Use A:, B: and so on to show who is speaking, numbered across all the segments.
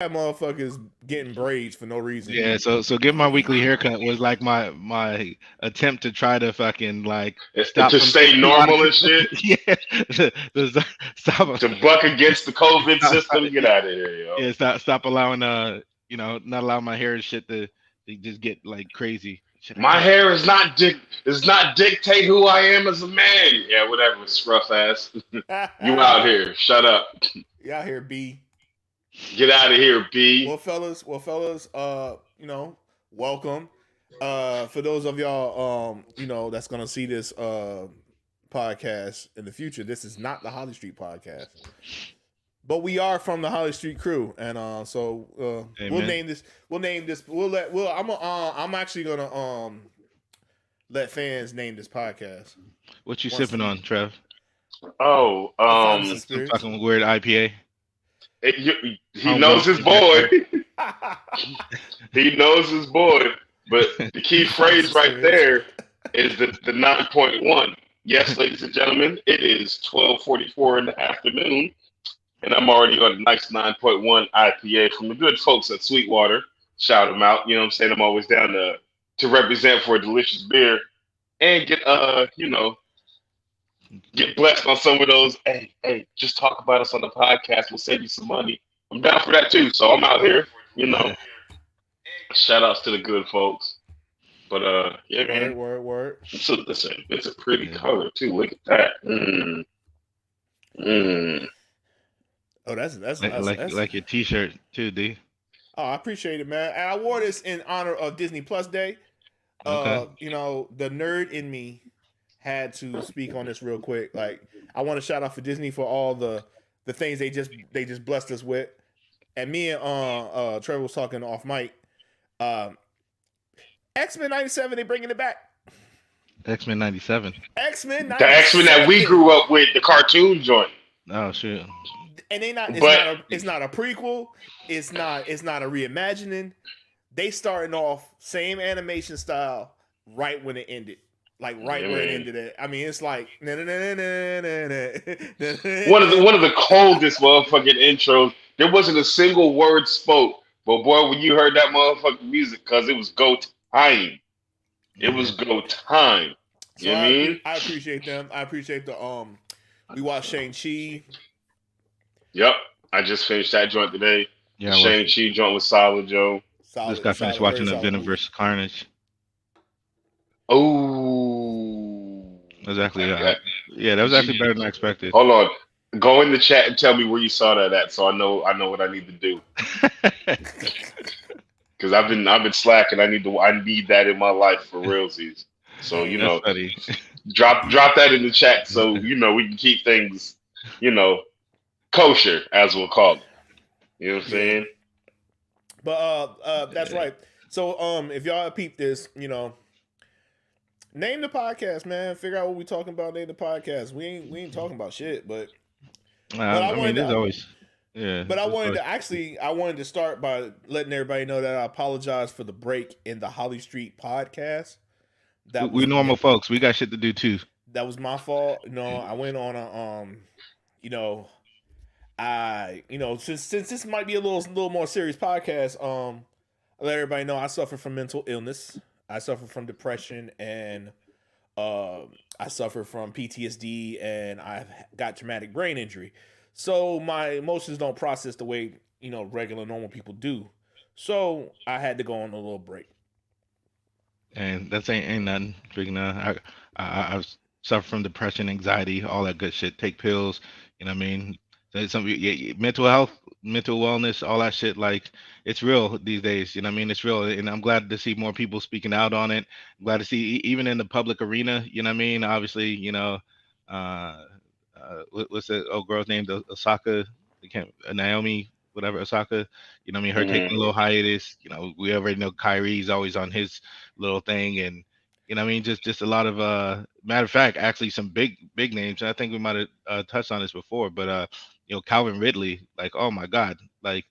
A: That motherfuckers getting braids for no reason.
B: Yeah, so get my weekly haircut was like my attempt to try to fucking like stop
C: To
B: from getting
C: stay
B: too out of
C: normal and
B: control.
C: shit,
B: Yeah, stop,
C: to buck against the COVID
B: stop,
C: system. Get out of here, yo.
B: yeah, stop allowing not allowing my hair and shit to just get like crazy. Shit, I
C: My
B: can't.
C: hair does not dictate who I am as a man. Yeah, whatever, scruff ass. You out here. Shut up.
A: Y'all here, B.
C: Get out of here, B.
A: Well, fellas, welcome. For those of y'all, that's gonna see this podcast in the future, this is not the Holly Street podcast, but we are from the Holly Street crew, and we'll
B: Amen.
A: name this. We'll name this. We'll let. Well, I'm actually gonna let fans name this podcast
B: What you
A: once
B: sipping on, Trev?
C: Oh,
A: the finest
B: Some
A: experience.
B: fucking weird IPA.
C: he knows
B: Homegrown
C: his boy.
B: IPA.
C: He knows his boy. But the key phrase right
A: Experience.
C: there is the 9.1. Yes, ladies and gentlemen, it is 12:44 in the afternoon, and I'm already on a nice 9.1 IPA from the good folks at Sweetwater. Shout them out. You know what I'm saying? I'm always down to represent for a delicious beer and get blessed on some of those. Hey, just talk about us on the podcast. We'll save you some money. I'm down for that too. So I'm out here. You know, shout outs to the good folks. But yeah,
A: Word,
C: man.
A: word, word.
C: It's a pretty
B: Yeah.
C: color too. Look at that. Mm.
A: Oh, that's
B: Like your T-shirt too, D.
A: Oh, I appreciate it, man. And I wore this in honor of Disney Plus Day.
B: Okay.
A: The nerd in me had to speak on this real quick. Like, I want to shout out for Disney for all the things they just blessed us with. And me and Trevor was talking off mic. X-Men 97, they bringing it back.
B: X-Men 97.
A: X-Men
C: The X-Men that we
A: 97.
C: grew up with, the cartoon joint.
B: Oh shit.
A: And they not
C: But
A: it's not a prequel. It's not a reimagining. They starting off same animation style right when it ended. Like right
C: yeah,
A: where it
C: man.
A: ended at. I mean, it's like
C: One of the coldest motherfucking intros. There wasn't a single word spoke. But boy, when you heard that motherfucking music, cause it was go time. It was
B: Yeah.
C: go time.
A: So
C: You know what I mean?
A: I appreciate them. I appreciate the we watched Shang-Chi.
C: Yep. I just finished that joint today.
B: Yeah.
C: Shang-Chi joint was solid, Joe.
B: Just
A: Solid,
B: got finished
A: solid, very
B: watching the
A: solid
B: Venom
A: movie.
B: versus Carnage.
C: Oh.
B: That was actually
C: That,
B: yeah, that was actually better than I expected.
C: hold on. Go in the chat and tell me where you saw that at, so I know what I need to do. Because I've been slacking. I need that in my life for realsies. So
B: That's funny.
C: drop that in the chat so we can keep things you know kosher as we'll call it. You know what I'm
A: Yeah.
C: saying?
A: But that's
B: Yeah.
A: right. So if y'all peep this, name the podcast, man. Figure out what we talking about. Name the podcast. We ain't talking about shit, but I
B: I mean,
A: wanted
B: there's
A: to.
B: always yeah.
A: But
B: there's always-
A: I wanted to start by letting everybody know that I apologize for the break in the Holly Street podcast.
B: we normal folks. We got shit to do too.
A: That was my fault. I went on a since this might be a little more serious podcast, I let everybody know I suffer from mental illness. I suffer from depression, and I suffer from PTSD, and I've got traumatic brain injury. So my emotions don't process the way regular normal people do. So I had to go on a little break.
B: And that's ain't nothing. Freaking I've suffered from depression, anxiety, all that good shit. Take pills. You know what I mean? Mental health, mental wellness, all that shit. Like it's real these days. You know what I mean? It's real, and I'm glad to see more people speaking out on it. I'm glad to see even in the public arena. You know what I mean? Obviously, uh, what's the old girl's name? The Osaka, I can't Naomi, whatever Osaka. You know what I mean? Her
C: Hmm.
B: taking a little hiatus. We already know Kyrie's always on his little thing, and what I mean, just a lot of matter of fact, actually some big names. And I think we might have touched on this before, but Calvin Ridley, like oh my God, like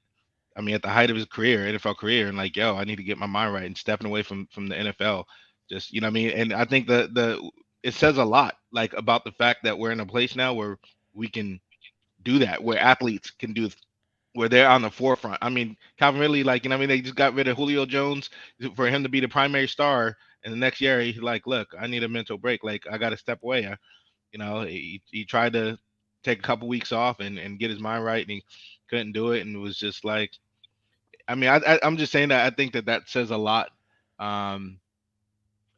B: I mean at the height of his career, NFL career, and like yo, I need to get my mind right and stepping away from the NFL. Just what I mean, and I think the it says a lot like about the fact that we're in a place now where we can do that, where athletes can do where they're on the forefront. I mean, Calvin Ridley, like, you know, what I mean, they just got rid of Julio Jones for him to be the primary star, and the next year he's like, look, I need a mental break. Like, I got to step away. You know, he tried to take a couple weeks off and get his mind right, and he couldn't do it, and it was just like, I mean, I'm just saying that I think that says a lot. Um,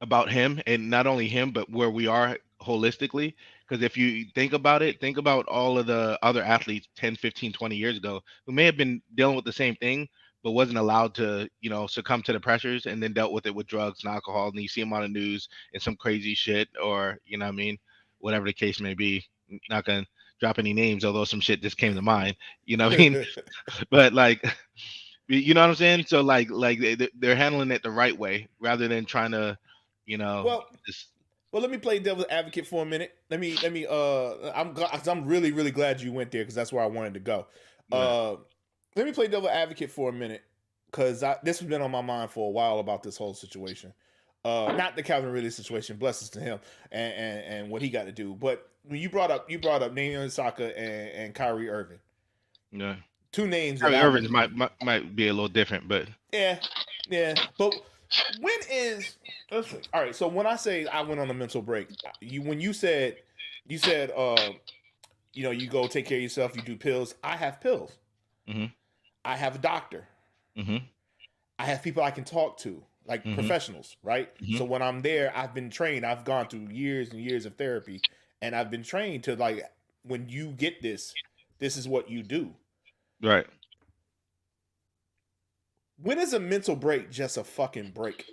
B: about him, and not only him but where we are holistically, because if you think about it, think about all of the other athletes 10, 15, 20 years ago who may have been dealing with the same thing but wasn't allowed to, you know, succumb to the pressures, and then dealt with it with drugs and alcohol, and you see them on the news and some crazy shit, or you know what I mean, whatever the case may be. Not gonna drop any names, although some shit just came to mind, you know what I mean. But like, you know what I'm saying? So like they're handling it the right way rather than trying to, you know,
A: Well,
B: just
A: well, let me play devil's advocate for a minute. I'm really glad you went there because that's where I wanted to go.
B: Right.
A: Let me play devil's advocate for a minute because this has been on my mind for a while about this whole situation. Not the Calvin Ridley situation, blessings to him and what he got to do. But when you brought up Naomi Osaka and Kyrie Irving,
B: yeah.
A: two names
B: I
A: that
B: mean, Irvin's might be a little different, but
A: yeah. But when is listen, all right? So when I say I went on a mental break, when you said you know, you go take care of yourself, you do pills. I have pills.
B: mm-hmm.
A: I have a doctor.
B: Mm-hmm.
A: I have people I can talk to, like
B: Mm-hmm.
A: professionals, right?
B: Mm-hmm.
A: So when I'm there, I've been trained. I've gone through years and years of therapy, and I've been trained to like when you get this is what you do.
B: Right.
A: When is a mental break just a fucking break?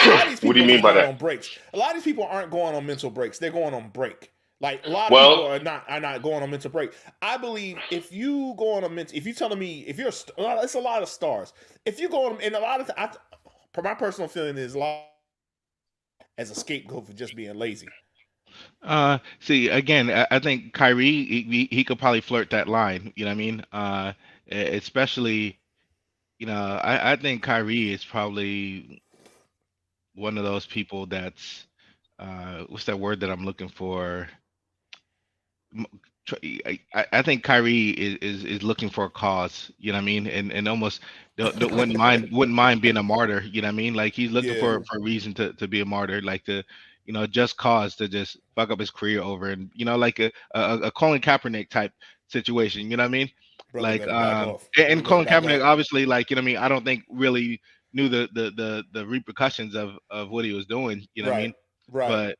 A: A lot of these people
C: What do you mean
A: are
C: by
A: going
C: that?
A: on breaks. A lot of these people aren't going on mental breaks. They're going on break. Like a lot of
C: Well-
A: people are not going on mental break. I believe if you go on a mental, if you're telling me if you're, it's a lot of stars. If you go on, and a lot of, my personal feeling is a lot as a scapegoat for just being lazy.
B: See, again, I think Kyrie, he could probably flirt that line. You know what I mean? Especially, you know, I think Kyrie is probably one of those people that's, what's that word that I'm looking for? I think Kyrie is looking for a cause, you know what I mean, and almost wouldn't mind being a martyr, you know what I mean, like he's looking
A: Yeah.
B: for a reason to be a martyr, like to, you know, just cause to just fuck up his career over, and you know, like a Colin Kaepernick type situation, you know what I mean,
A: Brother
B: like
A: better back off.
B: and
A: Brother
B: Colin
A: better back
B: Kaepernick
A: off.
B: obviously, like, you know what I mean, I don't think really knew the repercussions of what he was doing, you know what I
A: Right.
B: mean,
A: Right.
B: but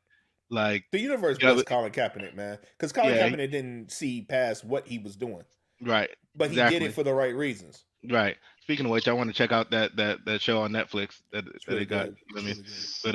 B: like,
A: The universe
B: you know,
A: blessed Colin Kaepernick, man, because Colin
B: yeah,
A: Kaepernick didn't see past what he was doing,
B: right,
A: but he did it
B: exactly.
A: for the right reasons.
B: Right. Speaking of which, I want to check out that show on Netflix that
A: It's
B: that
A: really
B: they got.
A: good.
B: You know what I
A: It's
B: mean,
A: really good.
B: but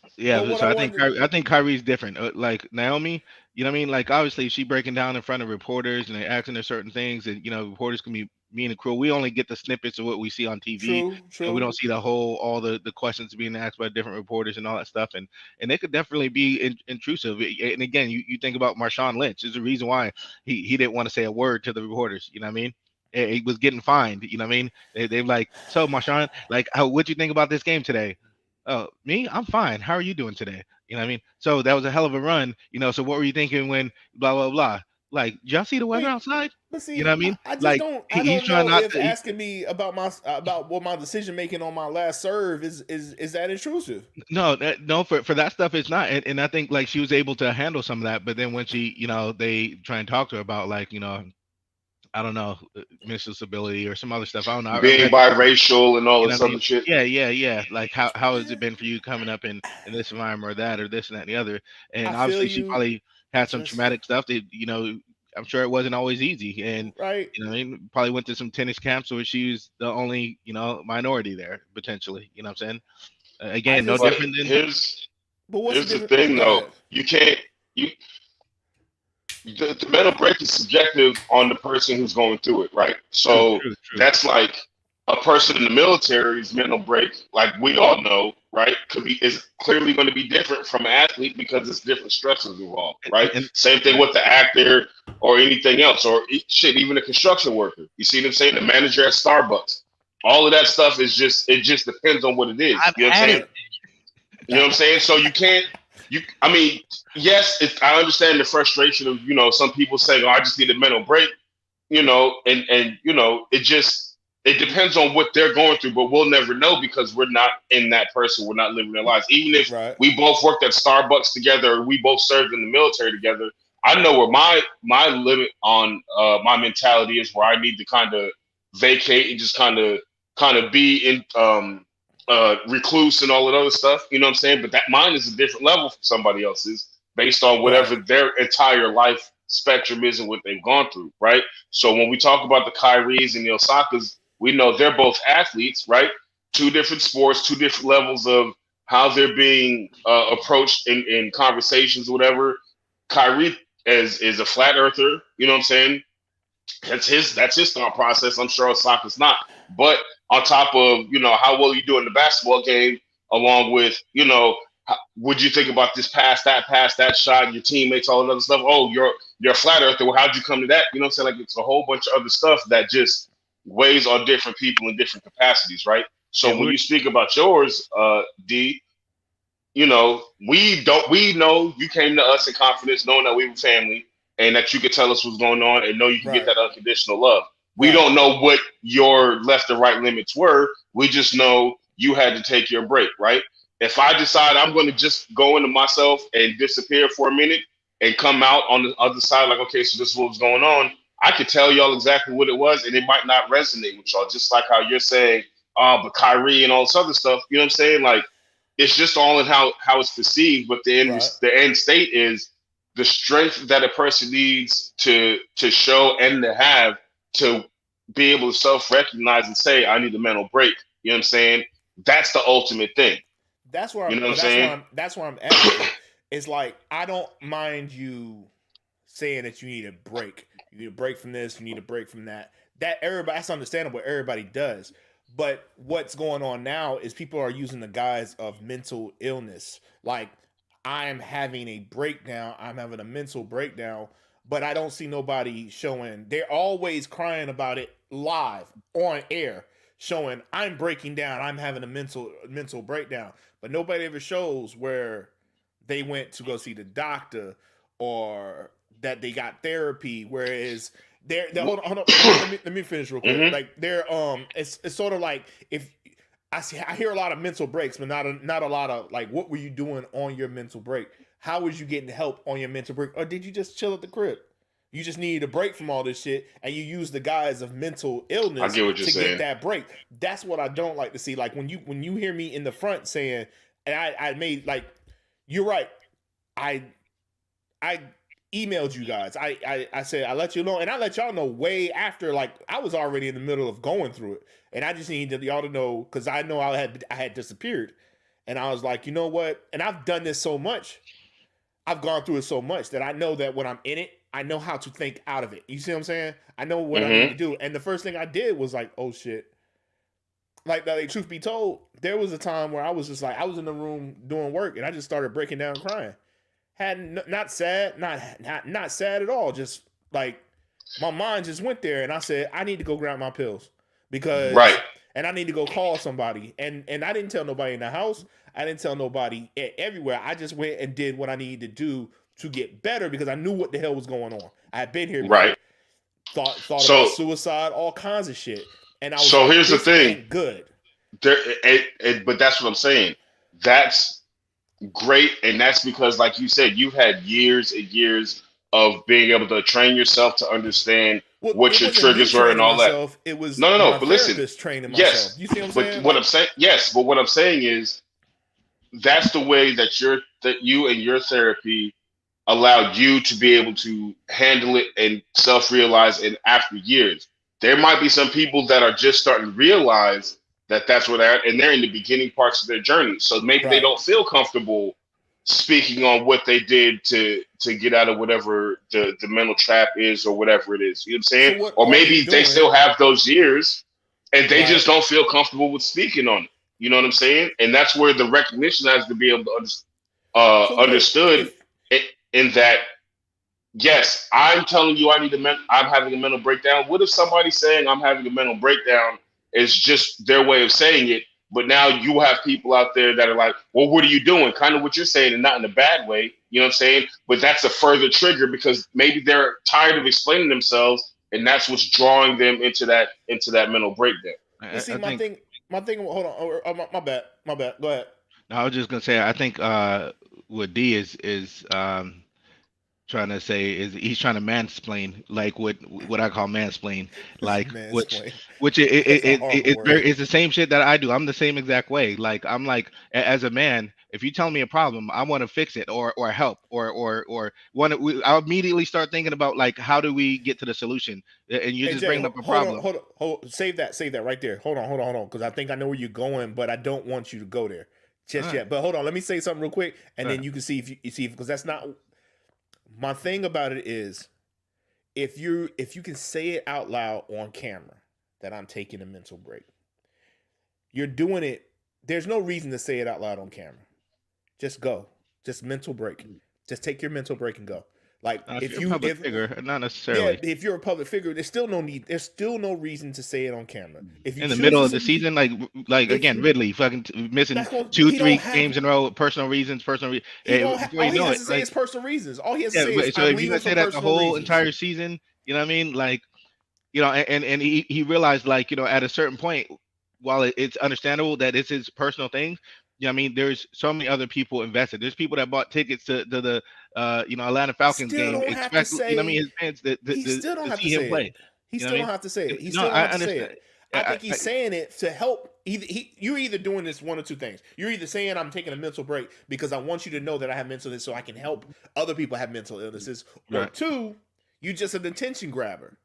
A: But
B: yeah.
A: what
B: So
A: I
B: I
A: wanted,
B: think Kyrie's different. Like Naomi, you know what I mean. Like obviously she breaking down in front of reporters and they asking her certain things, and you know reporters can be mean and cruel. We only get the snippets of what we see on TV. And we
A: true.
B: don't see the whole all the questions being asked by different reporters and all that stuff, and they could definitely be intrusive. And again, you think about Marshawn Lynch. There's a reason why he didn't want to say a word to the reporters. You know what I mean? He was getting fined. You know what I mean? They're like, so Marshawn, like, what'd you think about this game today? Oh, me? I'm fine. How are you doing today? You know what I mean? So that was a hell of a run. You know, so what were you thinking when blah blah blah? Like, did y'all see the weather
A: Wait,
B: outside?
A: but
B: You know
A: see,
B: what I mean?
A: I just
B: Like
A: don't. I
B: he's
A: don't
B: trying
A: know
B: not
A: if
B: to.
A: asking me about what my decision making on my last serve is that intrusive.
B: No, no, for that stuff it's not, and I think like she was able to handle some of that, but then when she, you know, they try and talk to her about like, you know, I don't know, mental stability or some other stuff. I don't know. I
C: Being
B: read the article,
C: biracial and all
B: you know
C: this
B: what I
C: other
B: mean?
C: shit.
B: Yeah. Like how has it been for you coming up in this environment or that or this and that and the other?
A: I
B: And
A: feel
B: obviously she
A: you.
B: probably
A: I
B: had some
A: just
B: traumatic stuff that, you know, I'm sure it wasn't always easy. And
A: right.
B: you know, what I mean, probably went to some tennis camps where she was the only, you know, minority there potentially. You know what I'm saying?
A: I
B: Again, no
A: just.
C: But
B: different than
A: But what's the
C: here's the
A: difference?
C: thing
A: Go
C: though.
A: ahead.
C: You can't you the mental break is subjective on the person who's going through it, right?
B: true,
C: So
B: true, true.
C: that's like a person in the military's mental break, like we all know, right, is clearly going to be different from an athlete because it's different stresses involved, right?
B: And
C: Same thing
B: right,
C: with the actor or anything else, or shit, even a construction worker. You see what I'm saying? The manager at Starbucks. All of that stuff is it just depends on what it is.
B: I've
C: You know what I'm
B: had
C: saying?
B: it.
C: You know what I'm saying? So you can't. I mean, yes, I understand the frustration of some people saying, "Oh, I just need a mental break." it depends on what they're going through, but we'll never know because we're not in that person. We're not living their lives. Even if
A: Right.
C: we both worked at Starbucks together, or we both served in the military together, I know where my limit on my mentality is, where I need to kind of vacate and just kind of be in recluse and all that other stuff. You know what I'm saying? But that mine is a different level from somebody else's based on whatever
A: Right.
C: their entire life spectrum is and what they've gone through, right? So when we talk about the Kyries and the Osakas, we know they're both athletes, right? Two different sports, two different levels of how they're being approached in conversations, or whatever. Kyrie is a flat earther, you know what I'm saying? That's his thought process. I'm sure Osaka's not. But on top of how well you do in the basketball game, along with would you think about this pass that shot, your teammates, all that other stuff? Oh, you're a flat earther. Well, how'd you come to that? You know what I'm saying? Like, it's a whole bunch of other stuff that just weighs on different people in different capacities, right? So
B: Yeah,
C: when you speak about yours, D, we know you came to us in confidence, knowing that we were family and that you could tell us what's going on and know you can get
A: Right.
C: that unconditional love. We
A: Right.
C: don't know what your left and right limits were. We just know you had to take your break, right? If I decide I'm going to just go into myself and disappear for a minute and come out on the other side, like, okay, so this is what's going on, I could tell y'all exactly what it was, and it might not resonate with y'all, just like how you're saying, but Kyrie and all this other stuff, you know what I'm saying? Like, it's just all in how it's perceived, but
A: Right.
C: the end state is the strength that a person needs to show and to have to be able to self-recognize and say, I need a mental break. You know what I'm saying? That's the ultimate thing.
A: That's where
C: You
A: I'm,
C: know what
A: but
C: I'm saying?
A: that's where I'm at with it. It's like, I don't mind you saying that you need a break. You need a break from this. You need a break from that. That's understandable. Everybody does. But what's going on now is people are using the guise of mental illness. Like, I am having a breakdown. I'm having a mental breakdown. But I don't see nobody showing. They're always crying about it live on air, showing I'm breaking down. I'm having a mental breakdown. But nobody ever shows where they went to go see the doctor, or that they got therapy. Whereas they're hold on, let me finish real quick.
C: Mm-hmm.
A: Like, they're it's sort of like, if I hear a lot of mental breaks, but not a lot of, like, what were you doing on your mental break? How was you getting help on your mental break? Or did you just chill at the crib? You just needed a break from all this shit, and you use the guise of mental
C: I
A: illness
C: get what you're
A: to get
C: saying.
A: that break. That's what I don't like to see. Like, when you hear me in the front saying, and I made, like, you're right. I emailed you guys. I said, I let you know, and I let y'all know way after, like, I was already in the middle of going through it, and I just needed y'all to know, because I know I had disappeared, and I was like, you know what? And I've done this so much. I've gone through it so much that I know that when I'm in it, I know how to think out of it. You see what I'm saying? I know what I need to
C: Mm-hmm.
A: do. And the first thing I did was like, oh shit. Like, truth be told, there was a time where I was just like, I was in the room doing work, and I just started breaking down crying. Not sad, not sad at all. Just like, my mind just went there, and I said, I need to go grab my pills,
C: Right.
A: because, and I need to go call somebody. And I didn't tell nobody in the house. I didn't tell nobody everywhere. I just went and did what I needed to do to get better, because I knew what the hell was going on. I had been here before.
C: Right.
A: Thought about
C: So
A: suicide, all kinds of shit. And I was
C: so
A: like,
C: here's the
A: this
C: thing.
A: ain't good.
C: There, but that's what I'm saying. That's great, and that's because, like you said, you've had years and years of being able to train yourself to understand
A: Well,
C: what
A: it
C: your
A: wasn't me
C: triggers were and
A: training
C: all that.
A: myself. It was
C: No.
A: my
C: But listen,
A: therapist training myself.
C: yes,
A: You see what I'm
C: but
A: saying?
C: what
A: Like,
C: I'm saying, yes, but what I'm saying is that's the way that you and your therapy allowed you to be able to handle it and self-realize. And after years, there might be some people that are just starting to realize that that's where they're at, and they're in the beginning parts of their journey, so maybe they
A: right.
C: don't feel comfortable speaking on what they did to get out of whatever the mental trap is, or whatever it is, you know what I'm
A: So
C: saying?
A: what
C: Or
A: are you
C: maybe they
A: doing?
C: still have those years and they
A: Right.
C: just don't feel comfortable with speaking on it, you know what I'm saying? And that's where the recognition has to be able to
A: So what
C: understood,
A: if
C: in that, yes, I'm telling you I'm having a mental breakdown. What if somebody saying I'm having a mental breakdown is just their way of saying it? But now you have people out there that are like, well, what are you doing? Kind of what you're saying, and not in a bad way. You know what I'm saying? But that's a further trigger, because maybe they're tired of explaining themselves and that's what's drawing them into that mental breakdown.
A: You see,
B: I think.
A: my thing. Hold on. My bad. My bad. Go ahead.
B: No, I was just gonna say. I think what D is trying to say is he's trying to mansplain, like what I call mansplain, like
A: Mansplain.
B: which
A: That's a horrible
B: it's
A: word.
B: it's the same shit that I do. I'm the same exact way. Like I'm like as a man, if you tell me a problem, I want to fix it or help or want to. I'll immediately start thinking about like how do we get to the solution, and you
A: Hey
B: just
A: Jay,
B: bring up a problem.
A: hold on. Save that right there. Hold on, because I think I know where you're going, but I don't want you to go there just
B: Alright.
A: yet. But hold on, let me say something real quick, and then
B: Alright.
A: you can see if you see because that's not my thing about it is if you can say it out loud on camera that I'm taking a mental break, you're doing it. There's no reason to say it out loud on camera. Just go. Just mental break. Just take your mental break and go. Like
B: If you're a public figure, not necessarily.
A: if you're a public figure, there's still no need. There's still no reason to say it on camera. If you
B: In the
A: choose
B: middle
A: to
B: of the
A: say-
B: season, like again, Ridley fucking missing
A: That's what-
B: 2,
A: he don't
B: 3
A: have-
B: games in a row, personal reasons.
A: he don't ha-
B: Before
A: all
B: you
A: he
B: know
A: has
B: it,
A: to say
B: like
A: is personal reasons. All he has to
B: yeah.
A: say
B: But
A: is
B: so
A: I'm
B: if you're
A: leaving
B: gonna
A: for
B: say that the
A: personal
B: whole
A: reasons.
B: entire season, you know what I mean? Like you know, and he realized like you know at a certain point, while it's understandable that it's his personal thing. You know what I mean? There's so many other people invested. There's people that bought tickets to the you know Atlanta Falcons
A: Still
B: game,
A: don't have to
B: especially you know what I
A: say.
B: mean his fans
A: He still don't
B: to
A: have to
B: see him
A: say
B: play.
A: it. He
B: You know
A: still
B: what I
A: don't
B: mean?
A: have to say it. He
B: No,
A: still don't
B: I
A: have to say
B: understand.
A: it. I think he's saying it to help. You're either doing this one or two things. You're either saying I'm taking a mental break because I want you to know that I have mental illness so I can help other people have mental illnesses, or
B: Right.
A: two, you just an attention grabber.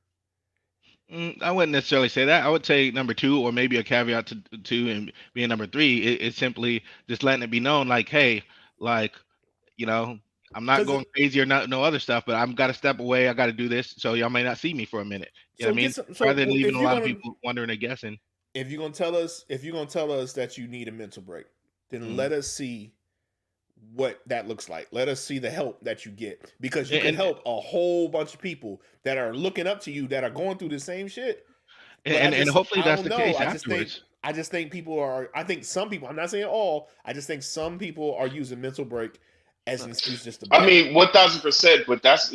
B: I wouldn't necessarily say that. I would say number two, or maybe a caveat to two, and being number three is simply just letting it be known, like, hey, like, you know, I'm not
A: 'Cause
B: going crazy or not no other stuff, but I'm got to step away. I got to do this, so y'all may not see me for a minute. You know
A: So
B: what I mean?
A: get some.
B: Rather than
A: So
B: leaving a lot of people wondering and guessing.
A: if you're gonna tell us that you need a mental break, then
B: Mhm.
A: let us see what that looks like. Let us see the help that you get because you
B: And-
A: can help a whole bunch of people that are looking up to you that are going through the same shit. But
B: And hopefully
A: I
B: that's
A: don't
B: the
A: know.
B: case
A: I just think
B: afterwards.
A: people are. I think some people. I'm not saying all. I just think some people are using mental break as an excuse just to.
C: I mean, 1000%. But that's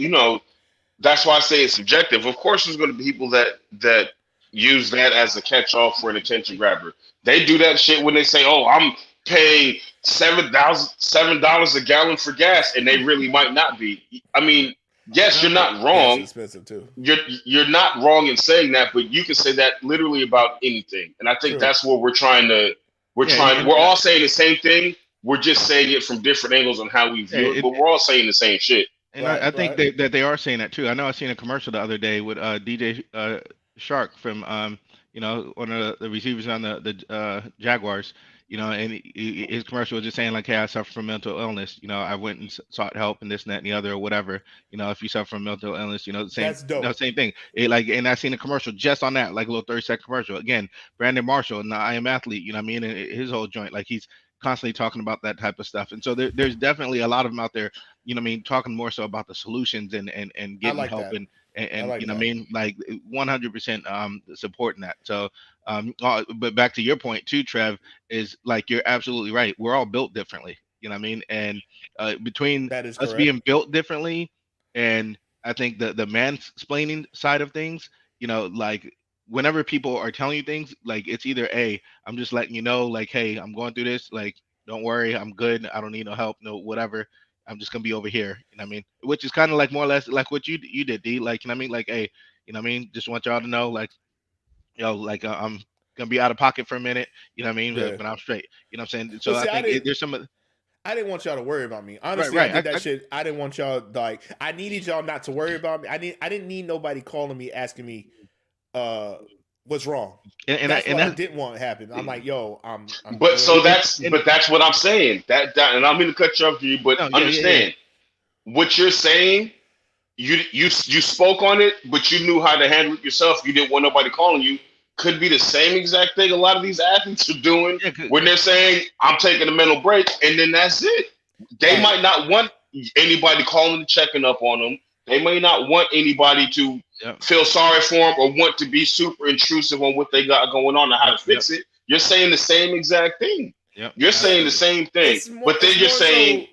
C: that's why I say it's subjective. Of course, there's going to be people that use that as a catch-all for an attention grabber. They do that shit when they say, "Oh, I'm paying $7 a gallon for gas," and they really might not be. I mean, yes, you're not
A: That's
C: wrong.
A: expensive too.
C: You're not wrong in saying that, but you can say that literally about anything. And I think
A: True.
C: that's what we're trying to. We're all saying the same thing. We're just saying it from different angles on how we view it, but we're all saying the same shit.
B: And
A: Right,
B: I think
A: right.
B: that they are saying that too. I know I seen a commercial the other day with DJ Shark from you know one of the receivers on the Jaguars. You know, and his commercial was just saying like, "Hey, I suffer from mental illness. You know, I went and sought help and this and that and the other or whatever. You know, if you suffer from mental illness, you know,
A: That's dope.
B: same thing. And I seen a commercial just on that, like a little 30-second commercial. Again, Brandon Marshall and the I Am Athlete. You know what I mean? And his whole joint, like he's constantly talking about that type of stuff. And so there's definitely a lot of them out there. You know what I mean? Talking more so about the solutions and getting
A: like
B: help
A: that.
B: and
A: like
B: you know
A: that.
B: what I mean? Like 100% supporting that. So but back to your point too, Trev, is like you're absolutely right. We're all built differently. You know what I mean? And between
A: That is
B: us
A: correct.
B: being built differently and I think the mansplaining side of things, you know, like whenever people are telling you things, like it's either I'm just letting you know, like, hey, I'm going through this, like, don't worry, I'm good, I don't need no help, no whatever. I'm just gonna be over here, you know what I mean? Which is kind of like more or less like what you did, D. Like, you know what I mean? Like, hey, you know what I mean? Just want y'all to know, like, like I'm gonna be out of pocket for a minute, you know what I mean?
A: Yeah.
B: But I'm straight, you know what I'm saying? So
A: But see,
B: I think there's some.
A: I didn't want y'all to worry about me. Honestly,
B: Right.
A: I did that shit. I didn't want y'all like. I needed y'all not to worry about me. I didn't need nobody calling me asking me, what's wrong. That's what I didn't want to happen. I'm like, yo, I'm
C: But so
A: good.
C: that's what I'm saying. That and I'm going to cut you off, you, but understand what you're saying. You spoke on it, but you knew how to handle it yourself. You didn't want nobody calling you. Could be the same exact thing a lot of these athletes are doing when they're saying, "I'm taking a mental break," and then that's it. They might not want anybody calling and checking up on them. They may not want anybody to feel sorry for them or want to be super intrusive on what they got going on and how to fix it. You're saying the same exact thing. You're saying the same thing, but then you're saying,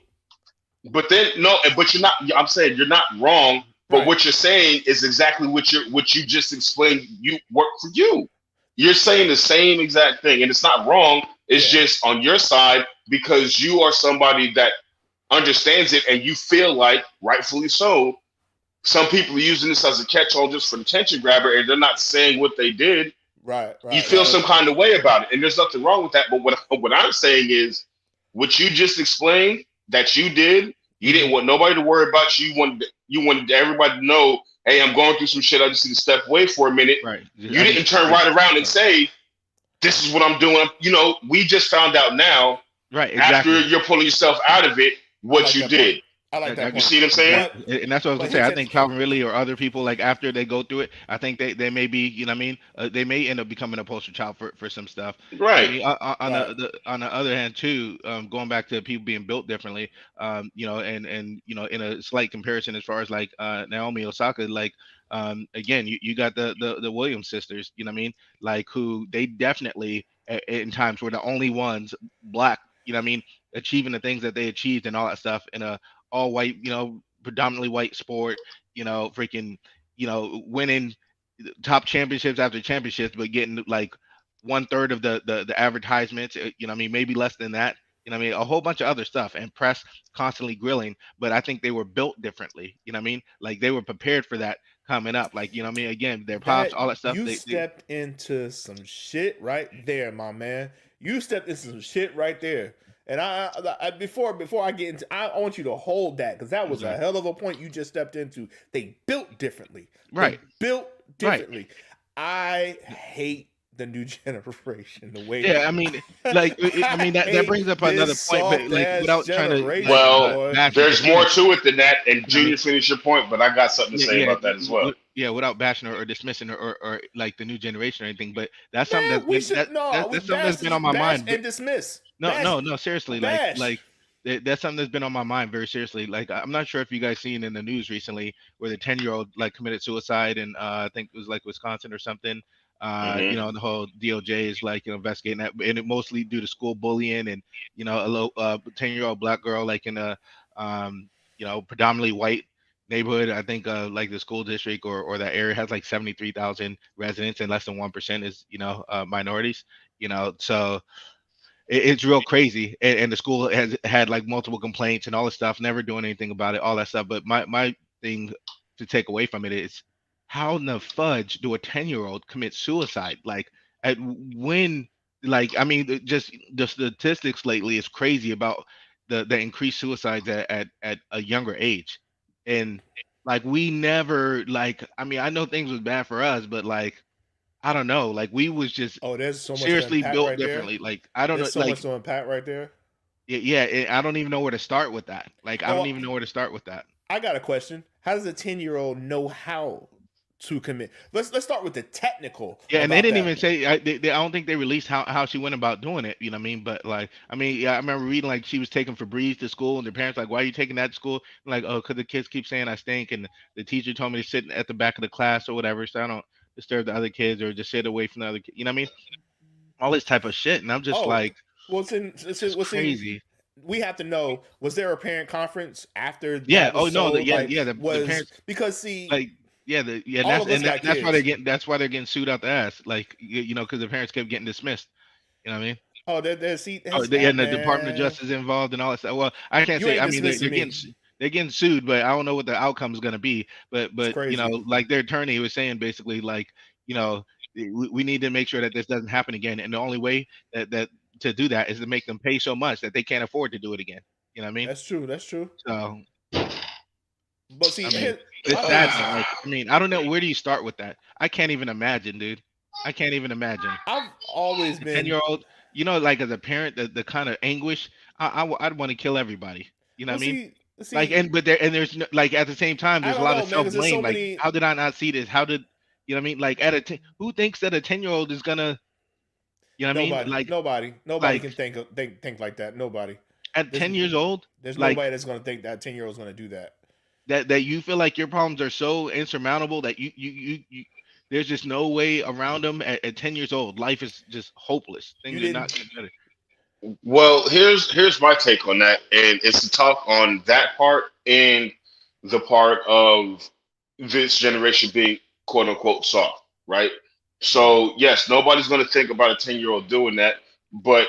C: but then no, but you're not. I'm saying you're not wrong. But
A: Right.
C: what you're saying is exactly what you just explained. You work for you. You're saying the same exact thing, and it's not wrong. It's
A: Yeah.
C: just on your side because you are somebody that understands it, and you feel like, rightfully so, some people are using this as a catch-all just for the attention grabber, and they're not saying what they did.
A: Right.
C: You
A: Right.
C: feel
A: Right.
C: some kind of way about it, and there's nothing wrong with that. But what I'm saying is, what you just explained that you did, you
A: Mm-hmm.
C: didn't want nobody to worry about you. You wanted everybody to know, hey, I'm going through some shit. I just need to step away for a minute.
B: Right.
C: You
B: I
C: didn't
B: just
C: turn
B: like
C: right around and
B: right.
C: say, this is what I'm doing. We just found out now
B: Right,
C: after
B: exactly.
C: you're pulling yourself out of it
A: I
C: what
A: like
C: you
A: that point.
C: did.
A: I like that
B: I
C: You
A: point.
C: see what I'm saying?
A: But
B: And that's what I was
A: but
B: gonna say.
A: hit
B: I
A: that.
B: think Calvin Ridley or other people like after they go through it, I think they may be, you know what I mean? They may end up becoming a poster child for some stuff. You know what I
C: Right.
B: mean? On
A: Right.
B: on the other hand too, going back to people being built differently, and in a slight comparison as far as like Naomi Osaka, like again, you got the Williams sisters, you know what I mean? Like who they definitely in times were the only ones black, you know what I mean, achieving the things that they achieved and all that stuff in a all white, predominantly white sport, freaking, winning top championships after championships, but getting like one third of the advertisements, what I mean, maybe less than that. You know what I mean? A whole bunch of other stuff and press constantly grilling, but I think they were built differently. You know what I mean? Like they were prepared for that coming up. Like, you know what I mean? Again, their pops,
A: That
B: all that stuff.
A: you
B: They
A: stepped into some shit right there, my man. You stepped into some shit right there. And before I get into, I want you to hold that because that was a
B: okay.
A: hell of a point you just stepped into. They built differently.
B: Right,
A: They built
B: right.
A: differently. I hate the new generation. The way
B: Yeah, I mean, like, I
A: I
B: mean that
A: hate
B: brings up
A: this
B: another point, but
A: soft
B: like,
A: ass
B: without trying to like
A: generation,
C: Well,
A: boy.
B: bash or
C: there's more
B: dismiss,
C: to it than that. And
B: you know what I mean?
C: Junior, finish your point, but I got something to
B: Yeah,
C: say about that as well.
B: yeah, without bashing or dismissing or like the new generation or anything, but that's something
A: Man,
B: that's
A: we
B: been
A: should no. We
B: that's something that's been on my
A: bash
B: mind.
A: and dismiss.
B: No,
A: Bash,
B: no, seriously,
A: bash.
B: that's something that's been on my mind very seriously. Like I'm not sure if you guys seen in the news recently where the 10-year-old like committed suicide and I think it was like Wisconsin or something.
C: Hmm.
B: The whole DOJ is like investigating that, and it mostly due to school bullying and a low 10-year-old black girl like in a predominantly white neighborhood. I think like the school district or that area has like 73,000 residents and less than 1% is minorities. So it's real crazy. And the school has had like multiple complaints and all this stuff, never doing anything about it, all that stuff. But my thing to take away from it is how in the fudge do a 10-year-old commit suicide? Like at when like I mean just the statistics lately is crazy about the increased suicides at a younger age. And like we never like I mean I know things was bad for us, but like I don't know, like we was just
A: Oh, there's so much to
B: seriously
A: unpack
B: built
A: right there.
B: differently. Like I don't know,
A: There's so much
B: like
A: to unpack right there.
B: I don't even know where to start with that. Like I don't
A: Well,
B: even know where to start with that.
A: I got a question. How does a 10-year-old know how to commit? Let's start with the technical
B: Yeah, and they
A: about
B: didn't
A: that.
B: even say. I don't think they released how she went about doing it. You know what I mean? But like, I mean, yeah, I remember reading like she was taking Febreze to school, and their parents like, "Why are you taking that to school?" I'm like, "Oh, because the kids keep saying I stink, and the teacher told me to sit at the back of the class or whatever, so I don't disturb the other kids or just sit away from the other kids." You know what I mean? All this type of shit, and I'm just
A: Oh,
B: like, it's
A: well, see,
B: crazy.
A: we have to know, was there a parent conference after
B: Yeah.
A: that was
B: Oh no.
A: sold? Like,
B: The
A: was
B: parents
A: because see,
B: like and
A: all of us got
B: that's why they're
A: kids.
B: getting sued out the ass. Like because the parents kept getting dismissed. You know what I mean?
A: Oh, there, see,
B: Oh,
A: that's
B: and the Department of
A: man.
B: Justice involved and all that stuff. Well, I can't
A: You
B: say.
A: ain't
B: I mean,
A: dismissing me.
B: they're getting sued, but I don't know what the outcome is going to be.
A: It's
B: But
A: crazy.
B: like their attorney was saying, basically, like you know, we need to make sure that this doesn't happen again, and the only way that to do that is to make them pay so much that they can't afford to do it again. You know what I mean?
A: That's true. That's true.
B: So
A: But
B: I
A: see,
B: mean, it's sad, but like I mean, I don't know where do you start with that. I can't even imagine, dude. I can't even imagine.
A: I've always
B: A 10
A: been.
B: year old, like as a parent, the kind of anguish, I'd want to kill everybody. You know
A: Well,
B: what I mean? Like,
A: see,
B: there's no, like at the same time,
A: I
B: there's a
A: don't
B: lot of
A: know, man,
B: self
A: because there's so
B: blame. Like,
A: many.
B: how did I not see this? How did, you know what I mean? Like, who thinks that a 10-year old is gonna, you know what I mean?
A: Nobody
B: Like
A: can think like that. Nobody.
B: at
A: There's
B: 10 years old,
A: there's
B: like
A: nobody that's gonna think that 10-year old is gonna do that.
B: that you feel like your problems are so insurmountable that there's just no way around them at 10 years old. Life is just hopeless.
A: You
B: Things are
A: didn't.
B: not getting better.
C: Well, here's my take on that, and it's to talk on that part and the part of this generation being quote unquote soft, right? So yes, nobody's going to think about a 10-year-old doing that, but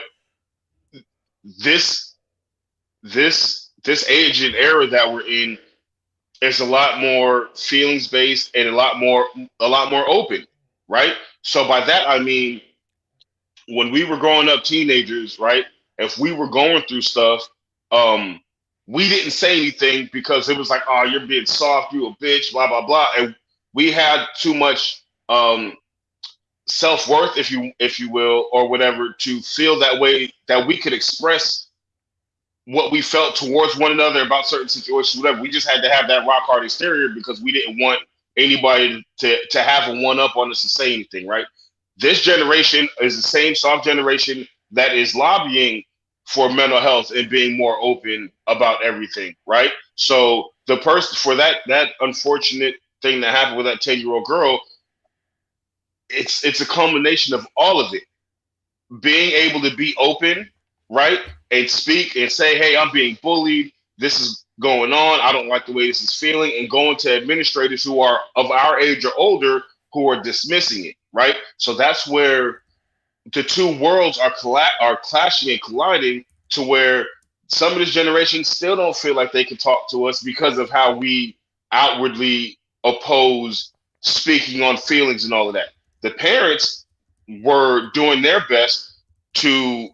C: this this age and era that we're in is a lot more feelings based and a lot more open, right? So by that I mean when we were growing up teenagers, right? If we were going through stuff, um, we didn't say anything because it was like, oh, you're being soft, you a bitch, blah blah blah, and we had too much self worth, if you will, or whatever, to feel that way that we could express what we felt towards one another about certain situations, whatever. We just had to have that rock hard exterior because we didn't want anybody to have a one up on us to say anything, right? This generation is the same soft generation that is lobbying for mental health and being more open about everything, right? So the person for that unfortunate thing that happened with that 10-year-old girl, it's a culmination of all of it, being able to be open, right, and speak and say, "Hey, I'm being bullied. This is going on. I don't like the way this is feeling," and going to administrators who are of our age or older who are dismissing it, right? So that's where the two worlds are clashing and colliding to where some of this generation still don't feel like they can talk to us because of how we outwardly oppose speaking on feelings and all of that. The parents were doing their best to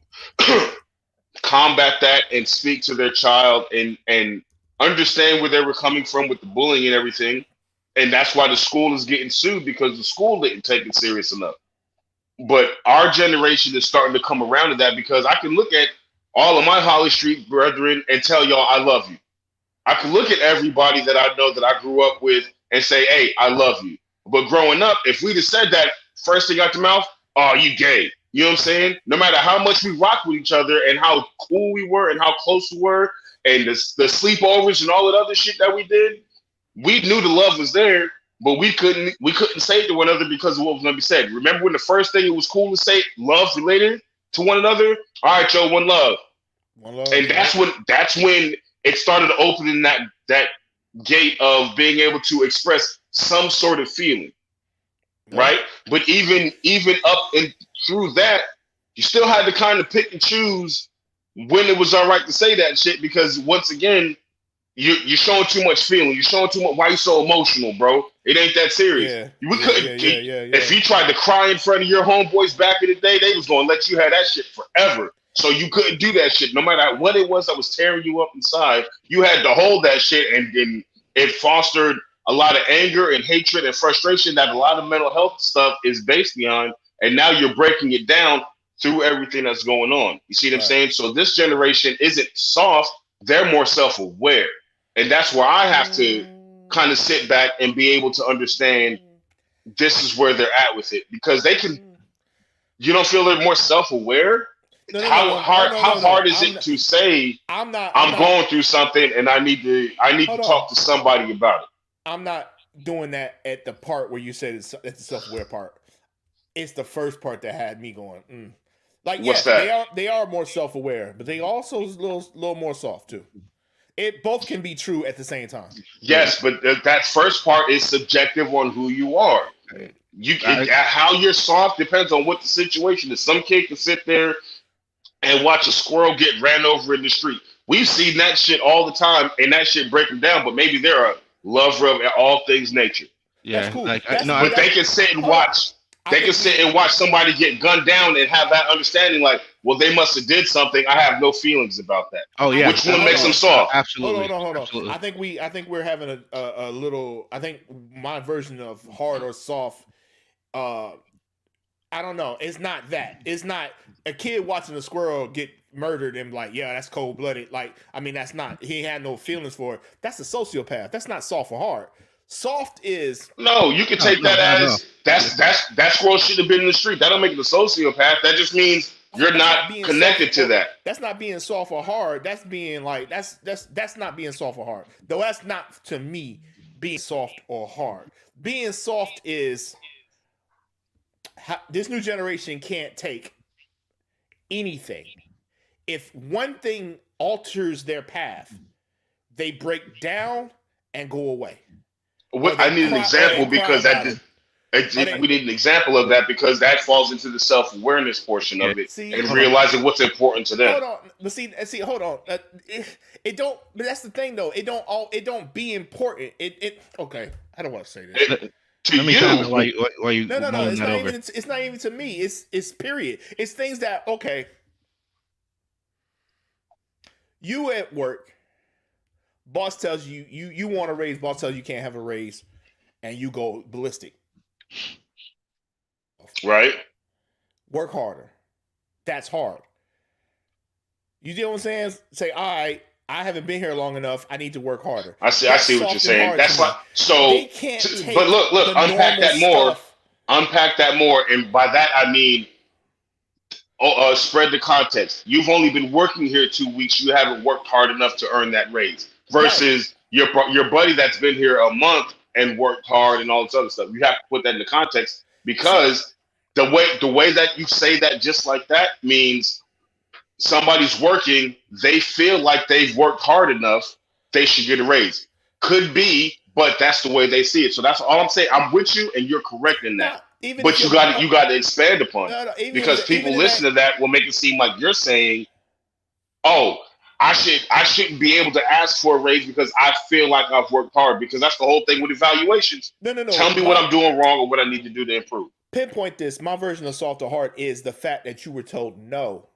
C: combat that and speak to their child and understand where they were coming from with the bullying and everything. And that's why the school is getting sued because the school didn't take it serious enough. But our generation is starting to come around to that because I can look at all of my Holly Street brethren and tell y'all I love you. I can look at everybody that I know that I grew up with and say, "Hey, I love you." But growing up, if we'd have said that first thing out the mouth, "Oh, you gay," you know what I'm saying? No matter how much we rocked with each other and how cool we were and how close we were, and the sleepovers and all that other shit that we did, we knew the love was there, but we couldn't say it to one another because of what was going to be said. Remember when the first thing it was cool to say love related to one another? All right, Joe, one love.
A: One love.
C: And that's when it started opening that gate of being able to express some sort of feeling, right? But even up and through that, you still had to kind of pick and choose when it was all right to say that shit because once again, you're showing too much feeling. You're showing too much. Why you so emotional, bro? It ain't that serious.
A: Yeah.
C: We couldn't.
A: Yeah.
C: If you tried to cry in front of your homeboys back in the day, they was gonna let you have that shit forever. So you couldn't do that shit, no matter what it was that was tearing you up inside. You had to hold that shit, and it fostered a lot of anger and hatred and frustration that a lot of mental health stuff is based on. And now you're breaking it down through everything that's going on. You see what I'm saying? So this generation isn't soft; they're more self-aware. And that's where I have to kind of sit back and be able to understand this is where they're at with it because they can. You don't feel they're more self-aware? How hard is it to say I'm going through something and I need to talk to somebody about it?
A: I'm not doing that at the part where you said it's the self-aware part. It's the first part that had me going. Like,
C: what's
A: yes,
C: that?
A: they are more self-aware, but they also a little more soft too. It both can be true at the same time.
C: Yes, but that first part is subjective on who you are. How you're soft depends on what the situation is. Some kid can sit there and watch a squirrel get ran over in the street. We've seen that shit all the time, and that shit break them down. But maybe they're a lover of all things nature.
B: Yeah,
A: that's cool.
C: But they can sit and watch. They can sit and watch somebody get gunned down and have that understanding, like, well, they must have did something. I have no feelings about that.
B: Oh yeah,
C: which one makes them soft?
B: Absolutely.
A: Hold on.
B: Absolutely.
A: I think we're having a little. I think my version of hard or soft. I don't know. It's not that. It's not a kid watching a squirrel get murdered and like, yeah, that's cold blooded. Like, I mean, that's not. He had no feelings for it. That's a sociopath. That's not soft or hard. Soft is
C: no. You can take that as that squirrel should have been in the street. That don't make it a sociopath. That just means you're not connected to that.
A: That's not being soft or hard. That's being like that's not being soft or hard. Though that's not to me being soft or hard. Being soft is this new generation can't take anything. If one thing alters their path, they break down and go away.
C: I need an example because that just. We need an example of that because that falls into the self-awareness portion of it and realizing what's important to them.
A: Hold on, but see, hold on. It don't. But that's the thing, though. It don't be important. Okay. I don't want to say this.
C: To you,
B: why you
A: no. It's not even to me. It's period. It's things that you at work. Boss tells you want a raise. Boss tells you can't have a raise, and you go ballistic.
C: Right.
A: Work harder. That's hard. You know what I'm saying? Say, all right, I haven't been here long enough. I need to work harder.
C: I see what you're saying. That's like but look, unpack that more. Stuff. Unpack that more, and by that I mean, spread the context. You've only been working here 2 weeks. You haven't worked hard enough to earn that raise. Versus your buddy that's been here a month and worked hard and all this other stuff. You have to put that in the context because the way that you say that just like that means somebody's working, they feel like they've worked hard enough, they should get a raise. Could be, but that's the way they see it. So that's all I'm saying. I'm with you and you're correct in that. But you got to expand upon it because people listen to that will make it seem like you're saying, oh, I shouldn't be able to ask for a raise because I feel like I've worked hard, because that's the whole thing with evaluations.
A: No.
C: Tell me what I'm doing wrong or what I need to do to improve.
A: Pinpoint this. My version of soft or hard is the fact that you were told no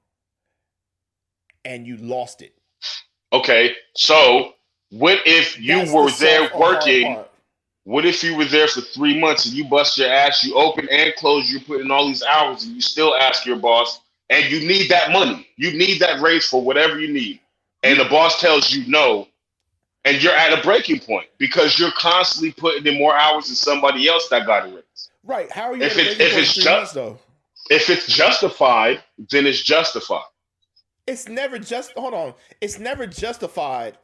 A: and you lost it.
C: Okay, so what if you were there working? What if you were there for 3 months and you bust your ass, you open and close, you put in all these hours, and you still ask your boss, and you need that money, you need that raise for whatever you need, and the boss tells you no, and you're at a breaking point because you're constantly putting in more hours than somebody else that got a raise.
A: Right? How are you?
C: If it's justified, then it's justified.
A: It's never just. Hold on. It's never justified.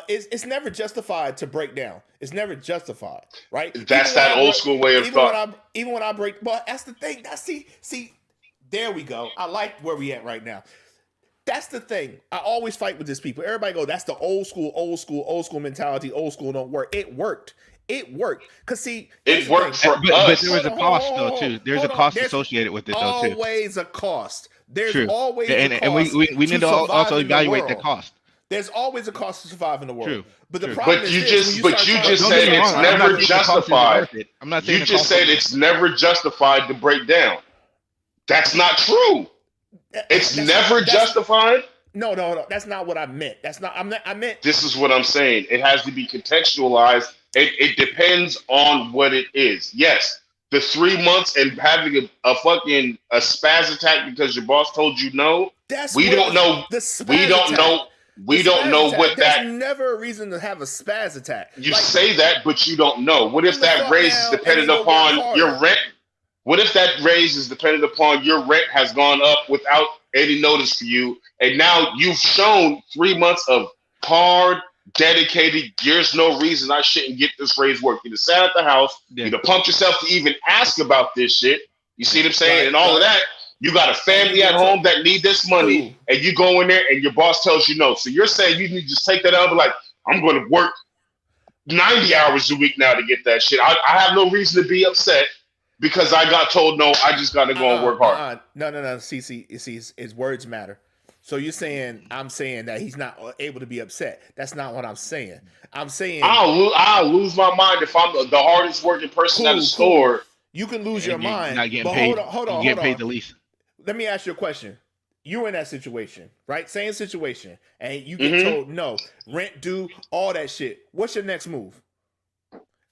A: It's never justified to break down. It's never justified, right?
C: That's that old school way of thought.
A: Even when I break, but that's the thing. See, there we go. I like where we at right now. That's the thing. I always fight with these people. Everybody go, that's the old school mentality. Old school don't work. It worked. Cause see,
C: it worked for us.
B: But there was a cost though too. There's a cost associated with it though too.
A: Always a cost. There's
B: True.
A: always a cost.
B: And we need to also evaluate the cost.
A: There's always a cost to survive in the world.
B: True.
A: But the problem
C: is
A: you
C: just said it's never justified.
B: I'm not saying
C: you just said it's never justified to break down. That's not true. It's never justified.
A: No. That's not what I meant. I meant.
C: This is what I'm saying. It has to be contextualized. It depends on what it is. Yes, the 3 months and having a fucking spaz attack because your boss told you no. We don't know what that.
A: There's never a reason to have a spaz attack.
C: You say that, but you don't know. What if that raise is dependent upon your rent? What if that raise is dependent upon your rent has gone up without any notice for you, and now you've shown 3 months of hard, dedicated, there's no reason I shouldn't get this raise work. You'd have sat at the house, you'd have pumped yourself to even ask about this shit. You see what I'm saying? And all of that. You got a family at home that need this money, and you go in there and your boss tells you no. So you're saying you need to just take that out and be like, I'm going to work 90 hours a week now to get that shit. I have no reason to be upset because I got told no. I just got to go and work hard.
A: No. See, his words matter. So you're saying I'm saying that he's not able to be upset. That's not what I'm saying. I'm saying
C: I'll lose my mind if I'm the hardest working person at the store.
A: You can lose your mind.
B: Not getting paid. Hold on. You get paid the least.
A: Let me ask you a question. You're in that situation, right? Same situation, and you get told no, rent due, all that shit. What's your next move?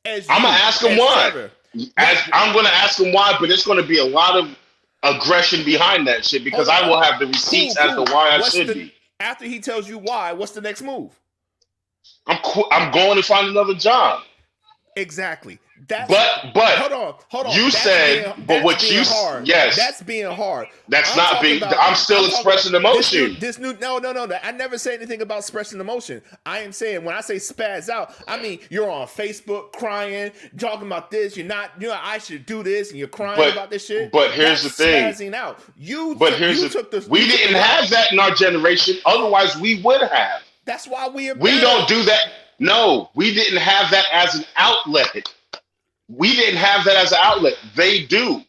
A: I'm
C: gonna ask him why. I'm gonna ask him why, but it's gonna be a lot of aggression behind that shit because I will have the receipts as to why I should be.
A: After he tells you why, what's the next move?
C: I'm going to find another job.
A: Exactly.
C: But
A: hold on.
C: You said, but what you yes,
A: that's being hard.
C: That's not being. I'm still expressing emotion.
A: No. I never say anything about expressing emotion. I am saying when I say spaz out, I mean you're on Facebook crying, talking about this. You're not. I should do this, and you're crying about this shit.
C: But here's the thing.
A: Spazzing out.
C: We didn't have that in our generation. Otherwise, we would have.
A: That's why we
C: don't do that. No, we didn't have that as an outlet. We didn't have that as an outlet. They do.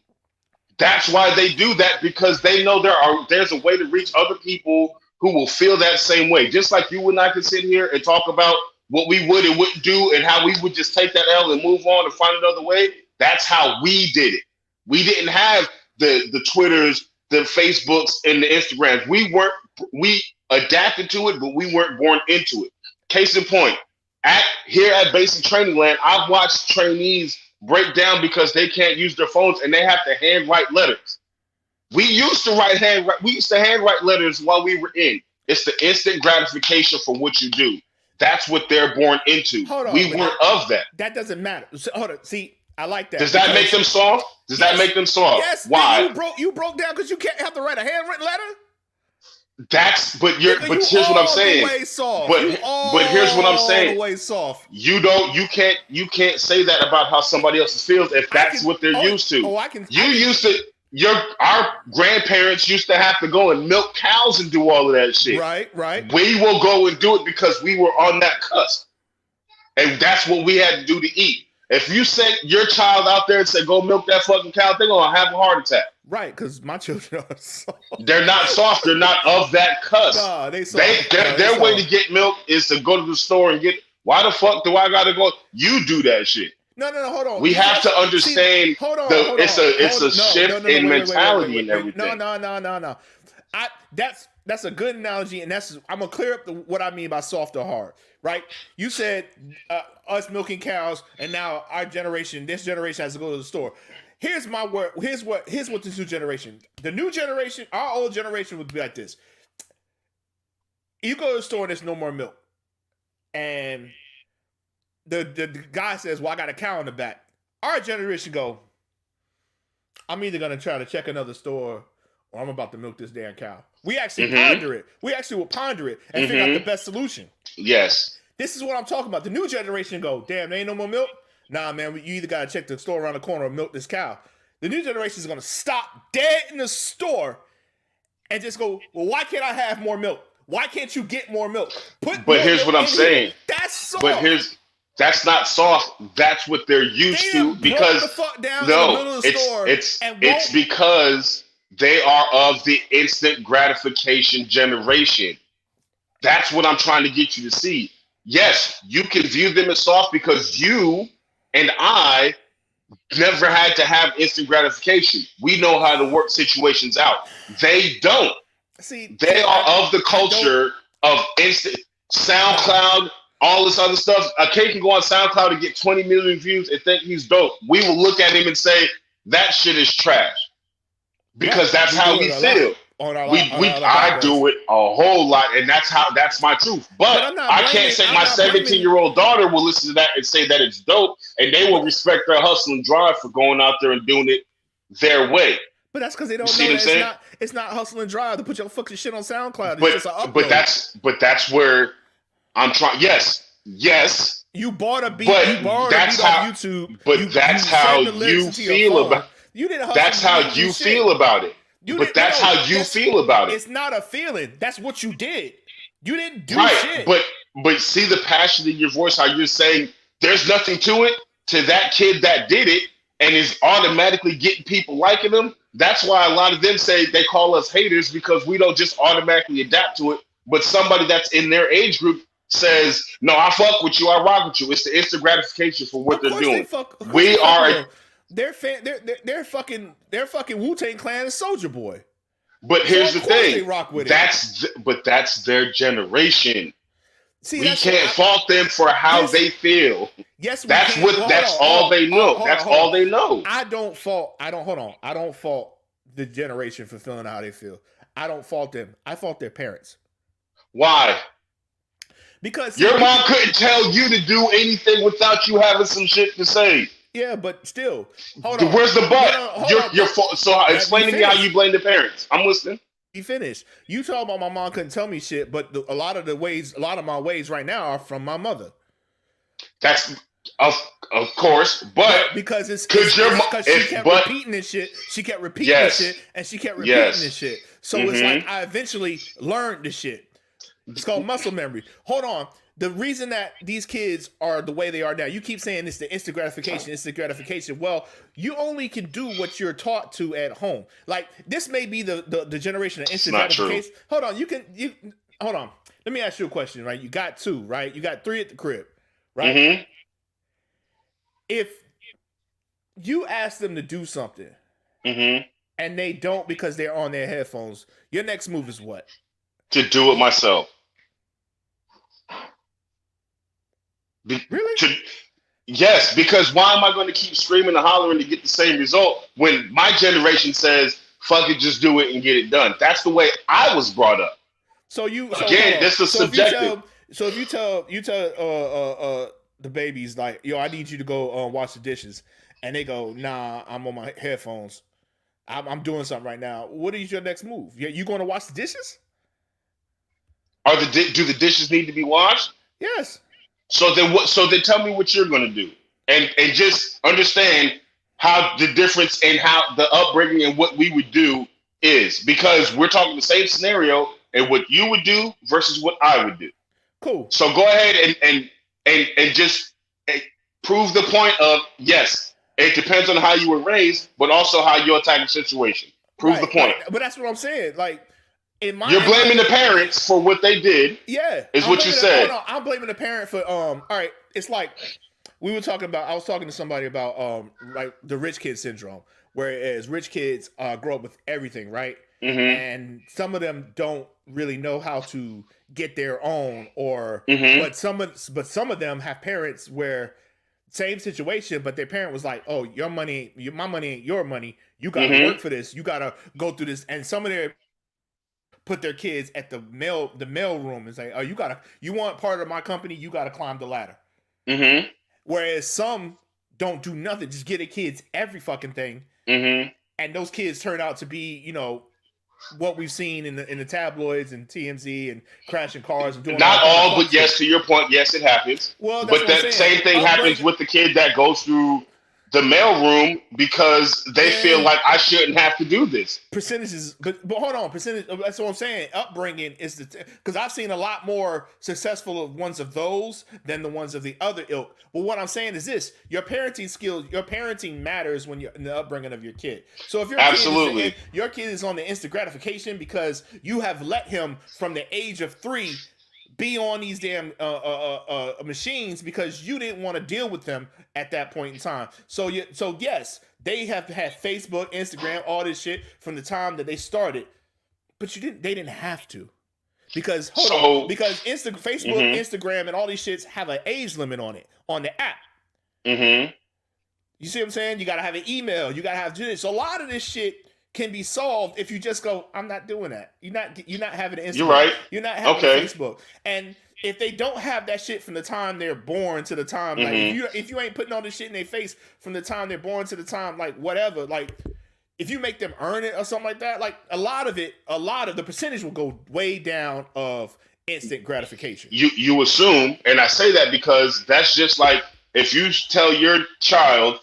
C: That's why they do that, because they know there's a way to reach other people who will feel that same way. Just like you and I can sit here and talk about what we would and wouldn't do and how we would just take that L and move on and find another way. That's how we did it. We didn't have the Twitters, the Facebooks, and the Instagrams. We adapted to it, but we weren't born into it. Case in point, here at Basic Training Land, I've watched trainees break down because they can't use their phones and they have to handwrite letters. We used to handwrite letters while we were in. It's the instant gratification for what you do. That's what they're born into. We weren't of that.
A: That doesn't matter. So, hold on. See, I like that.
C: Does that make them soft? Does that make them soft?
A: Yes.
C: Why?
A: You broke down because you can't have to write a handwritten letter?
C: But here's what I'm saying. But here's what I'm saying.
A: The way soft.
C: You can't say that about how somebody else feels if that's what they're used to. Our grandparents used to have to go and milk cows and do all of that shit.
A: Right.
C: We will go and do it because we were on that cusp. And that's what we had to do to eat. If you sent your child out there and say, go milk that fucking cow, they're going to have a heart attack.
A: Right, because my children are soft.
C: They're not soft. They're not of that cusp.
A: Nah, they soft.
C: Their way to get milk is to go to the store and get. Why the fuck do I got to go? You do that shit.
A: No, hold on.
C: We have to understand. It's a shift in mentality and everything.
A: No. That's a good analogy, and I'm gonna clear up what I mean by soft or hard. Right? You said us milking cows, and now this generation has to go to the store. Here's my word. Here's what this new generation. The new generation, our old generation would be like this. You go to the store and there's no more milk, and the guy says, "Well, I got a cow in the back." Our generation go, "I'm either gonna try to check another store, or I'm about to milk this damn cow." We actually ponder it. We actually will ponder it and figure out the best solution.
C: Yes.
A: This is what I'm talking about. The new generation go, "Damn, there ain't no more milk." Nah, man, you either gotta check the store around the corner or milk this cow. The new generation is gonna stop dead in the store and just go, "Well, why can't I have more milk? Why can't you get more milk?"
C: But here's what I'm saying.
A: That's soft.
C: That's not soft. That's what they're used to, because
A: the fuck down in the middle of the store
C: it's because they are of the instant gratification generation. That's what I'm trying to get you to see. Yes, you can view them as soft because you and I never had to have instant gratification. We know how to work situations out. They don't. They are of the culture of instant SoundCloud, all this other stuff. A kid can go on SoundCloud and get 20 million views and think he's dope. We will look at him and say, that shit is trash. Because that's how we feel. I do it a whole lot, and that's my truth. But I can't say my 17-year-old daughter will listen to that and say that it's dope, and they will respect their hustle and drive for going out there and doing it their way.
A: But that's because they don't know that it's not hustle and drive to put your fucking shit on SoundCloud. It's just an upload.
C: But that's where I'm trying. Yes.
A: You bought a beat. You borrowed a beat off YouTube.
C: But that's how you feel about. That's how you feel about it. But that's how you feel about it.
A: It's not a feeling. That's what you did. You didn't do shit.
C: But see the passion in your voice, how you're saying there's nothing to it, to that kid that did it and is automatically getting people liking them. That's why a lot of them say they call us haters, because we don't just automatically adapt to it. But somebody that's in their age group says, no, I fuck with you, I rock with you. It's the instant gratification for what they're doing.
A: They're fucking Wu-Tang Clan and Soulja Boy.
C: But here's the thing.
A: They rock with
C: that's their generation. See, we can't fault them for how they feel.
A: Yes,
C: that's all they know. That's all they know.
A: I don't fault the generation for feeling how they feel. I don't fault them. I fault their parents.
C: Why?
A: Because
C: your mom couldn't tell you to do anything without you having some shit to say.
A: Yeah, but still, hold on.
C: Where's the but? So explain to me how you blame the parents. I'm listening.
A: You finished. You talk about my mom couldn't tell me shit, but a lot of my ways right now are from my mother.
C: That's of course, but
A: because she kept repeating this shit. She kept repeating this shit, and she kept repeating this shit. So it's like I eventually learned the shit. It's called muscle memory. Hold on. The reason that these kids are the way they are now, you keep saying it's the instant gratification. Well, you only can do what you're taught to at home. Like, this may be the generation of instant gratification. Hold on. Hold on. Let me ask you a question, right? You got 2, right? You got 3 at the crib, right?
C: Mm-hmm.
A: If you ask them to do something
C: Mm-hmm.
A: and they don't because they're on their headphones, your next move is what?
C: To do it myself.
A: Really?
C: Yes, because why am I going to keep screaming and hollering to get the same result when my generation says, fuck it, just do it and get it done? That's the way I was brought up. This is subjective.
A: If you tell the babies, like, yo, I need you to go wash the dishes, and they go, nah, I'm on my headphones, I'm doing something right now, what is your next move? You going to wash the dishes?
C: Do the dishes need to be washed?
A: Yes.
C: So then tell me what you're going to do, and just understand how the difference in how the upbringing and what we would do is, because we're talking the same scenario and what you would do versus what I would do.
A: Cool.
C: So go ahead and just prove the point of, yes, it depends on how you were raised, but also how you attack the situation. Prove the point.
A: But that's what I'm saying. Like,
C: you're blaming the parents for what they did.
A: Yeah,
C: is what you said.
A: No, I'm blaming the parent for all right. It's like I was talking to somebody about like the rich kid syndrome, whereas rich kids grow up with everything, right?
C: Mm-hmm.
A: And some of them don't really know how to get their own, or but some of them have parents where same situation, but their parent was like, oh, your money, my money ain't your money. You gotta work for this. You gotta go through this. And some of their put their kids at the mail room and say, oh, you want part of my company, you gotta climb the ladder.
C: Mm-hmm.
A: Whereas some don't do nothing, just get their kids every fucking thing.
C: Mm-hmm.
A: And those kids turn out to be, what we've seen in the tabloids and TMZ and crashing cars and doing
C: not all, but yes, to your point, yes, it happens.
A: Well,
C: but that same thing happens with the kid that goes through the mailroom because they feel like I shouldn't have to do this.
A: Percentages, but hold on, percentage. That's what I'm saying. Upbringing is because I've seen a lot more successful ones of those than the ones of the other ilk. But what I'm saying is this: your parenting skills, your parenting matters when you're in the upbringing of your kid. So if your kid is on the instant gratification because you have let him from the age of 3 be on these damn machines because you didn't want to deal with them at that point in time. So yes, they have had Facebook, Instagram, all this shit from the time that they started, but they didn't have to, because Facebook, Instagram, and all these shits have an age limit on it on the app.
C: Mm-hmm.
A: You see what I'm saying? You gotta have an email. You gotta have this. So a lot of this shit can be solved if you just go, I'm not doing that. You're not having an Instagram.
C: You're right.
A: You're not having Facebook. And if they don't have that shit from the time they're born to the time, like if you ain't putting all this shit in their face from the time they're born to the time, like whatever, like if you make them earn it or something like that, like a lot of the percentage will go way down of instant gratification.
C: You assume, and I say that because that's just like if you tell your child,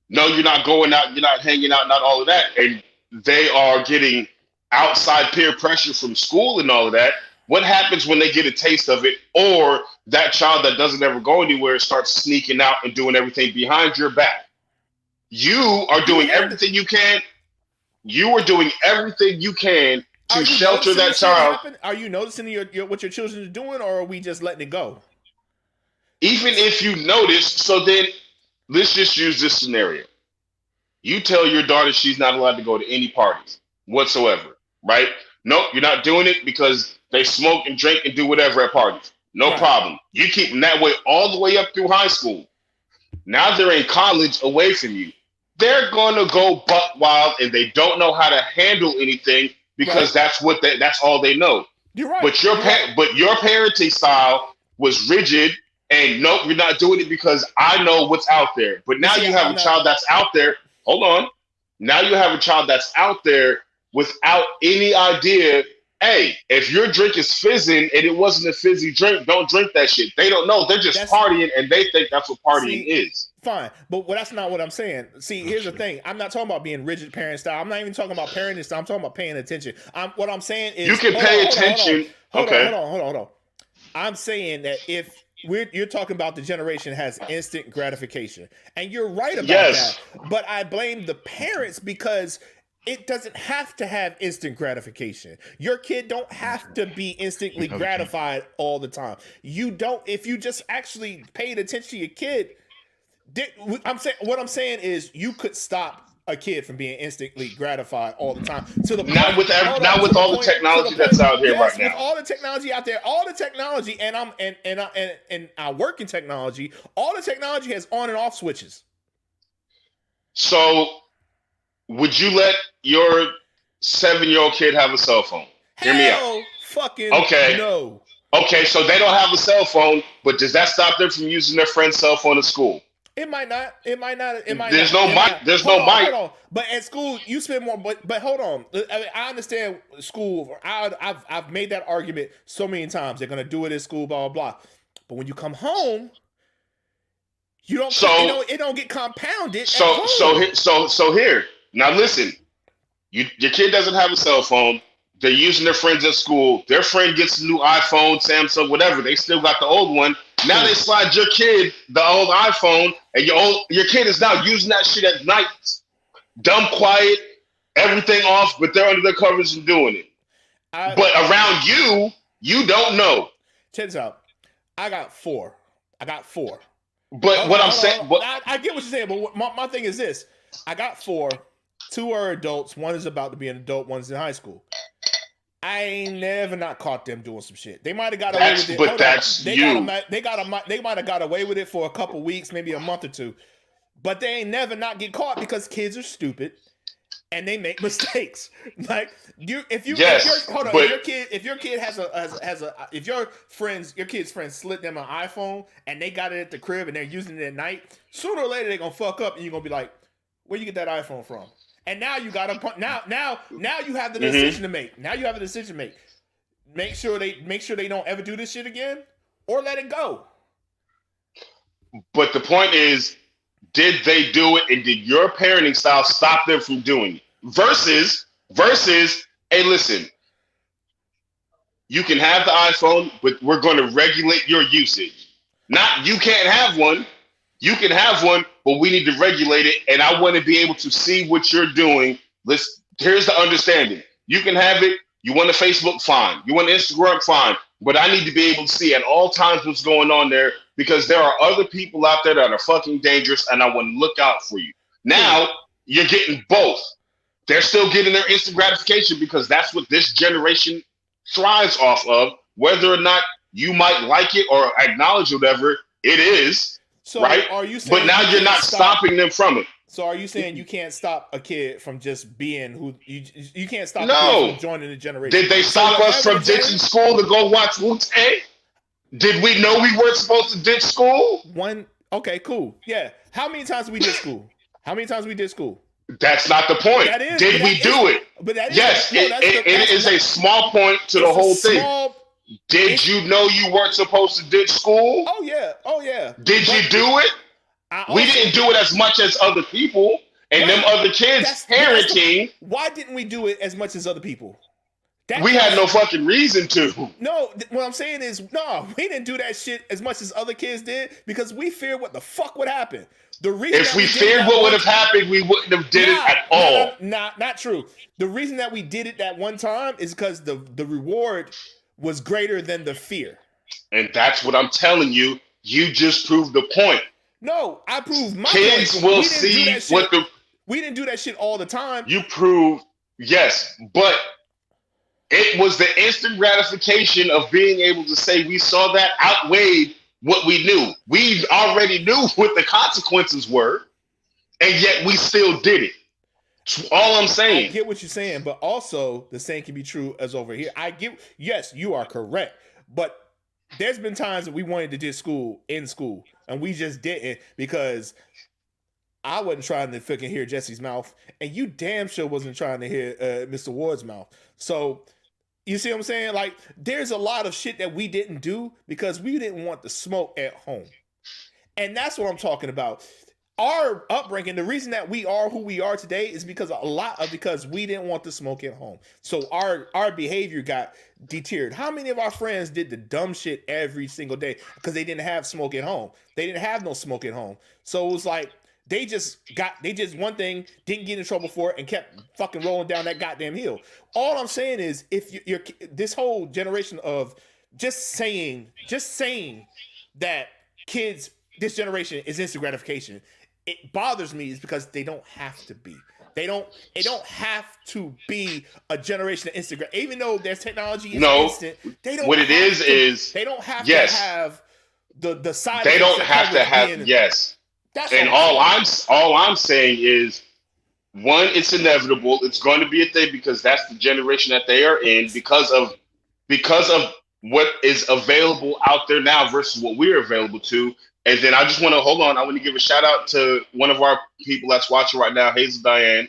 C: no, you're not going out, you're not hanging out, not all of that, and they are getting outside peer pressure from school and all of that. What happens when they get a taste of it, or that child that doesn't ever go anywhere starts sneaking out and doing everything behind your back? You are doing everything you can. You are doing everything you can to shelter that child.
A: Are you noticing what your children are doing, or are we just letting it go?
C: Even if you notice, so then let's just use this scenario. You tell your daughter she's not allowed to go to any parties whatsoever, right? Nope, you're not doing it because they smoke and drink and do whatever at parties. No problem. You keep them that way all the way up through high school. Now they're in college away from you. They're going to go buck wild and they don't know how to handle anything because that's all they know.
A: You're right.
C: But your parenting style was rigid. And nope, you're not doing it because I know what's out there. But now you have a child that's out there. Hold on. Now you have a child that's out there without any idea. Hey, if your drink is fizzing and it wasn't a fizzy drink, don't drink that shit. They don't know. They're just partying and they think that's what partying is.
A: Fine. But that's not what I'm saying. See, here's the thing. I'm not talking about being rigid parent style. I'm not even talking about parenting style. I'm talking about paying attention. What I'm saying is
C: you can pay attention.
A: Hold on. I'm saying that if you're talking about the generation has instant gratification, and you're right about
C: Yes.
A: that. But I blame the parents because it doesn't have to have instant gratification. Your kid don't have to be instantly
B: Okay.
A: gratified all the time. You don't. If you just actually paid attention to your kid, what I'm saying is you could stop a kid from being instantly gratified all the time to the
C: Not
A: point,
C: with all the technology that's out here right now.
A: With all the technology out there, all the technology, and I work in technology. All the technology has on and off switches.
C: So, would you let your 7-year-old kid have a cell phone? Hear me out.
A: Fucking
C: Okay.
A: no.
C: Okay, so they don't have a cell phone, but does that stop them from using their friend's cell phone at school?
A: It might not.
C: There's no mic. There's no mic.
A: Hold on. But at school, you spend more. But hold on. I understand school. I've made that argument so many times. They're gonna do it at school. Blah blah blah. But when you come home, you don't. It don't get compounded.
C: So here. Now listen. Your kid doesn't have a cell phone. They're using their friends at school. Their friend gets a new iPhone, Samsung, whatever. They still got the old one. Now they slide your kid the old iPhone, and your kid is now using that shit at night. Dumb, quiet, everything off, but they're under the covers and doing it. But around you don't know.
A: Check this out. I got four.
C: But what I'm saying,
A: I get what you're saying. But my thing is this: I got 4. 2 are adults. 1 is about to be an adult. 1's in high school. I ain't never not caught them doing some shit. They might have got away with it.
C: But that's you.
A: They might have got away with it for a couple weeks, maybe a month or 2. But they ain't never not get caught because kids are stupid and they make mistakes. Like if your kid's friend slid them an iPhone and they got it at the crib and they're using it at night, sooner or later they're gonna fuck up and you're gonna be like, where you get that iPhone from? And now you got to now you have the decision to make. Now you have a decision to make. Make sure they don't ever do this shit again, or let it go.
C: But the point is, did they do it, and did your parenting style stop them from doing it? Versus, hey, listen, you can have the iPhone, but we're going to regulate your usage. Not you can't have one. You can have one, but we need to regulate it, and I want to be able to see what you're doing. Here's the understanding. You can have it. You want a Facebook, fine. You want Instagram, fine. But I need to be able to see at all times what's going on there because there are other people out there that are fucking dangerous, and I want to look out for you. Now, you're getting both. They're still getting their instant gratification because that's what this generation thrives off of, whether or not you might like it or acknowledge whatever it is.
A: So
C: right?
A: Are you saying
C: but now you're not stopping them from it.
A: So are you saying you can't stop a kid from just being who you can't stop a kid from joining the generation?
C: Did they stop us from ditching school to go watch Wu-Tang? Did we know we weren't supposed to ditch school?
A: Okay, cool. Yeah. How many times we did school? That's
C: not the point. Did we do it?
A: But that is,
C: yes, it is a small point to the whole thing. Did you know you weren't supposed to ditch school?
A: Oh yeah.
C: Did you do it? We didn't do it as much as other people and them other kids parenting.
A: Why didn't we do it as much as other people?
C: We had no fucking reason to.
A: No, what I'm saying is, no, we didn't do that shit as much as other kids did because we feared what the fuck would happen. The reason
C: if we feared what would have happened, we wouldn't have did it at all.
A: Not true. The reason that we did it that one time is because the reward was greater than the fear.
C: And that's what I'm telling you. You just proved the point.
A: No, I proved my
C: Kids
A: point.
C: will see what
A: we didn't do that shit all the time.
C: You proved, yes, but it was the instant gratification of being able to say we saw that outweighed what we knew. We already knew what the consequences were, and yet we still did it. All I'm saying.
A: I get what you're saying, but also the same can be true as over here. Yes, you are correct. But there's been times that we wanted to do school in school, and we just didn't because I wasn't trying to fucking hear Jesse's mouth, and you damn sure wasn't trying to hear Mr. Ward's mouth. So you see what I'm saying? Like, there's a lot of shit that we didn't do because we didn't want the smoke at home. And that's what I'm talking about. our upbringing, the reason that we are who we are today is because because we didn't want to smoke at home. So our behavior got deteriorated. How many of our friends did the dumb shit every single day because they didn't have smoke at home? They didn't have no smoke at home. So it was like they just one thing, didn't get in trouble for it, and kept fucking rolling down that goddamn hill. All I'm saying is, if you're this whole generation of just saying that kids, this generation is instant gratification, it bothers me is because they don't have to be. It don't have to be a generation of Instagram. Even though there's technology is instant, they don't.
C: What it is
A: they don't have to have the side.
C: They don't have to have yes.
A: That's
C: and all I'm saying is, one, it's inevitable. It's going to be a thing because that's the generation that they are in because of what is available out there now versus what we're available to. And then I just want to hold on. I want to give a shout out to one of our people that's watching right now, Hazel Diane,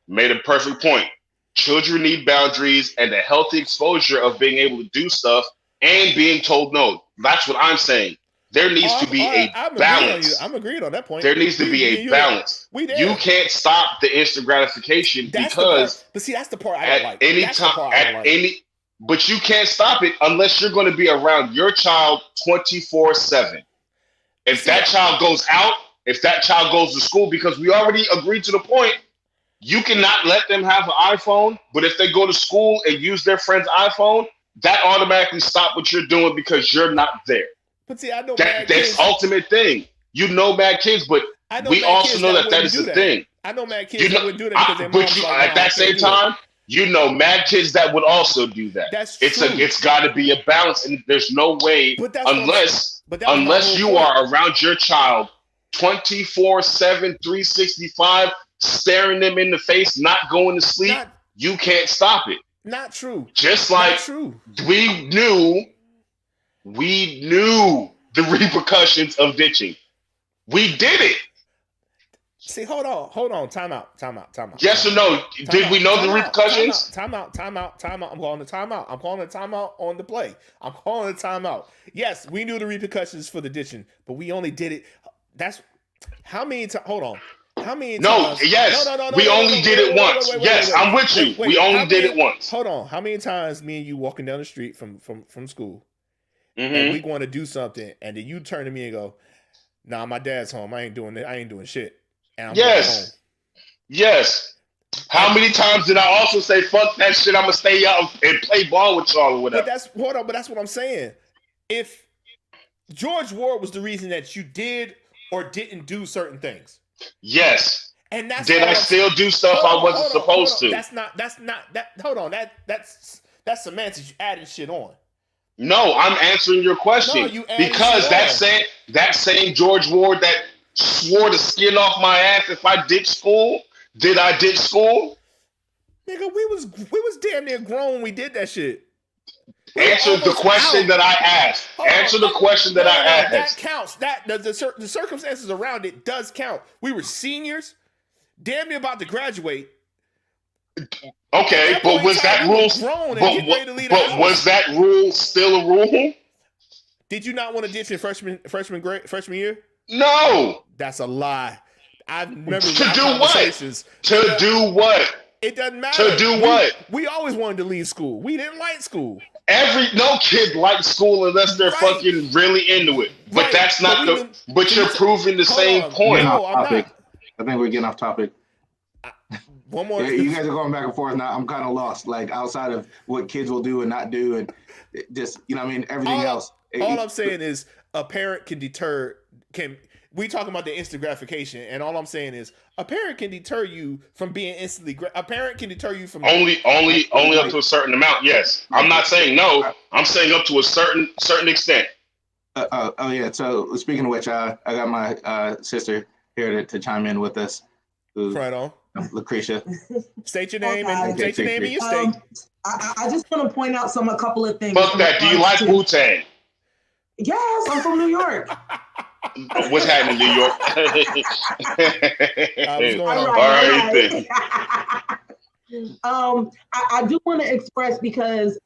C: made a perfect point. Children need boundaries and a healthy exposure of being able to do stuff and being told no. That's what I'm saying. There needs to be a balance.
A: I'm agreeing on that point.
C: There needs to be a balance. You can't stop the instant gratification because.
A: But see, that's the part I don't like.
C: But you can't stop it unless you're going to be around your child 24/7. If that child goes out, if that child goes to school, because we already agreed to the point, you cannot let them have an iPhone. But if they go to school and use their friend's iPhone, that automatically stop what you're doing because you're not there.
A: But see, I know
C: that's ultimate thing. You know mad kids, but we also know that is the thing.
A: I know mad kids that would do that because their mom's like,
C: at that same time, you know mad kids that would also do that.
A: That's true.
C: It's got to be a balance, and there's no way unless you are around your child 24/7, 365, staring them in the face, not going to sleep. You can't stop it.
A: Not true.
C: Just like we knew the repercussions of ditching. We did it.
A: See, hold on. Time out.
C: Yes or no? Did we know the repercussions?
A: Time out. I'm calling the timeout. I'm calling the timeout on the play. I'm calling the timeout. Yes, we knew the repercussions for the ditching, but we only did it. That's how many times? Hold on. How many times?
C: No. We only did it once. Yes, I'm with you. We only did it once.
A: Hold on. How many times me and you walking down the street from school, and we going to do something, and then you turn to me and go, "Nah, my dad's home. I ain't doing it. I ain't doing shit."
C: Yes. How many times did I also say, "Fuck that shit. I'm gonna stay out and play ball with y'all or whatever"?
A: But that's what I'm saying. If George Ward was the reason that you did or didn't do certain things,
C: yes.
A: And that's
C: did I still do stuff I wasn't supposed to?
A: That's not. Hold on. That's semantics. You adding shit on.
C: No, I'm answering your question because that same George Ward that swore the skin off my ass if I ditch school. Did I ditch school?
A: Nigga, we was damn near grown when we did that shit.
C: Answer the question that I asked. Answer the question that I asked.
A: That counts. That the circumstances around it does count. We were seniors, damn near about to graduate.
C: Okay, but was that rule? But was that rule still a rule?
A: Did you not want to ditch in freshman year?
C: No.
A: That's a lie. I remember
C: to do what? To do what?
A: It doesn't matter.
C: To do what?
A: We always wanted to leave school. We didn't like school.
C: No kid likes school unless they're fucking really into it. But that's not But you're proving the same point.
D: No, I'm not. I think we're getting off topic.
A: One more.
D: You guys are going back and forth now. I'm kind of lost. Like outside of what kids will do and not do, and just everything else.
A: All I'm saying is a parent can deter. We talking about the instant gratification, and all I'm saying is a parent can deter you from being instantly. A parent can deter you from
C: only up to a certain amount. Yes, I'm not saying no. I'm saying up to a certain extent.
D: Oh yeah. So speaking of which, I got my sister here to chime in with us.
A: Right on.
D: Lucretia.
A: State your name and state your name and your state.
E: I just want to point out a couple of things.
C: Fuck that. Do you like Wu-Tang?
E: Yes, I'm from New York.
C: What's happening in New York?
E: I do want to express because,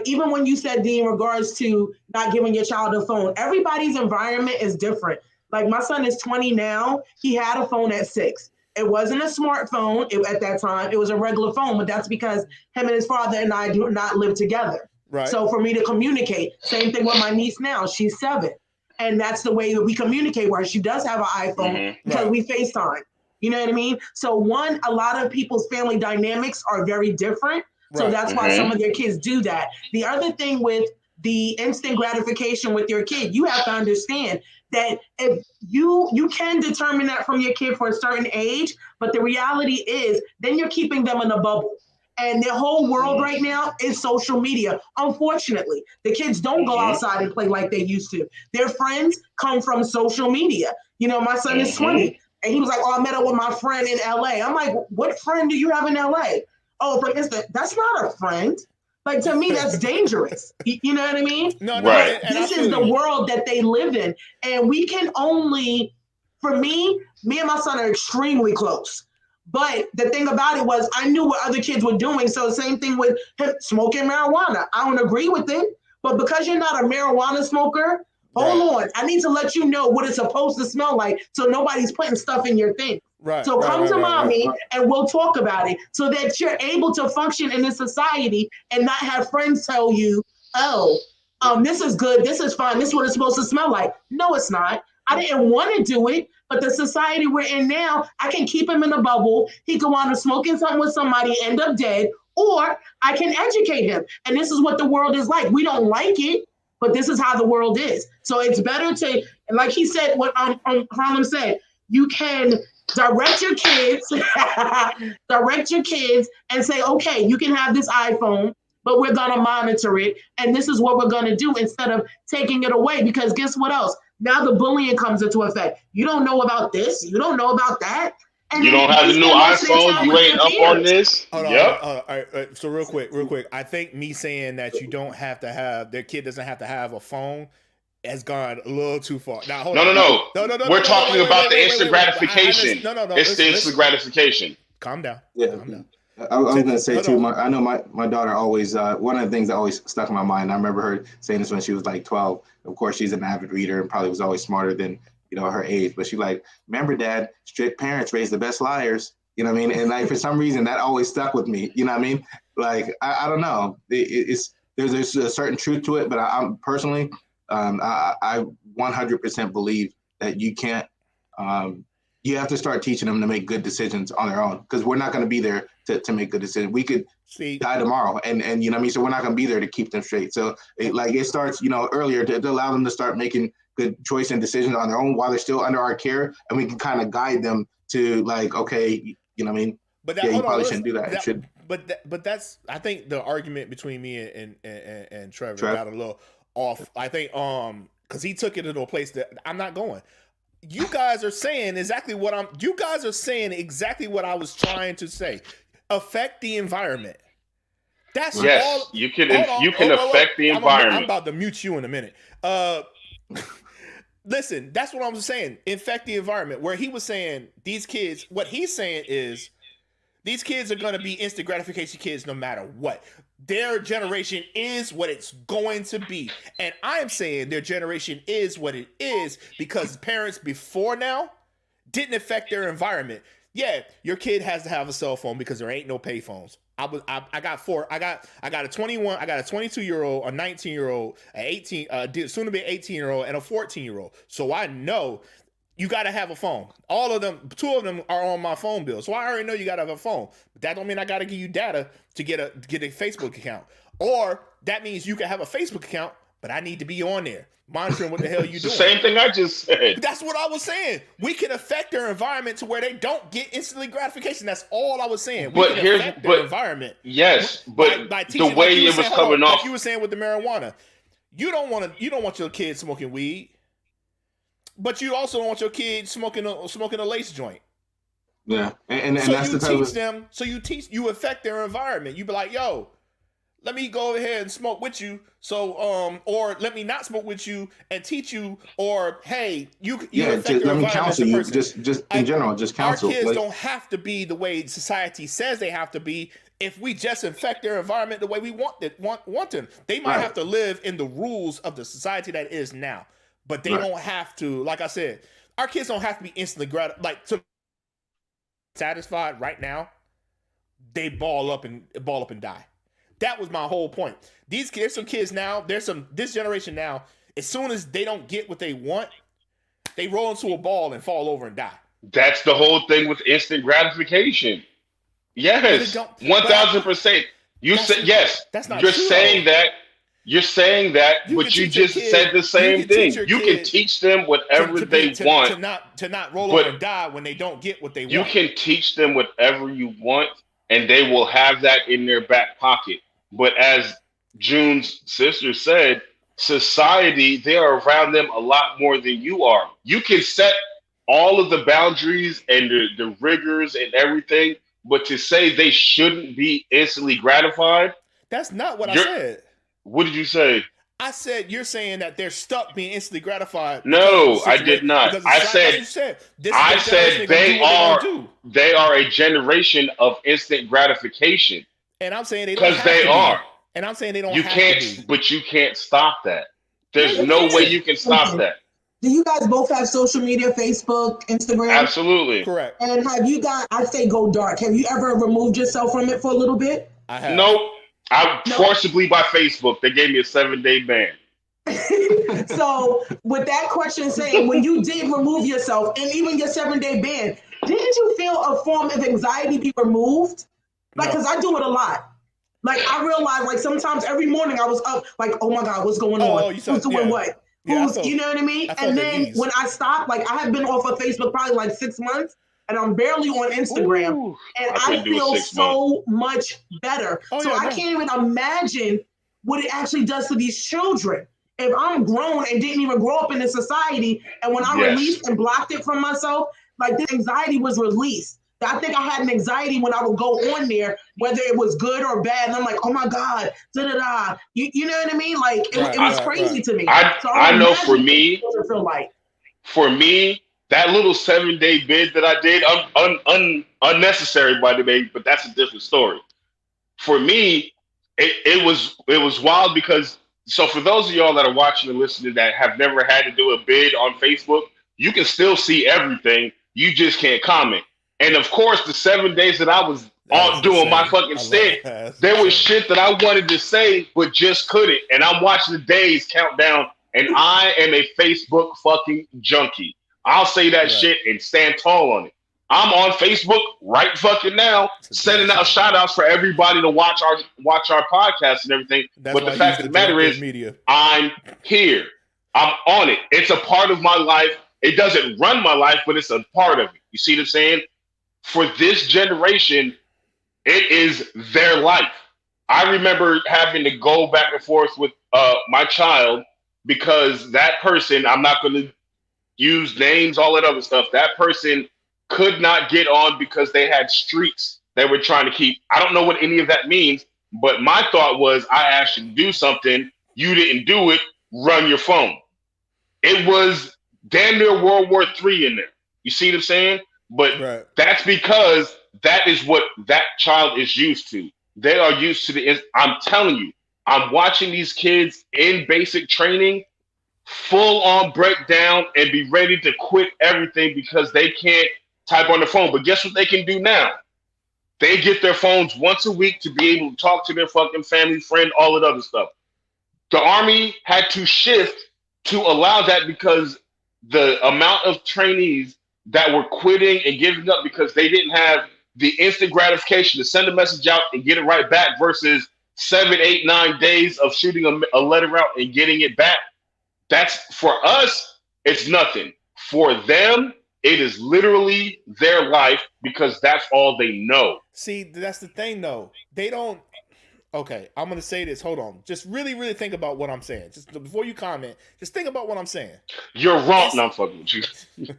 E: even when you said, D, in regards to not giving your child a phone, everybody's environment is different. Like my son is 20 now. He had a phone at 6. It wasn't a smartphone at that time. It was a regular phone, but that's because him and his father and I do not live together.
A: Right.
E: So for me to communicate, same thing with my niece now. She's 7. And that's the way that we communicate with her. She does have an iPhone because we FaceTime. You know what I mean? So a lot of people's family dynamics are very different. So that's why some of their kids do that. The other thing with the instant gratification with your kid, you have to understand that if you can determine that from your kid for a certain age, but the reality is then you're keeping them in a bubble. And their whole world right now is social media. Unfortunately, the kids don't go outside and play like they used to. Their friends come from social media. You know, my son is 20, and he was like, oh, I met up with my friend in LA. I'm like, what friend do you have in LA? Oh, from Insta. That's not a friend. Like, to me, that's dangerous. You know what I mean?
A: No,
C: Right.
E: This is the world that they live in. And we can only, for me and my son are extremely close. But the thing about it was I knew what other kids were doing. So same thing with him smoking marijuana. I don't agree with it. But because you're not a marijuana smoker, hold on. I need to let you know what it's supposed to smell like so nobody's putting stuff in your thing.
A: Right.
E: So come to mommy and we'll talk about it so that you're able to function in this society and not have friends tell you, oh, this is good, this is fine, this is what it's supposed to smell like. No, it's not. I didn't want to do it, but the society we're in now, I can keep him in a bubble. He can wind up smoking something with somebody, end up dead, or I can educate him. And this is what the world is like. We don't like it, but this is how the world is. So it's better to, like he said, what Harlem said, you can direct your kids and say, okay, you can have this iPhone, but we're going to monitor it. And this is what we're going to do instead of taking it away. Because guess what else? Now the bullying comes into effect. You don't know about this. You don't know about that. And
C: you don't have the new iPhone. You ain't up on this.
A: Hold on. All right. So real quick. I think me saying that you don't have to have, their kid doesn't have to have a phone has gone a little too far. Now, hold on.
C: No. We're talking about the instant gratification. No. It's the instant gratification.
A: Calm down.
D: Yeah.
A: Calm down.
D: I was going to say too, I know my daughter always, one of the things that always stuck in my mind, I remember her saying this when she was like 12. Of course, she's an avid reader and probably was always smarter than, her age. But she like, remember, Dad, strict parents raise the best liars. You know what I mean? And like, for some reason, that always stuck with me. You know what I mean? Like, I don't know. There's a certain truth to it. But I'm personally, I 100% believe that you can't, you have to start teaching them to make good decisions on their own, because we're not going to be there to make good decisions. We could die tomorrow, and you know what I mean? So we're not going to be there to keep them straight. So it starts, earlier to allow them to start making good choice and decisions on their own while they're still under our care, and we can kind of guide them to like, okay, you know what I mean?
A: But that,
D: you probably shouldn't do that. It should.
A: But that's, I think the argument between me and Trevor got a little off. I think because he took it into a place that I'm not going. You guys are saying exactly what I was trying to say. Affect the environment. That's all.
C: You can affect the environment.
A: I'm about to mute you in a minute. Listen, that's what I was saying. Infect the environment. Where he was saying these kids, what he's saying is these kids are going to be instant gratification kids no matter what. Their generation is what it's going to be. And I'm saying their generation is what it is because parents before now didn't affect their environment. Yeah, your kid has to have a cell phone because there ain't no pay phones. I got four. I got a 21, I got a 22-year-old, a 19-year-old, an 18, soon to be 18-year-old, and a 14-year-old. So I know you got to have a phone. All of them, 2 of them are on my phone bill. So I already know you got to have a phone. But that don't mean I got to give you data to get a Facebook account. Or that means you can have a Facebook account, but I need to be on there monitoring what the hell you doing.
C: Same thing I just said.
A: That's what I was saying. We can affect their environment to where they don't get instantly gratification. That's all I was saying. We can affect their environment.
C: Yes, but
A: by teaching,
C: the way it was coming off,
A: like you were saying with the marijuana, you don't want your kid smoking weed. But you also don't want your kids smoking a lace joint.
D: Yeah, and
A: so
D: that's
A: you
D: the
A: teach them. So you affect their environment. You be like, yo, let me go ahead and smoke with you. So or let me not smoke with you and teach you. Or hey, you affect
D: just
A: your
D: let me counsel you.
A: Person.
D: Just in general, just counsel.
A: Our kids don't have to be the way society says they have to be. If we just infect their environment the way we want them, they might have to live in the rules of the society that is now. But they don't have to, like I said, Our kids don't have to be instantly to satisfied right now. They ball up and die. That was my whole point. There's some kids now. This generation now. As soon as they don't get what they want, they roll into a ball and fall over and die.
C: That's the whole thing with instant gratification. Yes, 1,000%. You said yes.
A: That's not
C: You're
A: true,
C: saying
A: though.
C: that. You're saying that, but you just said the same thing. You can teach them whatever they want
A: to not roll over and die when they don't get what they want.
C: You can teach them whatever you want, and they will have that in their back pocket. But as June's sister said, society, they are around them a lot more than you are. You can set all of the boundaries and the rigors and everything, but to say they shouldn't be instantly gratified,
A: that's not what I said.
C: What did you say?
A: I said you're saying that they're stuck being instantly gratified.
C: No, I did not. I said they are a generation of instant gratification.
A: And I'm saying they don't
C: because they are.
A: And I'm saying they don't.
C: You can't, but you can't stop that. There's no way you can stop that.
E: Do you guys both have social media, Facebook, Instagram?
C: Absolutely.
A: Correct.
E: And have you got, I say go dark. Have you ever removed yourself from it for a little bit?
A: I have.
C: Nope. Forcibly by Facebook. They gave me a 7-day ban.
E: So with that question saying, when you did remove yourself and even your 7-day ban, didn't you feel a form of anxiety be removed? Like, because I do it a lot. Like, I realized, like, sometimes every morning I was up, like, oh my God, what's going on? Who's doing what? You know what I mean? And then when I stopped, like, I have been off of Facebook probably like 6 months, and I'm barely on Instagram.
C: Ooh,
E: and I feel so much better. I can't even imagine what it actually does to these children. If I'm grown and didn't even grow up in this society, and when I released and blocked it from myself, like, this anxiety was released. I think I had an anxiety when I would go on there, whether it was good or bad. And I'm like, oh my God, da-da-da. You know what I mean? Like, it was crazy to me.
C: I know for me, that little 7-day bid that I did, unnecessary by the way, but that's a different story. For me, it was wild because, so for those of y'all that are watching and listening that have never had to do a bid on Facebook, you can still see everything. You just can't comment. And of course, the 7 days that I was doing my fucking stint, there was shit that I wanted to say, but just couldn't. And I'm watching the days count down, and I am a Facebook fucking junkie. I'll say that shit and stand tall on it. I'm on Facebook right fucking now, sending out shout outs for everybody to watch our podcast and everything. But the fact of the matter is, I'm here. I'm on it. It's a part of my life. It doesn't run my life, but it's a part of it. You see what I'm saying? For this generation, it is their life. I remember having to go back and forth with my child because that person, I'm not going to use names, all that other stuff, that person could not get on because they had streaks they were trying to keep. I don't know what any of that means, but my thought was, I asked you to do something, you didn't do it, run your phone. It was damn near World War III in there. You see what I'm saying? But that's because that is what that child is used to. They are used to I'm telling you, I'm watching these kids in basic training full on break down and be ready to quit everything because they can't type on the phone. But guess what they can do now? They get their phones once a week to be able to talk to their fucking family, friend, all that other stuff. The Army had to shift to allow that because the amount of trainees that were quitting and giving up because they didn't have the instant gratification to send a message out and get it right back versus 7, 8, 9 days of shooting a letter out and getting it back. That's, for us, it's nothing. For them, it is literally their life because that's all they know.
A: See, that's the thing, though. They don't. Okay, I'm going to say this. Hold on. Just really, really think about what I'm saying. Just before you comment, just think about what I'm saying.
C: You're wrong. No, I'm fucking with you.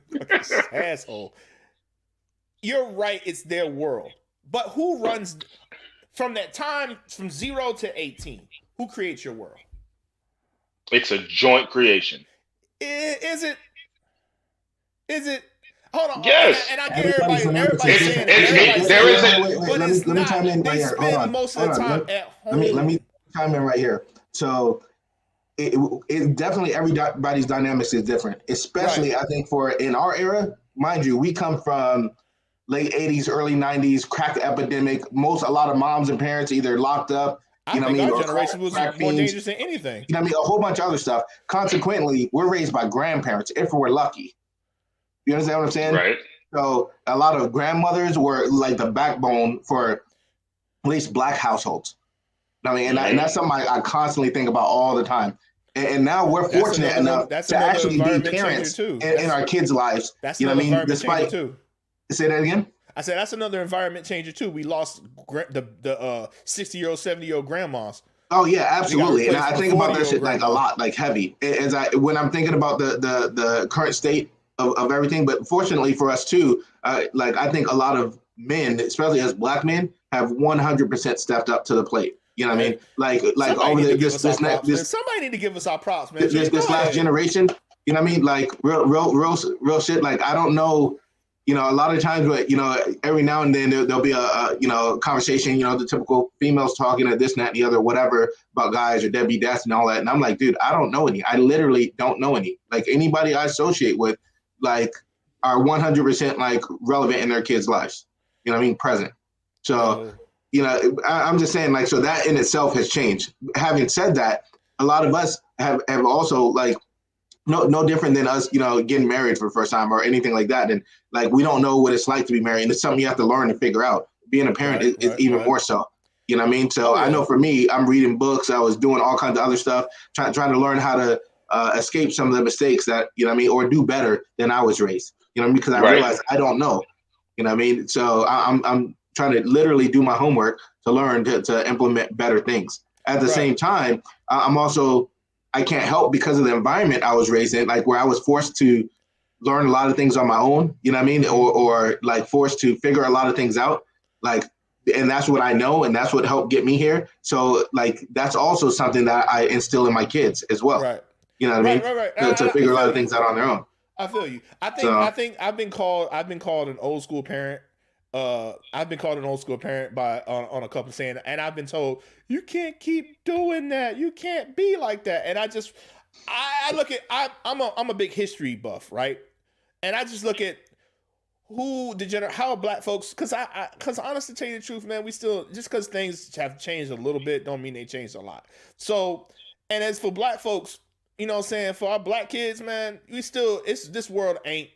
A: Asshole. You're right. It's their world. But who runs from that time from 0 to 18? Who creates your world?
C: It's a joint creation.
A: Is it? Hold on.
C: Yes.
A: And I get everybody saying it.
D: There isn't. Let me chime in right here. Hold on.
A: Most of the time at home.
D: Let me chime in right here. So it definitely everybody's dynamics is different, especially I think for in our era, mind you, we come from late 80s, early 90s, crack epidemic. A lot of moms and parents either locked up,
A: I think our generation was more dangerous than anything.
D: You know what I mean? A whole bunch of other stuff. Consequently, we're raised by grandparents if we're lucky. You understand what I'm saying?
C: Right.
D: So a lot of grandmothers were like the backbone for at least Black households. I mean, and that's something I constantly think about all the time. And now we're fortunate enough to actually be parents in our kids' lives.
A: That's
D: you know what I mean?
A: Despite too.
D: Say that again.
A: I said that's another environment changer too. We lost the 60-year-old, 70-year-old grandmas.
D: Oh yeah, absolutely. And I think about that shit like a lot, like heavy. When I'm thinking about the current state of everything. But fortunately for us too, like I think a lot of men, especially as Black men, have 100% stepped up to the plate. You know what I mean? Like over
A: somebody need to give us our props, man.
D: This last generation. You know what I mean? Like real shit. Like I don't know. You know, a lot of times, but you know, every now and then there'll be a conversation. You know, the typical females talking at this, and that, and the other, whatever about guys or deadbeat dads and all that. And I'm like, dude, I don't know any. I literally don't know any. Like anybody I associate with, like, are 100% like relevant in their kids' lives. You know what I mean? Present. So, you know, I'm just saying, like, so that in itself has changed. Having said that, a lot of us have also like. No different than us, you know, getting married for the first time or anything like that. And like, we don't know what it's like to be married. And it's something you have to learn and figure out. Being a parent is even more so. You know what I mean? So I know for me, I'm reading books. I was doing all kinds of other stuff, trying to learn how to escape some of the mistakes that, you know what I mean, or do better than I was raised. You know what I mean? Because I realized I don't know. You know what I mean? So I'm trying to literally do my homework to learn to implement better things. At the same time, I'm also, I can't help because of the environment I was raised in, like where I was forced to learn a lot of things on my own, you know what I mean? Or like forced to figure a lot of things out. Like, and that's what I know. And that's what helped get me here. So like, that's also something that I instill in my kids as well.
A: Right.
D: You know what I mean?
A: Right.
D: To figure a lot of things out on their own.
A: I feel you. I think I've been called an old school parent. I've been called an old school parent on a couple saying, and I've been told you can't keep doing that. You can't be like that. And I look at I'm a big history buff, right? And I just look at how Black folks, because honestly, to tell you the truth, man, we still, just because things have changed a little bit, don't mean they changed a lot. So, and as for Black folks, you know what I'm saying, for our Black kids, man, this world ain't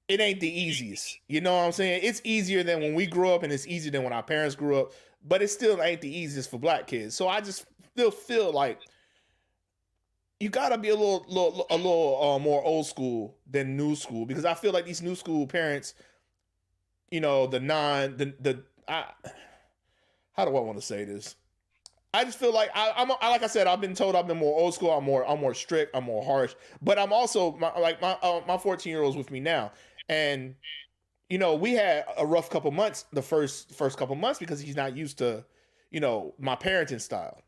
A: the easiest. You know what I'm saying? It's easier than when we grew up, and it's easier than when our parents grew up, but it still ain't the easiest for Black kids. So I just still feel like you gotta be a little more old school than new school, because I feel like these new school parents, you know, how do I want to say this? I just feel like like I said, I've been told I've been more old school. I'm more strict. I'm more harsh. But I'm also my 14-year-old's with me now, and you know, we had a rough couple months the first couple months because he's not used to, you know, my parenting style,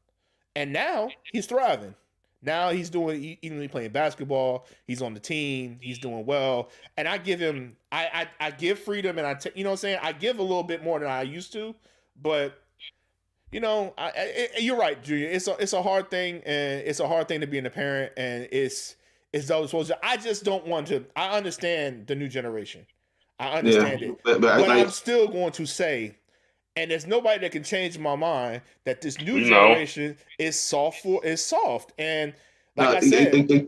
A: and now he's thriving. Now he's even playing basketball. He's on the team. He's doing well, and I give him I give freedom, and you know what I'm saying, I give a little bit more than I used to, but. You know, you're right, Junior. It's a hard thing, and it's a hard thing to be a parent, and it's those. I just don't want to. I understand the new generation. I understand it, but I'm still going to say, and there's nobody that can change my mind that this new generation is soft. And like I said,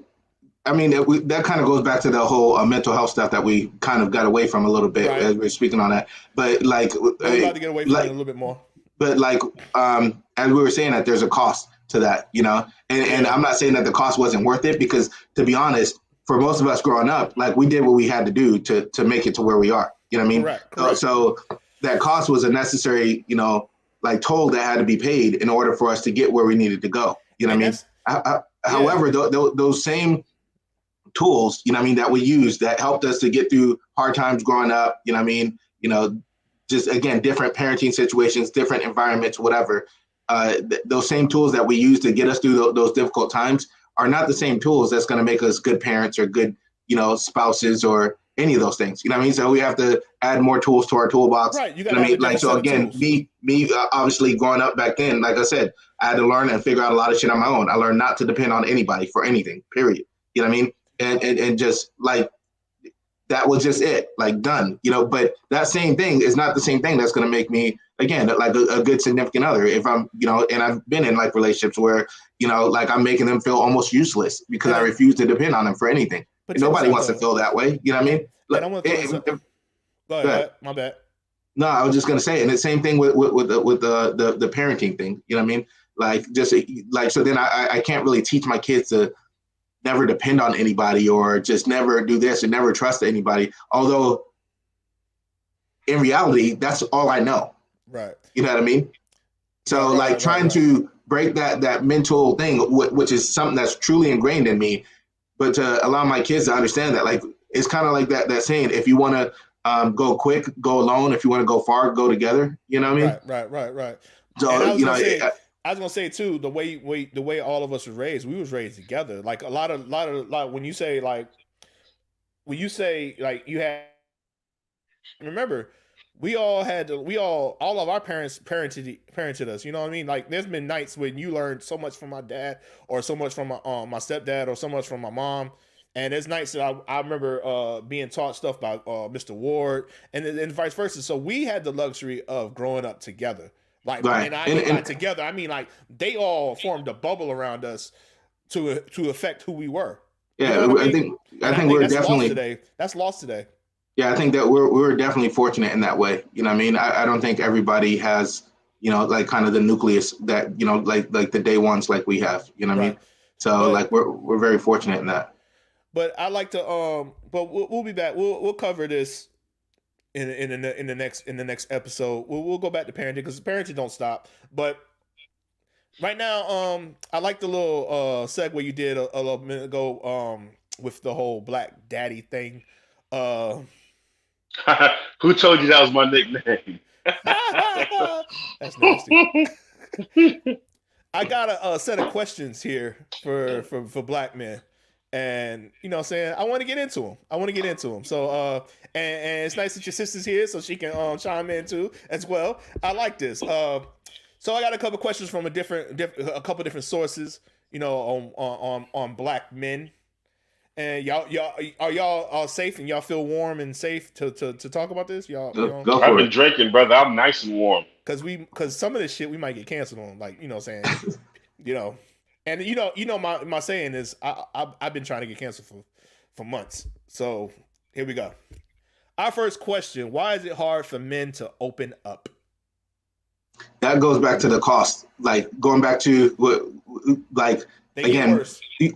D: I mean, that kind of goes back to the whole mental health stuff that we kind of got away from a little bit as we're speaking on that. But like,
A: we're about to get away from it a little bit more.
D: But like, as we were saying, that there's a cost to that, you know, and I'm not saying that the cost wasn't worth it, because to be honest, for most of us growing up, like we did what we had to do to make it to where we are. You know what I mean? Correct. So that cost was a necessary, you know, like toll that had to be paid in order for us to get where we needed to go. You know what I mean? However, those same tools, you know what I mean, that we used that helped us to get through hard times growing up, you know what I mean? You know, just again, different parenting situations, different environments, whatever. Those same tools that we use to get us through those difficult times are not the same tools that's going to make us good parents or good, you know, spouses or, any of those things. You know what I mean? So we have to add more tools to our toolbox.
A: Right. You
D: know
A: got
D: what I
A: to
D: mean? Like, so again, me obviously growing up back then, like I said, I had to learn and figure out a lot of shit on my own. I learned not to depend on anybody for anything, period. You know what I mean? And just like, that was just it, like done, but that same thing is not the same thing that's going to make me, again, like a good significant other. If I'm, and I've been in like relationships where, like I'm making them feel almost useless because I refuse to depend on them for anything.
A: But
D: nobody wants to feel that way. You know what I mean?
A: And I want to go ahead. My bad.
D: No, I was just going to say, and the same thing with the parenting thing. You know what I mean? Like, just like, so then I can't really teach my kids to never depend on anybody or just never do this and never trust anybody. Although in reality, that's all I know.
A: Right.
D: You know what I mean? So trying to break that mental thing, which is something that's truly ingrained in me, but to allow my kids to understand that, like, it's kind of like that saying, if you want to go quick, go alone. If you want to go far, go together. You know what I
A: mean? Right.
D: So,
A: I was gonna say too, the way all of us were raised, we was raised together. Like a lot when you say you had, remember, all of our parents parented us. You know what I mean? Like there's been nights when you learned so much from my dad, or so much from my stepdad, or so much from my mom. And there's nights that I remember being taught stuff by Mr. Ward, and vice versa. So we had the luxury of growing up together. Like, right. And together, I mean, like they all formed a bubble around us to affect who we were.
D: Yeah, I think we're definitely
A: that's lost today.
D: Yeah, I think that we're definitely fortunate in that way. You know what I mean? I don't think everybody has, like kind of the nucleus that, like the day ones like we have. You know what I mean? So like we're very fortunate in that.
A: But I like to but we'll be back. We'll cover this in the next episode. We'll go back to parenting because parenting don't stop. But right now, I like the little segue you did a little minute ago with the whole Black Daddy thing.
C: Who told you that was my nickname?
A: That's nasty. I got a set of questions here for Black men. And you know what I'm saying, I want to get into them. So and it's nice that your sister's here so she can chime in too as well. I like this. So I got a couple questions from a couple different sources, on Black men. And y'all are y'all safe and y'all feel warm and safe to talk about this? Y'all
C: I've been drinking, brother. I'm nice and warm.
A: Cause some of this shit we might get canceled on, like, you know what I'm saying? And my saying is I've been trying to get canceled for months. So here we go. Our first question: why is it hard for men to open up?
D: That goes back to the cost. Like going back to what, like again,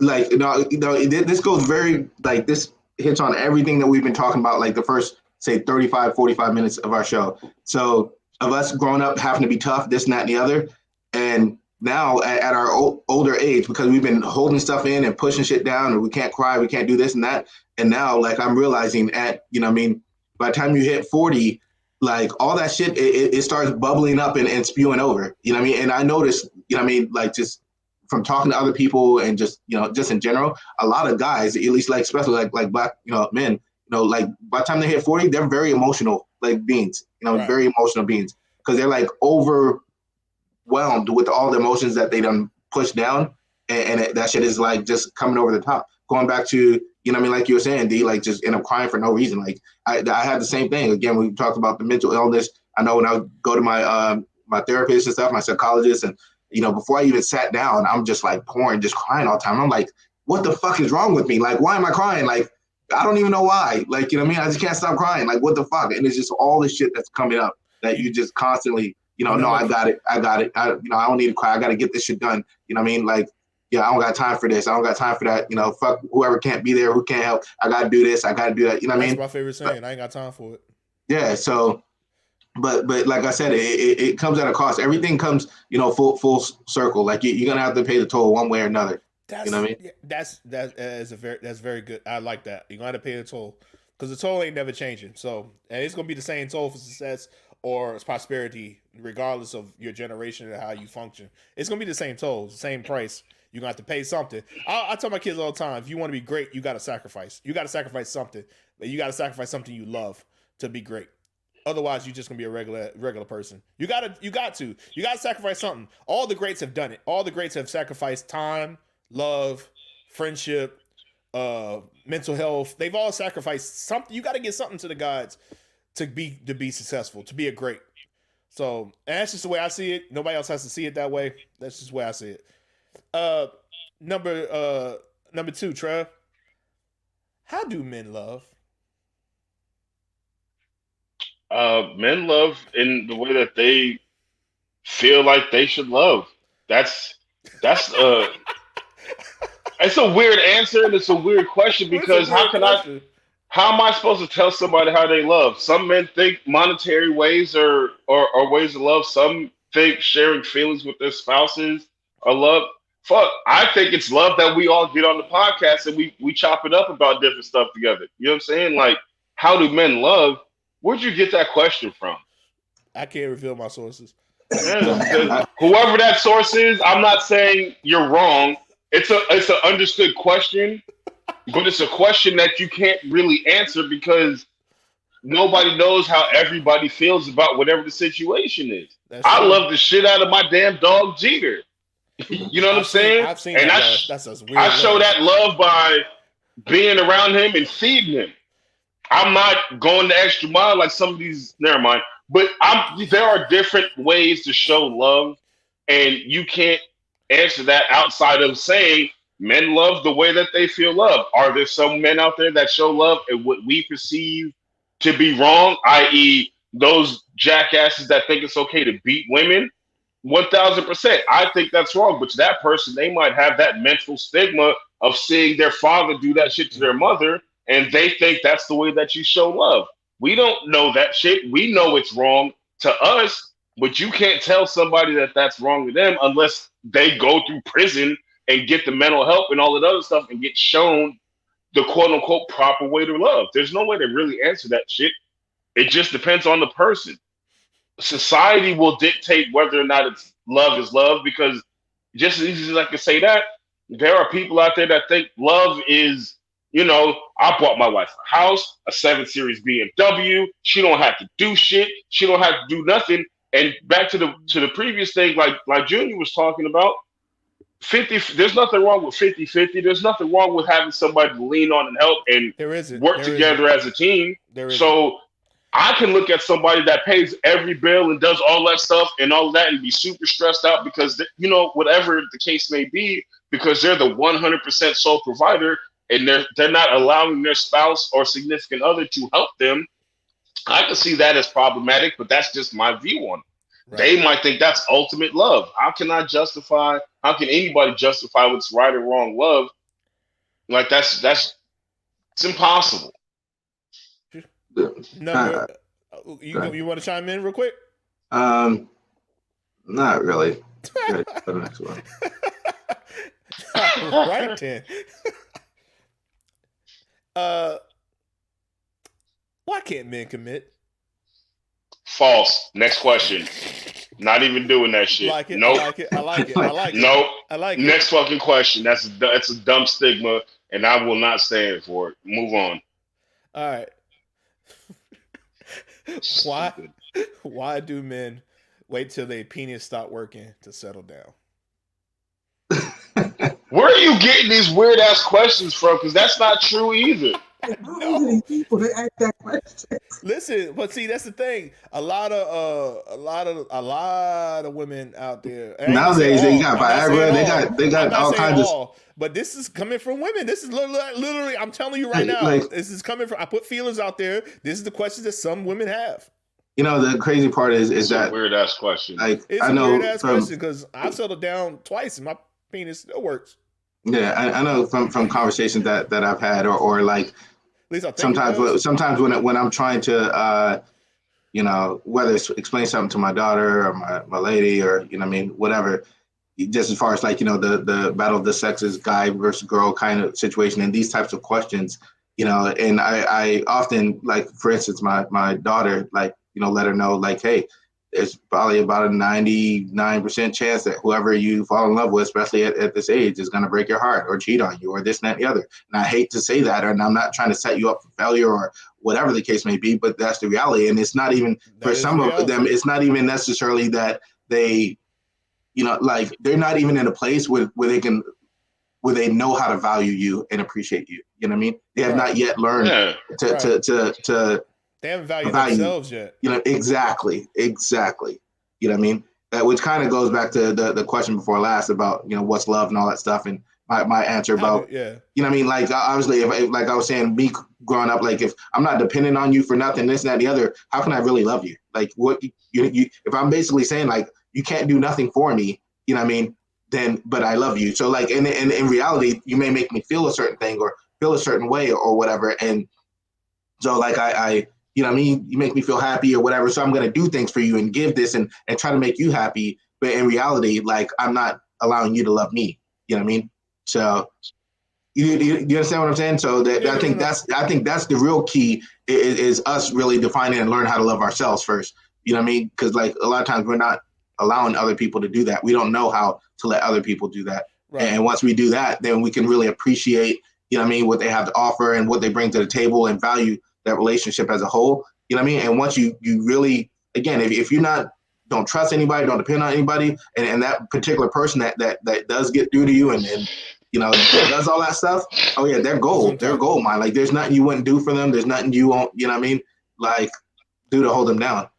D: like this goes very like this hits on everything that we've been talking about. Like the first say 35, 45 minutes of our show. So of us growing up having to be tough, this and that and the other, and now at our older age, because we've been holding stuff in and pushing shit down, and we can't cry, we can't do this and that. And now, like, I'm realizing by the time you hit 40, like all that shit, it starts bubbling up and spewing over, you know what I mean? And I noticed, like just from talking to other people and just, just in general, a lot of guys, at least like, especially like Black, men, like by the time they hit 40, they're very emotional, like beings, right. Very emotional beings, because they're like overwhelmed with all the emotions that they done pushed down, and that shit is like just coming over the top. Going back to, like you were saying, D, like just end up crying for no reason. Like I had the same thing. Again, we talked about the mental illness. I know when I go to my my therapist and stuff, my psychologist, and before I even sat down, I'm just like pouring, just crying all the time. I'm like, what the fuck is wrong with me? Like, why am I crying? Like, I don't even know why. Like, I just can't stop crying. Like, what the fuck? And it's just all this shit that's coming up that you just constantly, no, I got it. I don't need to cry. I got to get this shit done. You know what I mean? Like, yeah, I don't got time for this. I don't got time for that. Fuck whoever can't be there, who can't help. I got to do this. I got to do that. You know what I mean?
A: That's my favorite saying. I ain't got time for it.
D: Yeah. So, but like I said, it comes at a cost. Everything comes, full circle. Like you're going to have to pay the toll one way or another. You know what I mean?
A: That's very good. I like that. You're going to pay the toll because the toll ain't never changing. So, and it's going to be the same toll for success or prosperity, regardless of your generation and how you function. It's going to be the same toll, the same price. You're going to have to pay something. I tell my kids all the time, if you want to be great, you got to sacrifice. You got to sacrifice something. But you got to sacrifice something you love to be great. Otherwise, you're just gonna be a regular person. You got to sacrifice something. All the greats have done it. All the greats have sacrificed time, love, friendship, mental health. They've all sacrificed something. You got to get something to the gods to be successful, to be a great. So, and that's just the way I see it. Nobody else has to see it that way. That's just the way I see it. Number 2, Trev. How do men love?
C: Men love in the way that they feel like they should love. That's it's a weird answer and it's a weird question because how am I supposed to tell somebody how they love? Some men think monetary ways are ways to love. Some think sharing feelings with their spouses are love. Fuck, I think it's love that we all get on the podcast and we chop it up about different stuff together. You know what I'm saying? Like, how do men love? Where'd you get that question from?
A: I can't reveal my sources.
C: Yeah, whoever that source is, I'm not saying you're wrong. It's an understood question, but it's a question that you can't really answer because nobody knows how everybody feels about whatever the situation is. I love the shit out of my damn dog Jeter. You know what I'm saying?
A: I've seen
C: and
A: that. That's a weird.
C: I show that love by being around him and feeding him. I'm not going the extra mile like some of these. Never mind. But there are different ways to show love, and you can't answer that outside of saying men love the way that they feel love. Are there some men out there that show love and what we perceive to be wrong, i.e., those jackasses that think it's okay to beat women? 1,000%. I think that's wrong. But to that person, they might have that mental stigma of seeing their father do that shit to their mother, and they think that's the way that you show love. We don't know that shit. We know it's wrong to us, but you can't tell somebody that that's wrong to them unless they go through prison and get the mental help and all that other stuff and get shown the quote-unquote proper way to love. There's no way to really answer that shit. It just depends on the person. Society will dictate whether or not it's love is love, because just as easy as I can say that, there are people out there that think love is, I bought my wife a house, a 7 Series BMW. She don't have to do shit. She don't have to do nothing. And back to the previous thing, like Junior was talking about, 50. There's nothing wrong with 50-50. There's nothing wrong with having somebody to lean on and help and work together as a team. So I can look at somebody that pays every bill and does all that stuff and all that and be super stressed out because, whatever the case may be, because they're the 100% sole provider and they're not allowing their spouse or significant other to help them. I can see that as problematic, but that's just my view on it. Right. They might think that's ultimate love. How can anybody justify what's right or wrong love? Like that's it's impossible.
A: No, you want to chime in real quick?
D: Not really. The next one.
A: Right then. Why can't men commit?
C: False. Next question. Not even doing that shit.
A: Like it.
C: Nope.
A: I like it. I like it. I like it.
C: Nope.
A: I like it.
C: Next fucking question. That's a dumb stigma, and I will not stand for it. Move on.
A: All right. Why do men wait till their penis stop working to settle down?
C: Where are you getting these weird ass questions from? Because that's not true either.
E: No. People that ask that question.
A: Listen, but see, that's the thing. A lot of women out there
D: nowadays they got Viagra. They got all kinds of.
A: But this is coming from women. This is literally, I'm telling you right now. This is coming from. I put feelers out there. This is the questions that some women have.
D: The crazy part is that
C: weird ass question.
A: It's a weird ass question because I've settled down twice and my penis still works.
D: Yeah, I know from conversations that I've had or like sometimes when I'm trying to whether it's explain something to my daughter or my lady or whatever, just as far as like the battle of the sexes, guy versus girl kind of situation and these types of questions, and I often, like, for instance, my daughter, like, let her know, like, hey, there's probably about a 99% chance that whoever you fall in love with, especially at this age, is going to break your heart or cheat on you or this and that and the other. And I hate to say that, and I'm not trying to set you up for failure or whatever the case may be, but that's the reality. And it's not even, for some of them, it's not even necessarily that they, like they're not even in a place where they know how to value you and appreciate you. You know what I mean? They have not yet learned to
A: they haven't valued themselves yet.
D: Exactly. You know what I mean? Which kind of goes back to the question before last about, what's love and all that stuff. And my answer about, you know what I mean? Like, obviously, if like I was saying, me growing up, like, if I'm not dependent on you for nothing, this and that, and the other, how can I really love you? Like, what you if I'm basically saying, like, you can't do nothing for me, you know what I mean? Then, but I love you. So, like, in reality, you may make me feel a certain thing or feel a certain way or whatever. And so, like, I you know what I mean? You make me feel happy or whatever. So I'm going to do things for you and give this and try to make you happy. But in reality, like, I'm not allowing you to love me. You know what I mean? So you understand what I'm saying? So I think that's the real key is us really defining and learn how to love ourselves first. You know what I mean? Because, like, a lot of times we're not allowing other people to do that. We don't know how to let other people do that. Right. And once we do that, then we can really appreciate, you know what I mean, what they have to offer and what they bring to the table and value that relationship as a whole. You know what I mean? And once you really, again, if you're not, don't trust anybody, don't depend on anybody, and that particular person that does get through to you and does all that stuff, oh yeah, they're gold. They're gold mine. Like, there's nothing you wouldn't do for them. There's nothing you won't, you know what I mean? Like, do to hold them down.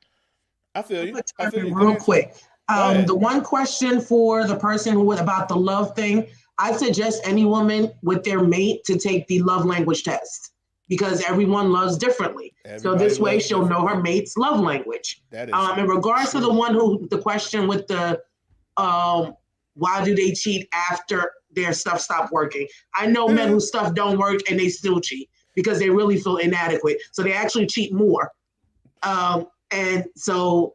A: I feel you.
E: Real quick. The one question for the person about the love thing, I suggest any woman with their mate to take the love language test because everyone loves differently. So this way she'll know her mate's love language. That is in regards to the question with the why do they cheat after their stuff stopped working? I know men whose stuff don't work and they still cheat because they really feel inadequate. So they actually cheat more. And so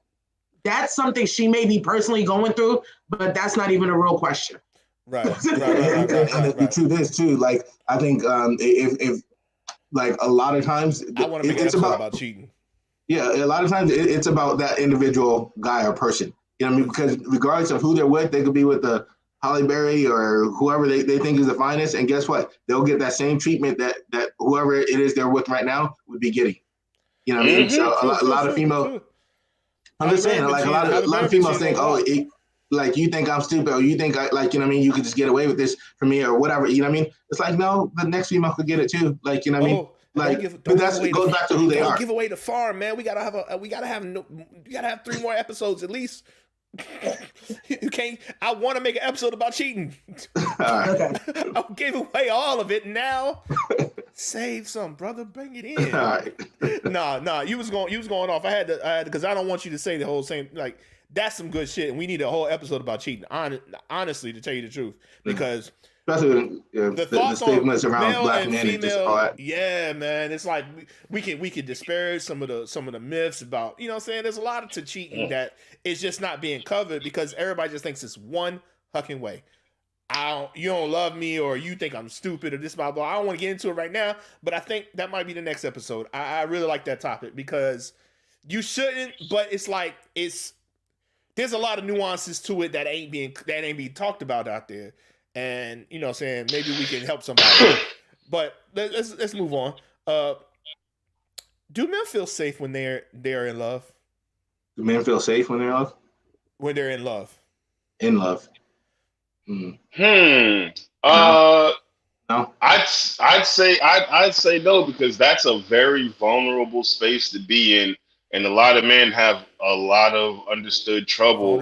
E: that's something she may be personally going through, but that's not even a real question.
A: Right.
D: The truth is too, like, I think if like a lot of times
A: I want to make an episode about cheating.
D: Yeah, a lot of times it's about that individual guy or person. You know what I mean? Because regardless of who they're with, they could be with the Halle Berry or whoever they think is the finest, and guess what? They'll get that same treatment that whoever it is they're with right now would be getting. You know what I mean? So a lot of female. I'm just saying, like, a lot of females think, like, you think I'm stupid, or you think like, you know what I mean, you could just get away with this from me or whatever. You know what I mean? It's like, no, the next female could get it too. Like, you know what I mean? Like, but it goes back to who they are.
A: Give away the farm, man. We gotta have 3 more episodes at least. You can't. I want to make an episode about cheating.
D: Right.
A: I gave away all of it. Now, save some, brother. Bring it in.
D: Right.
A: Nah. You was going off. I had to because I don't want you to say the whole same. Like, that's some good shit, and we need a whole episode about cheating. Honestly, to tell you the truth, because
D: especially the stigmas around black men and just all that.
A: Yeah, man, it's like we can disparage some of the myths about, you know what I'm saying. There's a lot to cheating that is just not being covered because everybody just thinks it's one fucking way. You don't love me, or you think I'm stupid, or this blah blah. I don't want to get into it right now, but I think that might be the next episode. I really like that topic because you shouldn't, but it's like there's a lot of nuances to it that ain't being talked about out there. And, you know what I'm saying, maybe we can help somebody. But let's move on. Do men feel safe when they're in love?
D: Do men feel safe when they're in love?
A: When they're in love.
D: In love.
C: No.
D: No.
C: I'd say no, because that's a very vulnerable space to be in. And a lot of men have a lot of understood trouble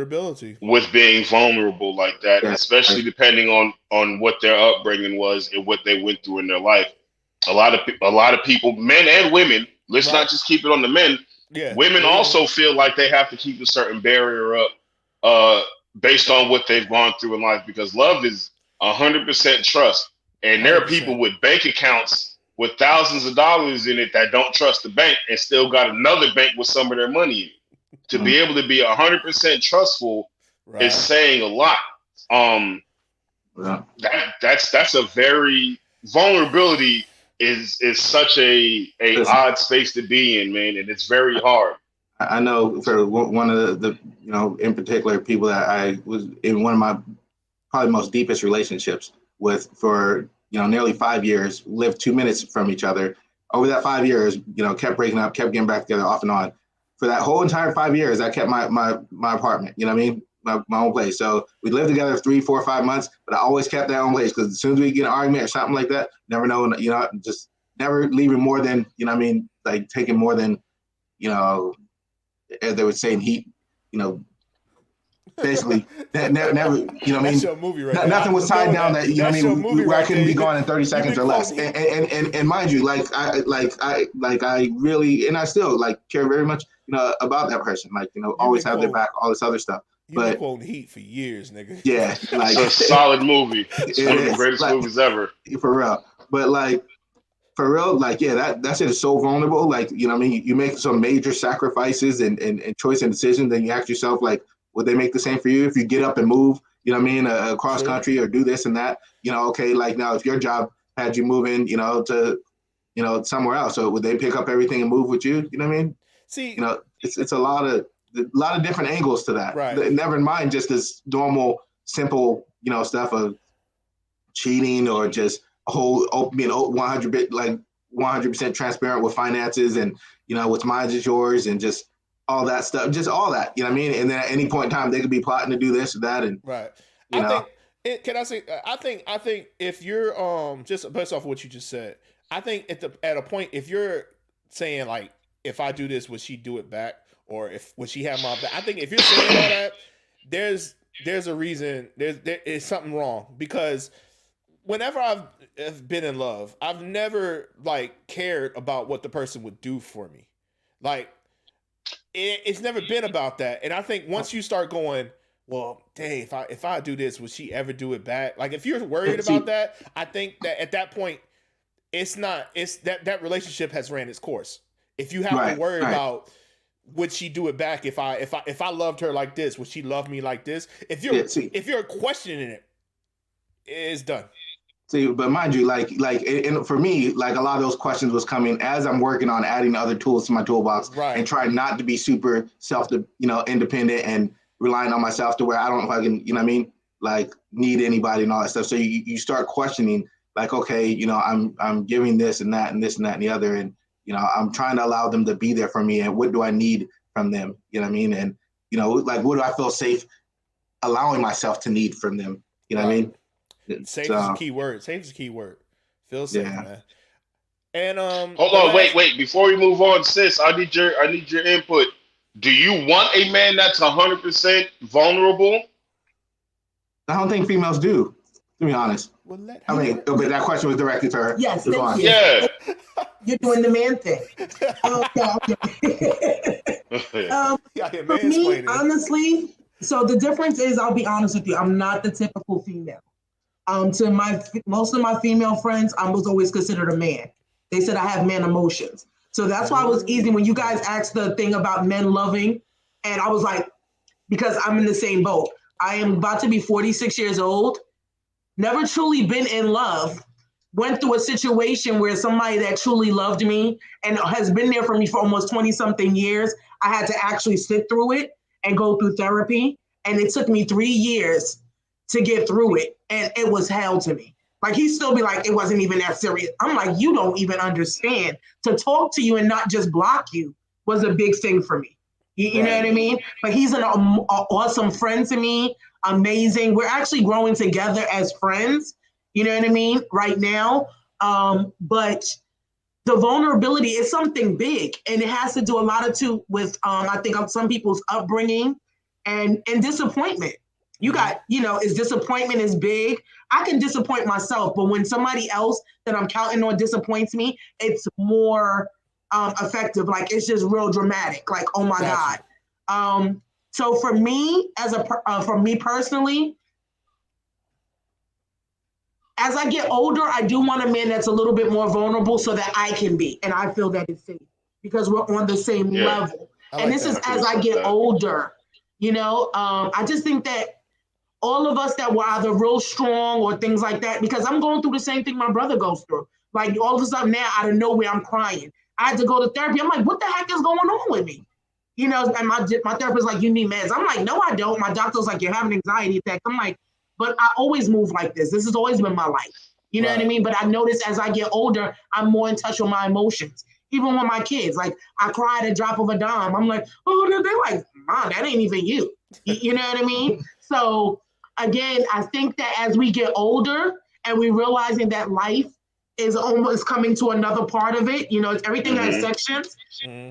C: with being vulnerable like that, especially depending on what their upbringing was and what they went through in their life. A lot of people, men and women, let's not just keep it on the men. Yeah. Women also feel like they have to keep a certain barrier up based on what they've gone through in life, because love is 100% trust. And there are people with bank accounts with thousands of dollars in it that don't trust the bank and still got another bank with some of their money in it. To be able to be 100% trustful is saying a lot. That's a very vulnerability is such a odd space to be in, man, and it's very hard.
D: I know for one of the in particular people that I was in one of my probably most deepest relationships with for nearly 5 years, lived 2 minutes from each other. Over that 5 years, kept breaking up, kept getting back together off and on. For that whole entire 5 years, I kept my apartment. You know what I mean? My own place. So we lived together 3, 4, 5 months, but I always kept that own place because as soon as we get an argument or something like that, never know. Just never leaving more than like taking more than as they would say in heat, basically never,
A: That's your movie right
D: nothing was tied down that where I couldn't be gone in 30 seconds or less. And mind you, I really, and I still care very much, about that person, always have their back, all this other stuff.
A: You've been quoting Heat for years, nigga.
D: Yeah,
C: it's a solid movie. It's one of the greatest movies ever.
D: For real. But for real, that shit is so vulnerable. You make some major sacrifices and choice and decisions, then you ask yourself, would they make the same for you if you get up and move, across country or do this and that? Okay, now if your job had you moving, to, somewhere else, so would they pick up everything and move with you? You know what I mean?
A: See,
D: it's a lot of different angles to that.
A: Right.
D: Never mind just this normal, simple, stuff of cheating or just being 100% transparent with finances and what's mine is yours and just all that stuff, just all that. You know what I mean? And then at any point in time, they could be plotting to do this or that, and
A: right.
D: I
A: think if you're just based off what you just said, I think at a point if you're saying if I do this, would she do it back? Or would she have my back? I think if you're saying all that, there's a reason. There is something wrong because whenever I've been in love, I've never cared about what the person would do for me. It's never been about that. And I think once you start going, well, dang, if I do this, would she ever do it back? If you're worried about that, I think that at that point, it's that relationship has ran its course. If you have to worry about would she do it back if I loved her like this, would she love me like this? If you're questioning it, it's done.
D: See, but mind you, and for me, a lot of those questions was coming as I'm working on adding other tools to my toolbox and trying not to be super independent and relying on myself to where I don't fucking, need anybody and all that stuff. So you start questioning, okay, I'm giving this and that and this and that and the other, and I'm trying to allow them to be there for me, and what do I need from them? You know what I mean? And what do I feel safe allowing myself to need from them? You know what I mean?
A: Safe is a key word. Safe is a key word. Feel safe, man. And
C: hold on, wait. Before we move on, sis, I need your input. Do you want a man that's 100% vulnerable?
D: I don't think females do, to be honest.
A: Well,
D: but that question was directed to her.
E: Yes, thank you.
C: Yeah.
E: You're doing the man thing.
A: For
E: me, honestly, so the difference is, I'll be honest with you, I'm not the typical female. To most of my female friends, I was always considered a man. They said I have man emotions. So that's why it was easy when you guys asked the thing about men loving. And I was like, because I'm in the same boat. I am about to be 46 years old. Never truly been in love. Went through a situation where somebody that truly loved me and has been there for me for almost 20 something years, I had to actually sit through it and go through therapy. And it took me 3 years to get through it. And it was hell to me. He'd still be like, it wasn't even that serious. I'm like, you don't even understand. To talk to you and not just block you was a big thing for me. You know what I mean? But he's an awesome friend to me. Amazing. We're actually growing together as friends. You know what I mean? Right now. But the vulnerability is something big. And it has to do a lot with, I think, some people's upbringing and disappointment. You got, is disappointment is big. I can disappoint myself, but when somebody else that I'm counting on disappoints me, it's more effective. It's just real dramatic. Oh my God. So for me, for me personally, as I get older, I do want a man that's a little bit more vulnerable so that I can be, and I feel that it's safe because we're on the same level. And this is as I get older, I just think that all of us that were either real strong or things like that, because I'm going through the same thing my brother goes through. All of a sudden now, out of nowhere, I'm crying. I had to go to therapy. I'm like, what the heck is going on with me? You know, and my therapist like, you need meds. I'm like, no, I don't. My doctor's like, you're having anxiety attacks. I'm like, but I always move like this. This has always been my life. You know what I mean? But I notice as I get older, I'm more in touch with my emotions. Even with my kids, like I cry at a drop of a dime. I'm like, oh, they're like, Mom, that ain't even you. You know what I mean? So again, I think that as we get older and we realizing that life is almost coming to another part of it, you know, it's everything has sections.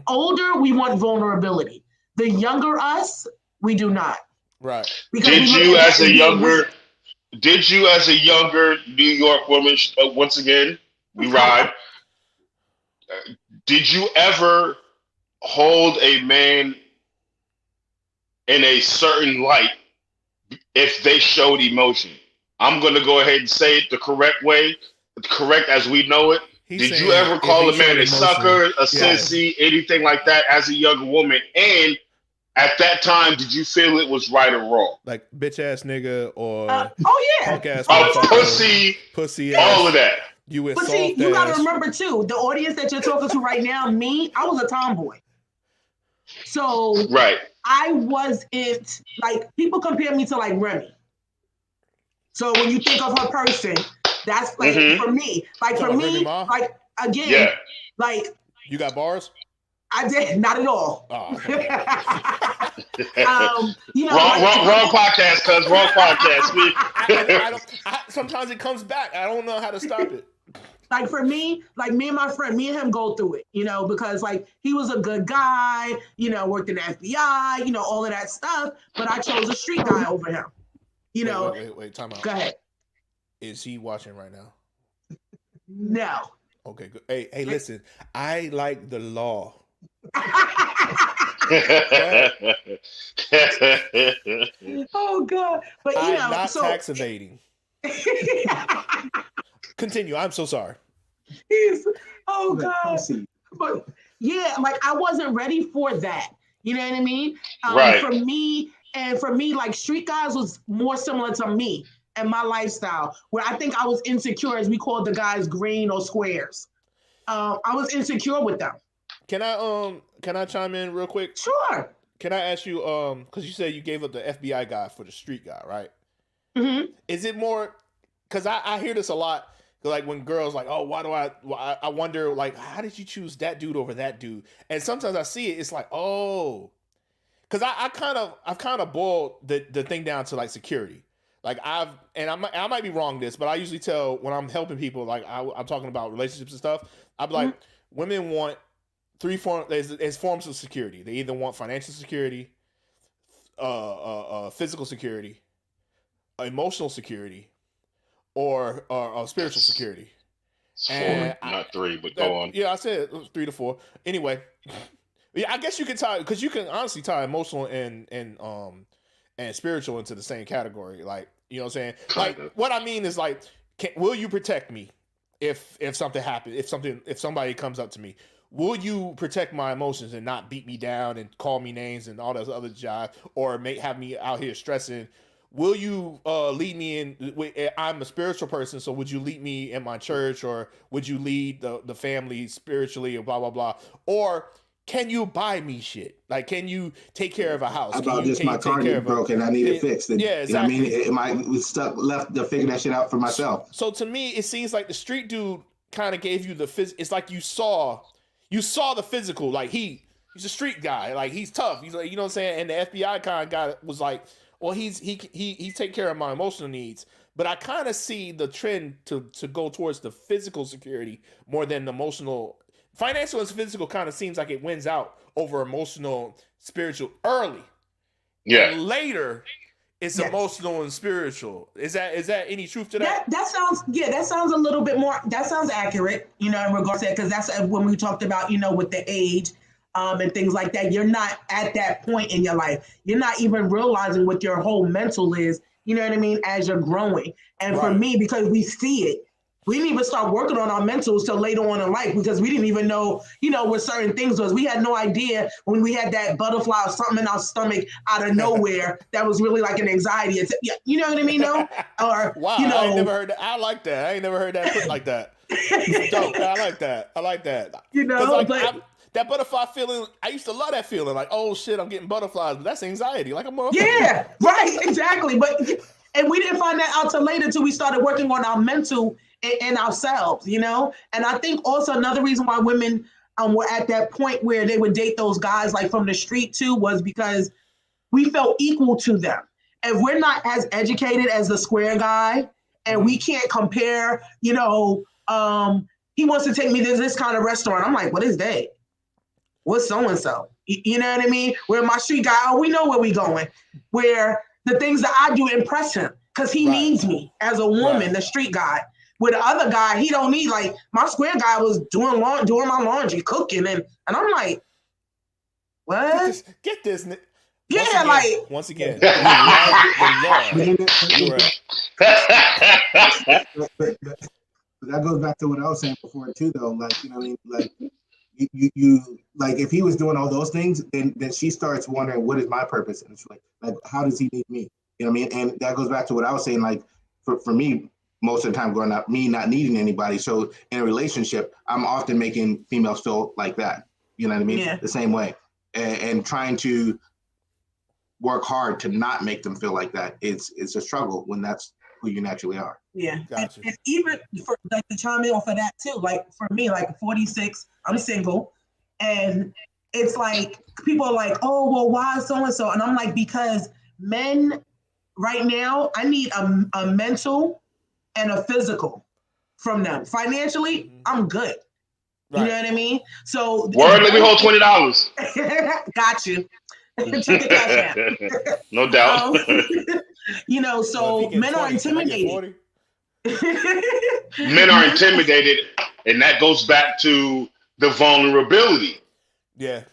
E: Older, we want vulnerability. The younger us, we do not.
A: Right.
E: Because
C: Did you as a younger New York woman, once again, we ride, did you ever hold a man in a certain light if they showed emotion? I'm going to go ahead and say it the correct way, correct as we know it. Did you ever call a man a sucker, a sissy, anything like that as a younger woman? And at that time, did you feel it was right or wrong?
A: Like bitch ass nigga or
E: punk
A: ass
C: pussy, all of that.
A: You went
E: but
A: soft
E: see, you got to
A: ass.
E: remember too, the audience that you're talking to right now, me, I was a tomboy. So I wasn't, like, people compare me to like Remy. So when you think of her person, that's like for me. Like for me, like again, like
A: you got bars?
E: I did not at all.
A: Oh,
E: you know,
C: wrong podcast, cuz wrong podcast.
A: Sometimes it comes back. I don't know how to stop it.
E: Like for me, like me and my friend, me and him go through it, you know, because like he was a good guy, you know, worked in the FBI, you know, all of that stuff. But I chose a street guy over him. You know.
A: Wait, time out.
E: Go ahead.
A: Is he watching right now?
E: No.
A: Okay, good. Hey, listen. I like the law.
E: Oh God! But you know,
A: not tax evading. Continue. I'm so sorry.
E: Oh God! But yeah, like I wasn't ready for that. You know what I mean? For me, like street guys was more similar to me and my lifestyle, where I think I was insecure, as we called the guys green or squares. I was insecure with them.
A: Can I chime in real quick?
E: Sure.
A: Can I ask you, because you said you gave up the FBI guy for the street guy, right?
E: Mm-hmm.
A: Is it more, because I hear this a lot, like when girls like, oh, I wonder, like, how did you choose that dude over that dude? And sometimes I see it, it's like, oh, because I've kind of boiled the thing down to like security. Like I might be wrong this, but I usually tell when I'm helping people, like I'm talking about relationships and stuff, I'll be like, women want three forms. There's forms of security. They either want financial security, physical security, emotional security, or spiritual security.
C: And not three, but go on.
A: Yeah, I said 3 to 4. Anyway, yeah, I guess you can tie, because you can honestly tie emotional and spiritual into the same category. Like, you know what I'm saying? Like, what I mean is like, will you protect me if something happens? If somebody comes up to me, will you protect my emotions and not beat me down and call me names and all those other jive, or have me out here stressing? Will you lead me in? I'm a spiritual person, so would you lead me in my church, or would you lead the family spiritually, or blah blah blah? Or can you buy me shit? Like, can you take care of a house?
D: How about just my car getting broken? I need it fixed.
A: Yeah, exactly.
D: You know what I mean, was stuck, left to figure that shit out for myself.
A: So to me, it seems like the street dude kind of gave you the it's like you saw the physical. Like he's a street guy. Like he's tough. He's like, you know what I'm saying. And the FBI kind of guy was like, well, he take care of my emotional needs. But I kind of see the trend to go towards the physical security more than the emotional. Financial and physical kind of seems like it wins out over emotional, spiritual early.
C: Yeah.
A: And later, it's emotional and spiritual. Is that any truth to that?
E: That sounds a little bit more. That sounds accurate. You know, in regards to that, because that's when we talked about, you know, with the age, and things like that. You're not at that point in your life. You're not even realizing what your whole mental is. You know what I mean? As you're growing, and for me, because we see it. We didn't even start working on our mentals till later on in life, because we didn't even know, you know, what certain things was. We had no idea when we had that butterfly or something in our stomach out of nowhere that was really like an anxiety. You know what I mean? No? Or,
A: wow,
E: you know,
A: I ain't never heard that. I like that. I ain't never heard that put like that. Dope. I like that. You know,
E: like,
A: that butterfly feeling. I used to love that feeling. Like, oh shit, I'm getting butterflies, but that's anxiety. Like I'm more.
E: Yeah, right, exactly. And we didn't find that out till later, till we started working on our mental and ourselves, you know. And I think also another reason why women were at that point where they would date those guys like from the street too was because we felt equal to them. If we're not as educated as the square guy, and we can't compare, you know, he wants to take me to this kind of restaurant. I'm like, what is that? What's so-and-so? You know what I mean? Where my street guy, oh, we know where we going. Where the things that I do impress him because he needs me as a woman, the street guy. With the other guy, he don't need, like, my square guy was doing my laundry, cooking, and I'm like, what?
A: Get this. Once again, you love the Lord.
D: That goes back to what I was saying before too, though. Like, you know what I mean? Like, you like, if he was doing all those things, then she starts wondering, what is my purpose? And it's like how does he need me? You know what I mean? And that goes back to what I was saying. Like, for me, most of the time, growing up, me not needing anybody. So in a relationship, I'm often making females feel like that. You know what I mean?
E: Yeah.
D: The same way, and trying to work hard to not make them feel like that. It's a struggle when that's who you naturally are.
E: Yeah.
A: Gotcha.
E: And even for like to chime in off of that too, like for me, like 46, I'm single, and it's like people are like, oh, well, why so-and-so? And I'm like, because men right now, I need a mental and a physical from them. Financially, I'm good. You know what I mean? So
C: word, let me hold $20.
E: Got you. Check the cash app.
C: No doubt.
E: You know, so men are intimidated.
C: Men are intimidated, and that goes back to the vulnerability.
A: Yeah.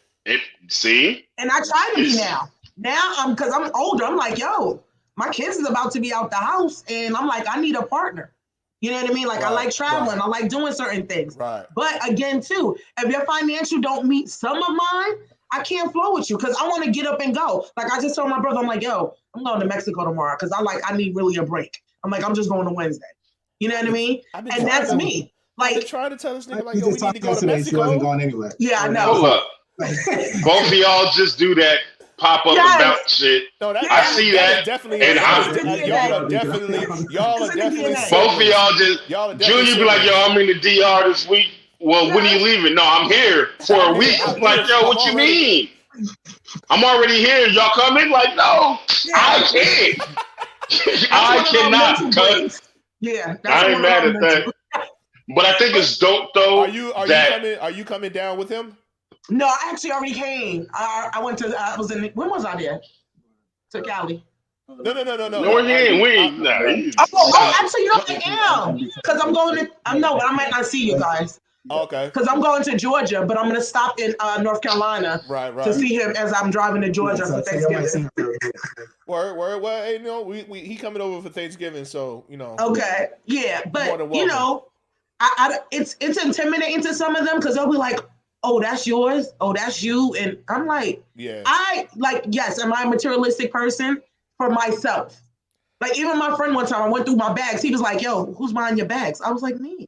C: See?
E: And I try to be now. Now because I'm older, I'm like, yo, my kids is about to be out the house, and I'm like, I need a partner. You know what I mean? Like, I like traveling. I like doing certain things.
A: Right.
E: But again, too, if your financial don't meet some of mine, I can't flow with you because I want to get up and go. Like, I just told my brother, I'm like, yo, I'm going to Mexico tomorrow because I need really a break. I'm like, I'm just going to Wednesday. You know what I mean? And that's me. Like,
A: trying to tell this nigga, like,
D: We
A: yo, we
D: just
A: need to
D: talked
A: go to
D: yesterday. She wasn't
A: Mexico.
D: going anywhere.
E: Yeah, I know.
C: Hold up. Both of y'all just do that pop up about shit.
A: No,
C: I see that.
A: Definitely,
C: And
A: y'all are definitely.
C: Both of y'all just. Junior be like, yo, I'm in the DR this week. Well, when are you leaving? No, I'm here for a week. I'm like, yo, what you mean? I'm already here. Y'all coming? Like, no, I can't. I cannot. Cause
E: yeah,
C: I ain't mad at that. But I think it's dope though.
A: Are you coming down with him?
E: No, I actually already came. I went to. When was I there? To Cali.
A: No.
C: No, he ain't. We ain't.
E: Actually, you know, I am. Because I'm going to. I know, but I might not see you guys.
A: Okay.
E: Because I'm going to Georgia, but I'm going to stop in North Carolina to see him as I'm driving to Georgia for Thanksgiving.
A: Word. Well, hey, you know, he coming over for Thanksgiving, so you know.
E: Okay. Yeah, but you know, it's intimidating to some of them because they'll be like, "Oh, that's yours. Oh, that's you," and I'm like,
A: yeah.
E: Yes, am I a materialistic person for myself? Like even my friend one time, I went through my bags. He was like, "Yo, who's buying your bags?" I was like, "Me."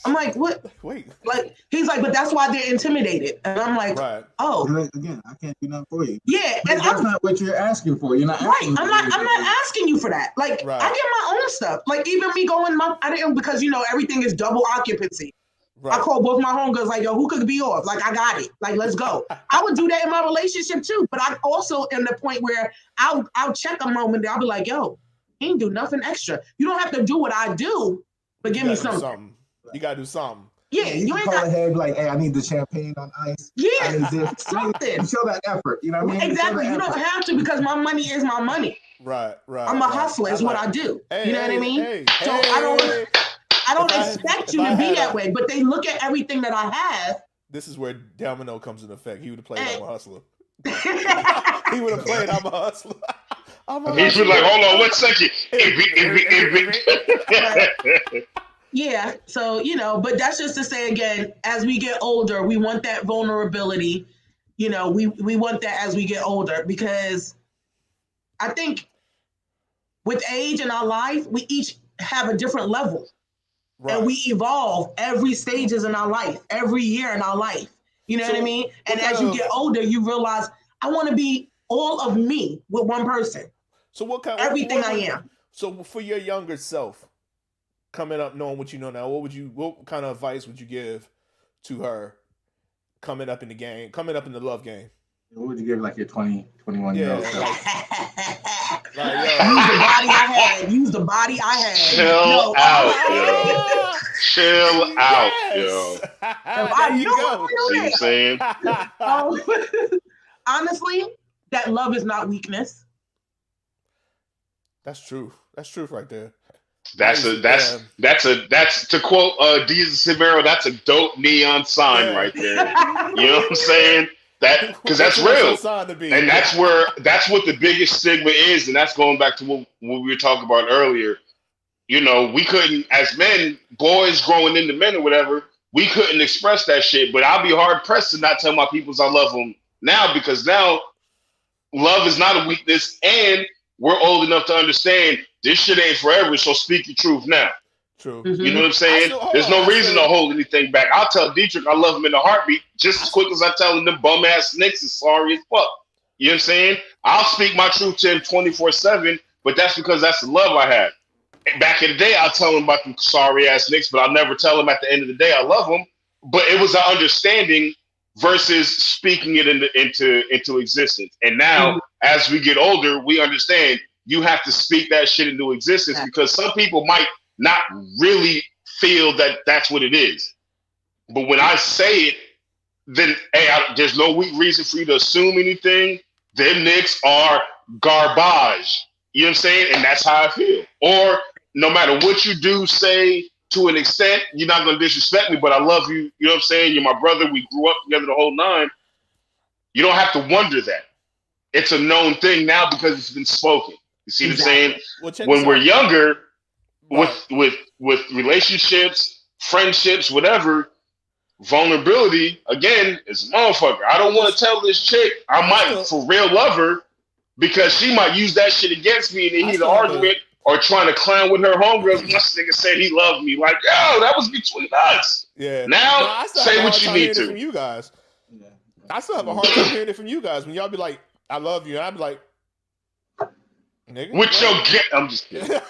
E: I'm like, what?
A: Wait.
E: Like, he's like, but that's why they're intimidated. And I'm like, oh.
D: Again, I can't do nothing for you.
E: Yeah. And
D: that's not what you're asking for. You're not asking
E: I'm not asking you for that. Like, I get my own stuff. Like, even me going, I didn't, because, you know, everything is double occupancy. Right. I call both my homegirls like, yo, who could be off? Like, I got it. Like, let's go. I would do that in my relationship too. But I also am the point where I'll check a moment. I'll be like, yo, he didn't do nothing extra. You don't have to do what I do, but give me something.
A: You gotta do something.
D: Yeah, you ain't call ahead like, hey, I need the champagne on ice.
E: Yeah,
D: I need this.
E: something.
D: Show that effort. You know what I mean?
E: Exactly. You don't have to because my money is my money.
A: Right.
E: I'm a hustler. Is what I do. You know what I mean? So I don't expect you to be that way. But they look at everything that I have.
A: This is where Domino comes into effect. He would have played I'm a hustler. He would have played I'm a hustler.
C: He's like, hold on, 1 second.
E: Yeah, so, you know, but that's just to say, again, as we get older, we want that vulnerability. You know, we want that as we get older because I think with age in our life, we each have a different level. Right. And we evolve every stages in our life, every year in our life. You know what I mean? And as you get older, you realize I want to be all of me with one person.
A: So what kind?
E: Everything I am.
A: So for your younger self, coming up, knowing what you know now, what kind of advice would you give to her coming up in the game, coming up in the love game?
D: What would you give like your 20, 21-year-old self?
E: Use the body I had.
C: Chill out, yo. Chill out, yo.
E: I
A: you
E: know.
C: See what I'm saying?
E: Honestly, that love is not weakness.
A: That's true. That's truth right there.
C: That's to quote Jesus Severo, that's a dope neon sign right there. You know what I'm saying? That because that's real, and that's what the biggest stigma is, and that's going back to what we were talking about earlier. You know, we couldn't, as men, boys growing into men or whatever, we couldn't express that shit. But I'll be hard pressed to not tell my peoples I love them now, because now love is not a weakness, and we're old enough to understand this shit ain't forever. So speak your truth now.
A: True.
E: Mm-hmm.
C: You know what I'm saying? There's no reason to hold anything back. I'll tell Dietrich I love him in a heartbeat just as quick as I tell him them bum ass Knicks is sorry as fuck. You know what I'm saying? I'll speak my truth to him 24/7, but that's because that's the love I have. Back in the day, I'll tell him about them sorry ass Knicks, but I'll never tell him at the end of the day I love him. But it was an understanding versus speaking it into existence. And now, as we get older, we understand you have to speak that shit into existence, because some people might not really feel that that's what it is. But when I say it, then there's no reason for you to assume anything. Them Knicks are garbage. You know what I'm saying? And that's how I feel. Or no matter what you do, say, to an extent, you're not going to disrespect me, but I love you. You know what I'm saying? You're my brother. We grew up together the whole nine. You don't have to wonder that. It's a known thing now because it's been spoken. You see what I'm saying? When we're younger, with relationships, friendships, whatever, vulnerability, again, is a motherfucker. I don't want to tell this chick I might for real love her, because she might use that shit against me, and then he's an argument or trying to clown with her homegirls. This nigga said he loved me. Like, yo, that was between us.
A: Yeah.
C: Now, say what you need to.
A: From you guys. I still have a hard time hearing it from you guys when y'all be like, I love you. And I'd be like, nigga.
C: With your I'm just kidding.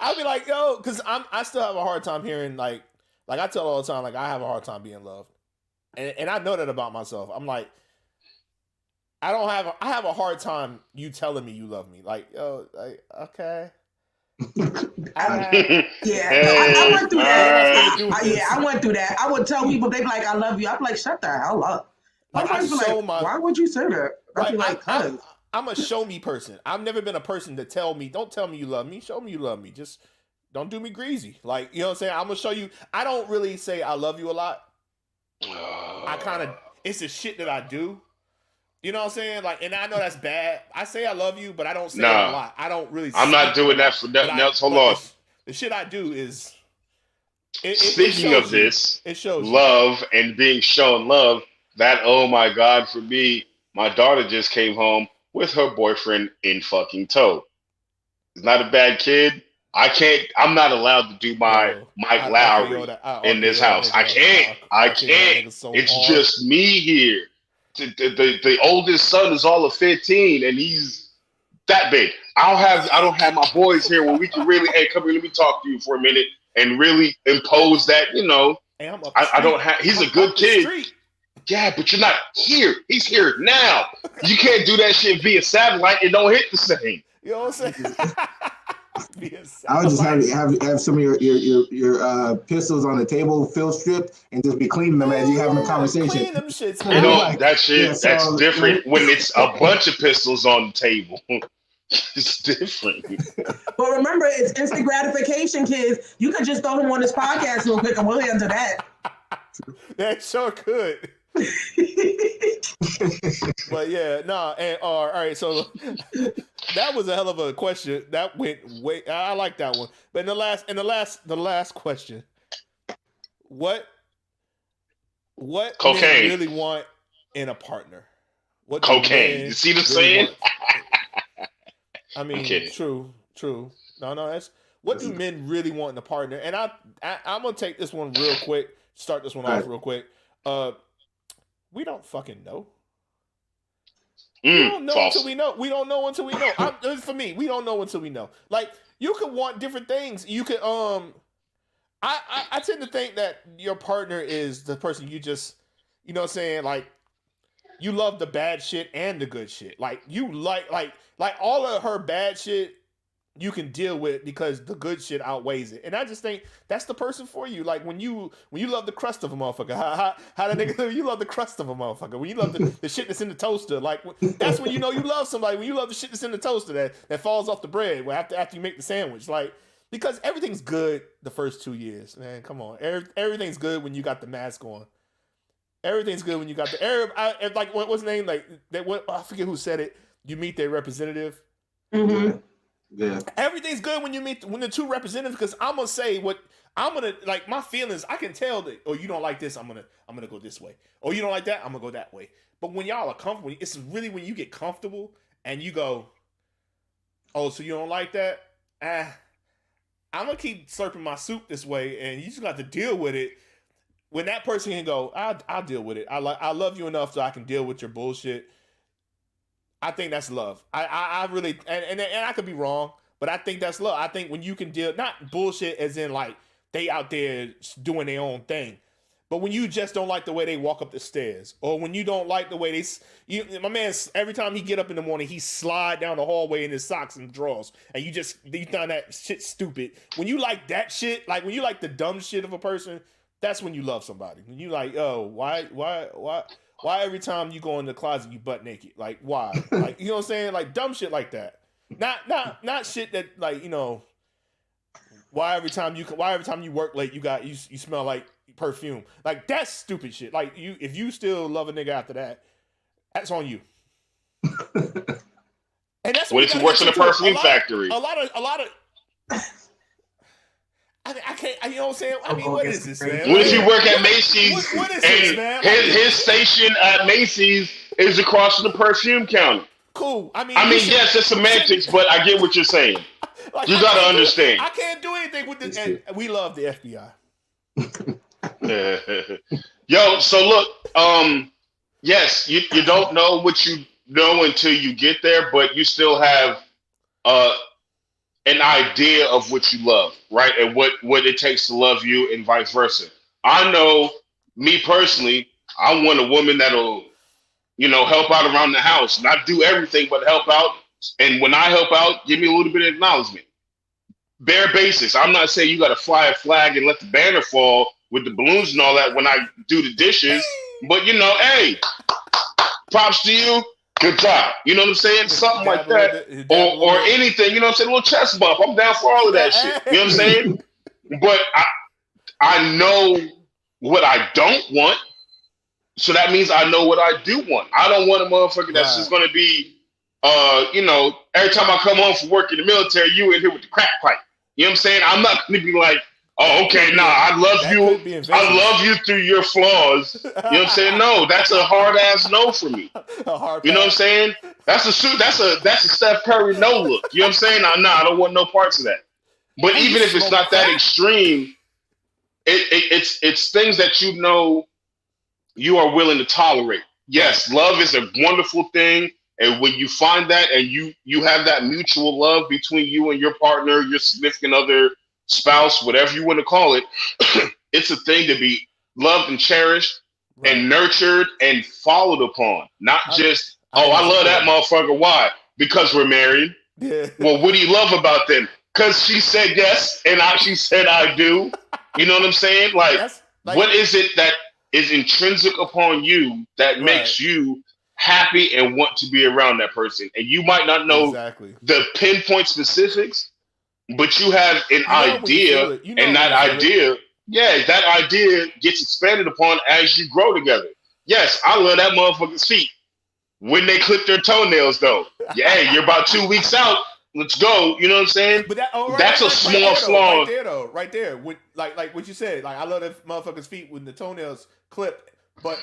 A: I'll be like, yo, because I still have a hard time hearing, like I tell all the time, like, I have a hard time being loved. And I know that about myself. I'm like, I have a hard time you telling me you love me. Like, yo, like, okay.
E: I went through that. I went through that. I would tell people, they be like, I love you. I'd be like, shut the hell up.
A: Like,
E: why would you say that? I'd be like,
A: I'm a show me person. I've never been a person to don't tell me you love me. Show me you love me. Just don't do me greasy. Like, you know what I'm saying? I'm going to show you. I don't really say I love you a lot. It's the shit that I do. You know what I'm saying? Like, and I know that's bad. I say I love you, but I don't say it a lot. I don't really.
C: I'm not doing that for nothing else. Hold on.
A: The shit I do is.
C: Speaking of this,
A: it shows
C: love and being shown love. That, oh my God, for me, my daughter just came home with her boyfriend in fucking tow. He's not a bad kid. I'm not allowed to do my Mike Lowry in this house. I can't. It's just me here. The oldest son is all of 15, and he's that big. I don't have my boys here where we can really, hey, come here, let me talk to you for a minute and really impose that, you know.
A: Hey,
C: I don't have. He's a good kid. Yeah, but you're not here. He's here now. You can't do that shit via satellite. It don't hit the same.
A: You know what I'm saying?
D: I would just have some of your pistols on the table, field stripped, and just be cleaning them as you having a conversation.
A: Clean them shits.
C: You know, that shit, that's different when it's a bunch of pistols on the table. It's different.
E: But remember, it's instant gratification, kids. You could just throw them on this podcast real quick and we'll answer that.
A: That sure could. But yeah, and all right, so that was a hell of a question. That went way. I like that one. But the last question, what
C: cocaine
A: men really want in a partner? What
C: cocaine? You see the saying?
A: I mean, true. No, that's what do men really want in a partner? And I'm gonna take this one real quick. Start this one off real quick. We don't fucking know. We don't know until we know. We don't know until we know. For me, we don't know until we know. Like, you could want different things. You could I tend to think that your partner is the person you just, you know what I'm saying, like, you love the bad shit and the good shit. Like, you like all of her bad shit you can deal with because the good shit outweighs it. And I just think that's the person for you. Like, when you love the crust of a motherfucker, how the nigga, you love the crust of a motherfucker. When you love the shit that's in the toaster, like, that's when you know you love somebody. When you love the shit that's in the toaster that falls off the bread after you make the sandwich. Like, because everything's good the first 2 years, man. Come on. Everything's good when you got the mask on. Everything's good when you got the like, what's the name? Like, I forget who said it. You meet their representative.
E: Mm-hmm.
D: Yeah.
A: Everything's good when the two representatives, because I'm gonna say what I'm gonna, like, my feelings. I can tell that, oh, you don't like this, I'm gonna go this way. Oh, you don't like that, I'm gonna go that way. But when y'all are comfortable, it's really when you get comfortable and you go, oh, so you don't like that? I'm gonna keep slurping my soup this way, and you just got to deal with it. When that person can go, I'll deal with it. I love you enough so I can deal with your bullshit. I think that's love. I really, and I could be wrong, but I think that's love. I think when you can deal, not bullshit as in like they out there doing their own thing, but when you just don't like the way they walk up the stairs, or when you don't like the way my man, every time he get up in the morning, he slide down the hallway in his socks and drawers, and you find that shit stupid. When you like that shit, like when you like the dumb shit of a person, that's when you love somebody. When you like, oh, why every time you go in the closet you butt naked? Like, why? Like, you know what I'm saying? Like, dumb shit like that. Not shit that, like, you know, why every time you work late you smell like perfume. Like, that's stupid shit. Like, if you still love a nigga after that, that's on you. And that's
C: what if you work in a perfume factory?
A: A lot of I can't, you know what I'm saying? I mean, what is this, man?
C: What if you work at Macy's
A: what is
C: and
A: this, man?
C: his station at Macy's is across from the perfume counter?
A: Cool. I mean,
C: yes, it's semantics, but I get what you're saying. Like, you gotta understand.
A: I can't do anything with this. And we love the FBI.
C: Yo, so look, yes, you don't know what you know until you get there, but you still have an idea of what you love, right? And what it takes to love you and vice versa. I know, me personally, I want a woman that'll, you know, help out around the house, not do everything, but help out. And when I help out, give me a little bit of acknowledgement. Bare basics. I'm not saying you got to fly a flag and let the banner fall with the balloons and all that when I do the dishes, but, you know, hey, props to you. Good job. You know what I'm saying? Something like that. Or anything, you know what I'm saying? A little chest bump. I'm down for all of that shit. You know what I'm saying? But I know what I don't want. So that means I know what I do want. I don't want a motherfucker that's just going to be, you know, every time I come home from work in the military, you in here with the crack pipe. You know what I'm saying? I'm not going to be like, oh, okay, nah, I love you. I love you through your flaws. You know what I'm saying? No, that's a hard ass no for me. You know what I'm saying? That's a Steph Curry no look. You know what I'm saying? Nah, I don't want no parts of that. But even if it's not that extreme, it's things that you know you are willing to tolerate. Yes, love is a wonderful thing. And when you find that and you have that mutual love between you and your partner, your significant other, spouse, whatever you want to call it, it's a thing to be loved and cherished and nurtured and followed upon. Not just, I love that motherfucker. Why? Because we're married. Yeah. Well, what do you love about them? Because she said yes and she said I do. You know what I'm saying? Like, what is it that is intrinsic upon you that makes you happy and want to be around that person? And you might not know the pinpoint specifics, but you have an idea, and that idea gets expanded upon as you grow together. Yes, I love that motherfucker's feet when they clip their toenails, though. Yeah, hey, you're about 2 weeks out. Let's go. You know what I'm saying? But that's a small flaw.
A: Right there. With, like what you said. Like, I love that motherfucker's feet when the toenails clip, but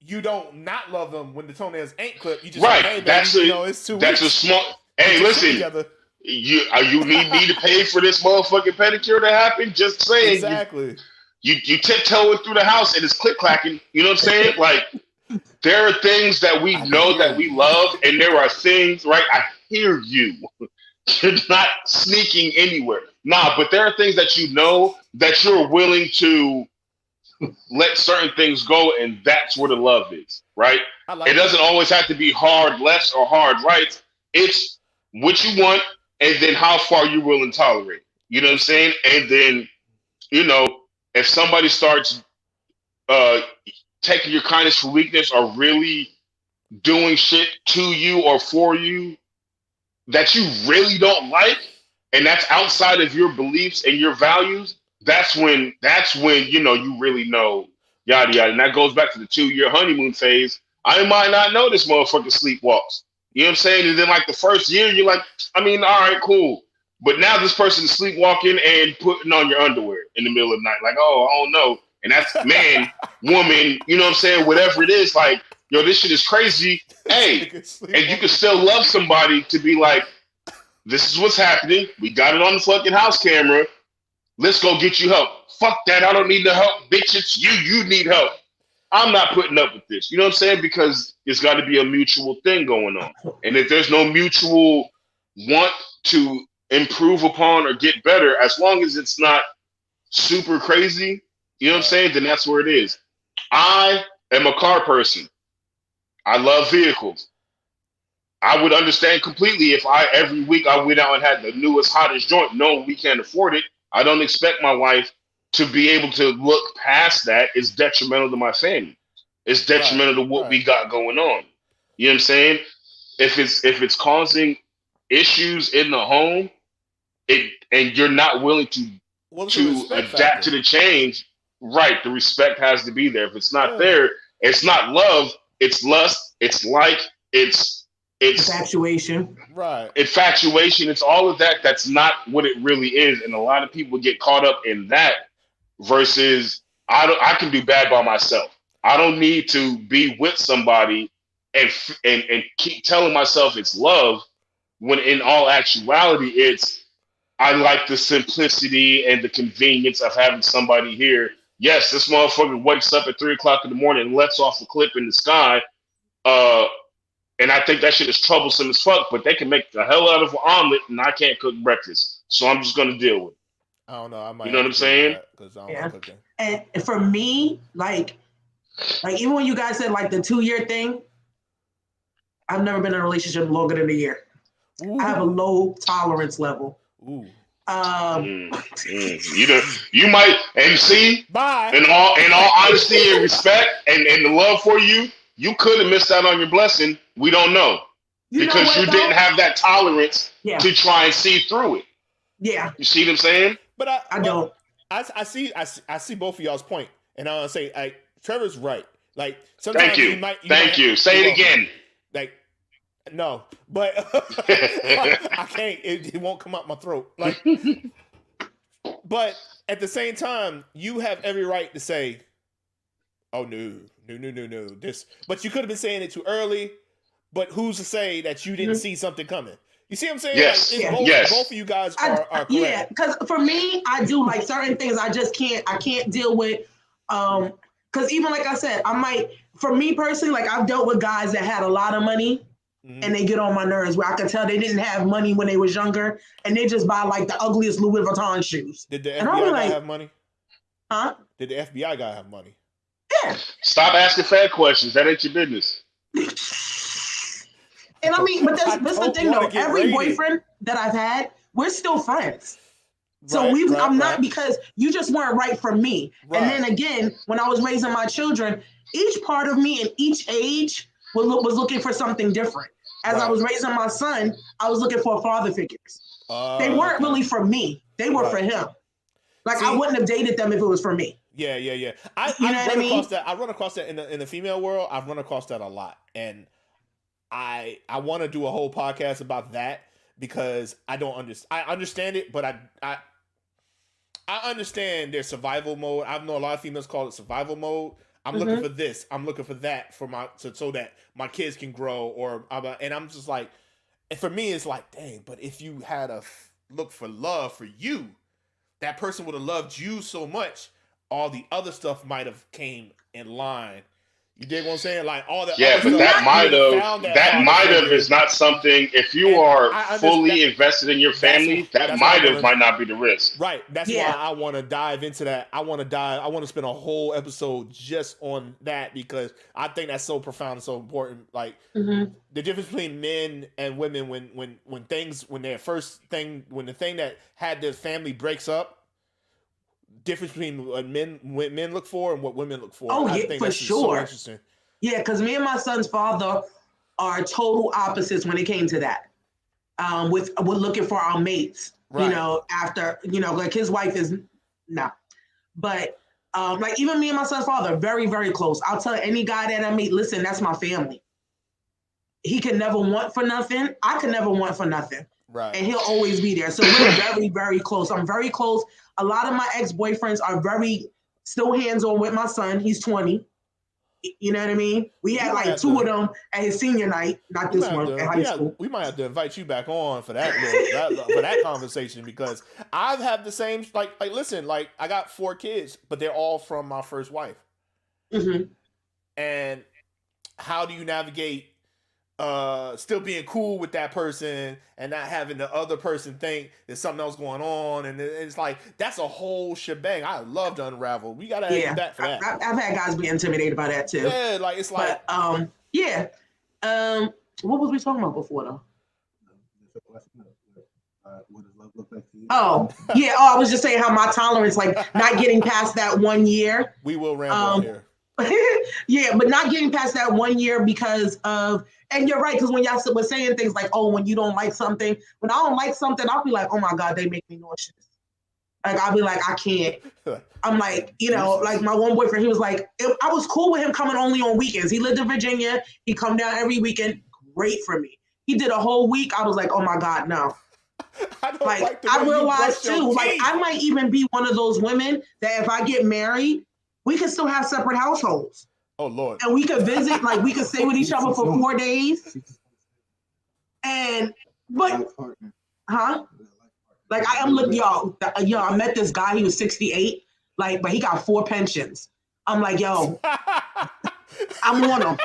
A: you don't not love them when the toenails ain't clipped. You just say, hey, baby, it's 2 weeks.
C: That's a small. Hey, listen. You need me to pay for this motherfucking pedicure to happen? Just saying.
A: Exactly.
C: You tiptoeing through the house and it's click clacking. You know what I'm saying? Like, there are things that we know that we love, and there are things, right? I hear you. You're not sneaking anywhere. Nah, but there are things that you know that you're willing to let certain things go, and that's where the love is, right? It doesn't always have to be hard lefts or hard rights. It's what you want, and then how far you're willing to tolerate. You know what I'm saying? And then, if somebody starts uh, taking your kindness for weakness or really doing shit to you or for you that you really don't like, and that's outside of your beliefs and your values, that's when you really know, yada yada. And that goes back to the 2-year honeymoon phase. I might not know this motherfucker sleepwalks. You know what I'm saying? And then like the first year, you're like, I mean, all right, cool. But now this person is sleepwalking and putting on your underwear in the middle of the night. Like, oh, I don't know. And that's man, woman, you know what I'm saying? Whatever it is, like, yo, this shit is crazy. Hey, and you can still love somebody to be like, this is what's happening. We got it on the fucking house camera. Let's go get you help. Fuck that. I don't need the help. Bitch, it's you. You need help. I'm not putting up with this. You know what I'm saying? Because it's got to be a mutual thing going on. And if there's no mutual want to improve upon or get better, as long as it's not super crazy, you know what I'm saying? Then that's where it is. I am a car person. I love vehicles. I would understand completely if every week I went out and had the newest, hottest joint. No, we can't afford it. I don't expect my wife to be able to look past that. It's detrimental to my family. It's detrimental to what we got going on. You know what I'm saying? If it's causing issues in the home, and you're not willing to adapt to the change, right? The respect has to be there. If it's not there, it's not love. It's lust. It's it's
E: infatuation.
A: Right.
C: Infatuation. It's all of that. That's not what it really is. And a lot of people get caught up in that versus I can do bad by myself. I don't need to be with somebody and keep telling myself it's love when in all actuality it's I like the simplicity and the convenience of having somebody here. Yes, this motherfucker wakes up at 3:00 in the morning and lets off a clip in the sky. And I think that shit is troublesome as fuck, but they can make the hell out of an omelet and I can't cook breakfast. So I'm just going to deal with it.
A: I don't know. I might.
C: You know what I'm saying?
A: Because I don't like cooking.
E: And for me, like even when you guys said like the 2-year thing, I've never been in a relationship longer than a year. Ooh. I have a low tolerance level.
A: Ooh.
C: You might, and see,
A: bye.
C: In all honesty and respect and the love for you, you could have missed out on your blessing. We don't know. Because you didn't have that tolerance to try and see through it.
E: Yeah.
C: You see what I'm saying?
E: But I don't.
A: I see both of y'all's point. And I want to say, Trevor's right. Like, sometimes
C: Thank you. Thank you. Say it again.
A: Like, no, but I can't. It won't come out my throat. Like, but at the same time, you have every right to say, "Oh no. This." But you could have been saying it too early. But who's to say that you didn't see something coming? You see what I'm saying?
C: Yes.
A: Like, both of you guys are correct.
E: Yeah, because for me, I do like certain things. I just can't. I can't deal with. Because even like I said, for me personally, like I've dealt with guys that had a lot of money. Mm-hmm. And they get on my nerves where I can tell they didn't have money when they was younger and they just buy like the ugliest Louis Vuitton shoes.
A: Did the FBI guy have money?
E: Huh?
A: Did the FBI guy have money?
E: Yeah.
C: Stop asking fat questions. That ain't your business.
E: And I mean, but that's the thing though. Every boyfriend that I've had, we're still friends. So I'm not because you just weren't right for me. Right. And then again, when I was raising my children, each part of me in each age was looking for something different. As I was raising my son, I was looking for father figures. They weren't really for me. They were for him. Like, I wouldn't have dated them if it was for me.
A: Yeah. I run across that in the female world. I've run across that a lot. And I want to do a whole podcast about that because I don't understand. I understand it, but I understand their survival mode. I know a lot of females call it survival mode. I'm looking for this. I'm looking for that for so that my kids can grow and I'm just like, and for me, it's like, dang, but if you had a look for love for you, that person would have loved you so much. All the other stuff might have came in line. You dig what I'm saying? Like all that.
C: Yeah, but that might have is not something. If you are fully invested in your family, that might not be the risk.
A: Right. That's why I want to dive into that. I want to spend a whole episode just on that because I think that's so profound and so important. Like the difference between men and women when the thing that had the family breaks up. Difference between what men look for and what women look for.
E: Oh,
A: I
E: yeah,
A: think
E: for
A: that's
E: sure.
A: So interesting.
E: Yeah, because me and my son's father are total opposites when it came to that. We're looking for our mates, right. After, like his wife is, no. But like even me and my son's father are very, very close. I'll tell any guy that I meet, listen, that's my family. He can never want for nothing. I can never want for nothing. Right. And he'll always be there. So we're very, very close. I'm very close. A lot of my ex-boyfriends are still hands-on with my son. He's 20. You know what I mean? We had like two of them at his senior night, not this one at high school.
A: We might have to invite you back on for that conversation because I've had the same listen, like I got 4 kids, but they're all from my first wife. Mm-hmm. And how do you navigate still being cool with that person and not having the other person think there's something else going on, and it's like that's a whole shebang. I love to unravel. We gotta have you back for that.
E: I've had guys be intimidated by that too.
A: Yeah, like it's like
E: what was we talking about before though? What does love look like to you? I was just saying how my tolerance, like not getting past that 1 year.
A: We will ramble here.
E: Yeah, but not getting past that 1 year because of, and you're right, because when y'all were saying things like, oh, when you don't like something, when I don't like something, I'll be like, oh my God, they make me nauseous. Like, I'll be like, I can't. I'm like, like my one boyfriend, he was like, I was cool with him coming only on weekends. He lived in Virginia. He come down every weekend. Great for me. He did a whole week. I was like, oh my God, no. I realized too, like I might even be one of those women that if I get married, we can still have separate households.
A: Oh Lord!
E: And we could visit, like we could stay with each other for 4 days. Like I am looking, y'all. I met this guy. He was 68, but he got 4 pensions. I'm like, yo, I'm on him.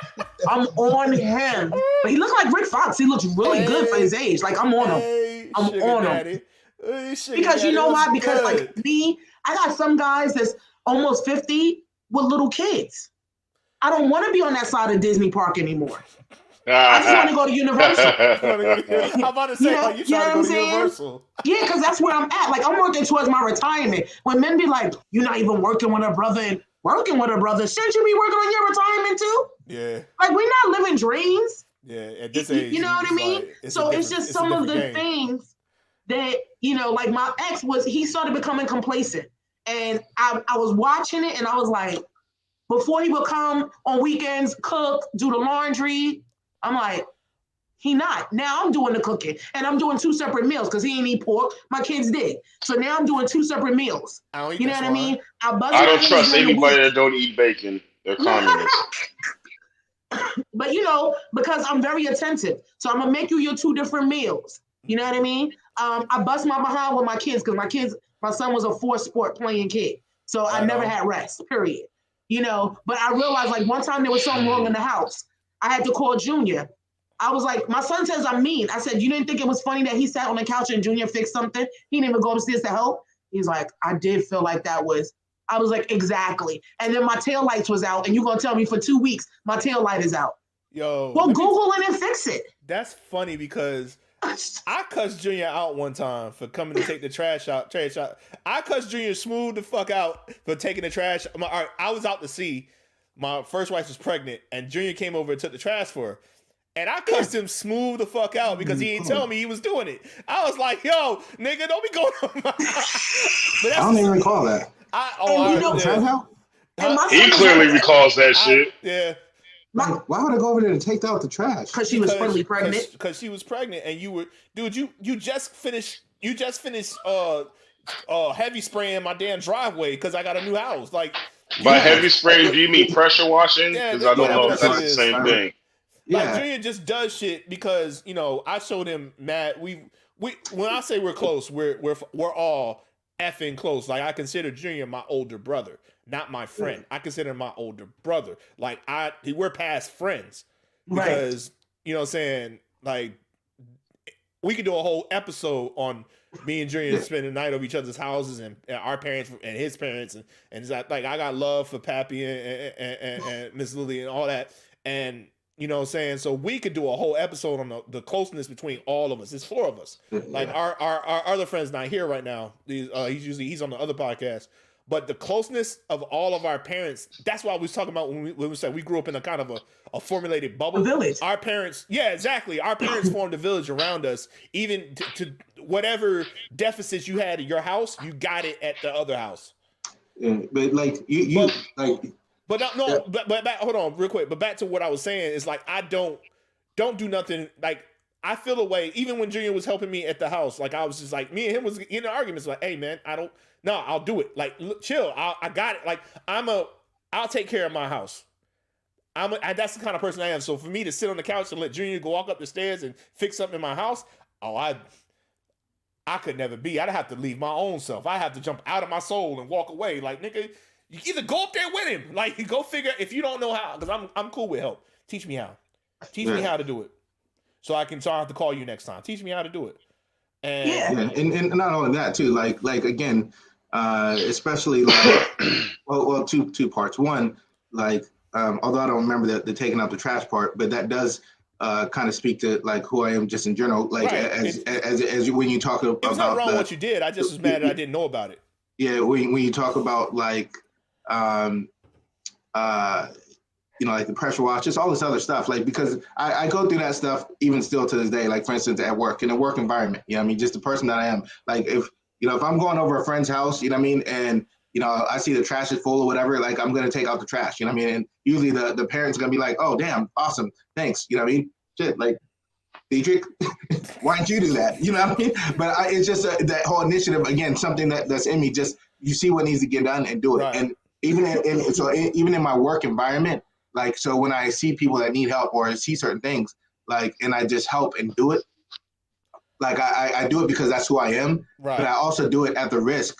E: I'm on him. But he looks like Rick Fox. He looks really good for his age. Like I'm on him. I'm on him. Because you know why? Because like me, I got some guys that's almost 50 with little kids. I don't want to be on that side of Disney Park anymore. I just want to go to Universal.
A: I'm about to say, you trying to go to Universal.
E: Yeah, because that's where I'm at. Like, I'm working towards my retirement. When men be like, you're not even working with a brother and working with a brother, shouldn't you be working on your retirement too?
A: Yeah.
E: Like, we're not living dreams.
A: Yeah, at this age.
E: You know what I mean? So it's just some of the things that, like my ex he started becoming complacent. And I was watching it and I was like, before he would come on weekends, cook, do the laundry, I'm like, he not. Now I'm doing the cooking and I'm doing 2 separate meals because he ain't eat pork. My kids did. So now I'm doing 2 separate meals. You know what I mean?
C: I don't trust anybody that don't eat bacon. They're communists.
E: But because I'm very attentive. So I'm gonna make you your 2 different meals. You know what I mean? I bust my behind with my kids because my son was a 4-sport playing kid. So I never had rest, period. But I realized like one time there was something wrong in the house. I had to call Junior. I was like, my son says I'm mean. I said, you didn't think it was funny that he sat on the couch and Junior fixed something? He didn't even go upstairs to help. He's like, I did feel like that was. I was like, exactly. And then my tail lights was out, and you're gonna tell me for 2 weeks my tail light is out.
A: Yo.
E: Well, Google it and fix it.
A: That's funny because I cussed Junior out one time for coming to take the trash out. I cussed Junior smooth the fuck out for taking the trash. I was out to sea. My first wife was pregnant, and Junior came over and took the trash for her. And I cussed him smooth the fuck out because he didn't tell me he was doing it. I was like, yo, nigga, don't be going on my...
D: I don't even recall that.
C: He clearly recalls that shit.
A: Yeah.
D: Why would I go over there to take out the trash?
E: Because she was pregnant.
A: Because she was pregnant, and you were, dude. You just finished. Heavy spraying my damn driveway because I got a new house. Like
C: by heavy spraying, do you mean pressure washing? Because I don't know if that's the same thing.
A: Like Junior just does shit because I showed him Matt. We when I say we're close, we're all effing close. Like I consider Junior my older brother, not my friend. I consider him my older brother. Like we're past friends because you know what I'm saying. Like we could do a whole episode on me and Junior spending the night over each other's houses and our parents and his parents and it's like I got love for Pappy and Miss Lily and all that and. You know what I'm saying? So we could do a whole episode on the closeness between all of us. It's 4 of us. Like our other friend's not here right now. He's on the other podcast. But the closeness of all of our parents, that's why we was talking about when we said we grew up in a kind of a formulated bubble.
E: A village.
A: Our parents, yeah, exactly. Our parents formed a village around us. Even to whatever deficits you had at your house, you got it at the other house.
D: Yeah, but like
A: But back, hold on real quick. But back to what I was saying is like I don't do nothing. Like I feel a way. Even when Junior was helping me at the house, like I was just like me and him was in arguments. Like, hey man, I'll do it. Like look, chill. I got it. Like I'll take care of my house. That's the kind of person I am. So for me to sit on the couch and let Junior go walk up the stairs and fix something in my house, I could never be. I'd have to leave my own self. I have to jump out of my soul and walk away. Like nigga. You either go up there with him, like go figure. If you don't know how, because I'm cool with help. Teach me how. Teach me how to do it, so I have to call you next time. Teach me how to do it.
D: And not only that too, like again, especially like well, two parts. One, like although I don't remember the taking out the trash part, but that does kind of speak to like who I am just in general. Like as when you talk about. It was
A: not wrong what you did. I just was mad that I didn't know about it.
D: Yeah, when you talk about like. Like the pressure wash, just all this other stuff. Like because I go through that stuff even still to this day. Like for instance, at work, in a work environment. You know what I mean? Just the person that I am. Like if I'm going over a friend's house, you know what I mean, and I see the trash is full or whatever, like I'm gonna take out the trash. You know what I mean? And usually the parents are gonna be like, oh damn, awesome, thanks. You know what I mean? Shit, like Dietrich, why didn't you do that? You know what I mean? But it's just that whole initiative again, something that's in me. Just you see what needs to get done and do it. Right. And even in my work environment, like, so when I see people that need help or I see certain things, like, and I just help and do it, like, I do it because that's who I am, right. But I also do it at the risk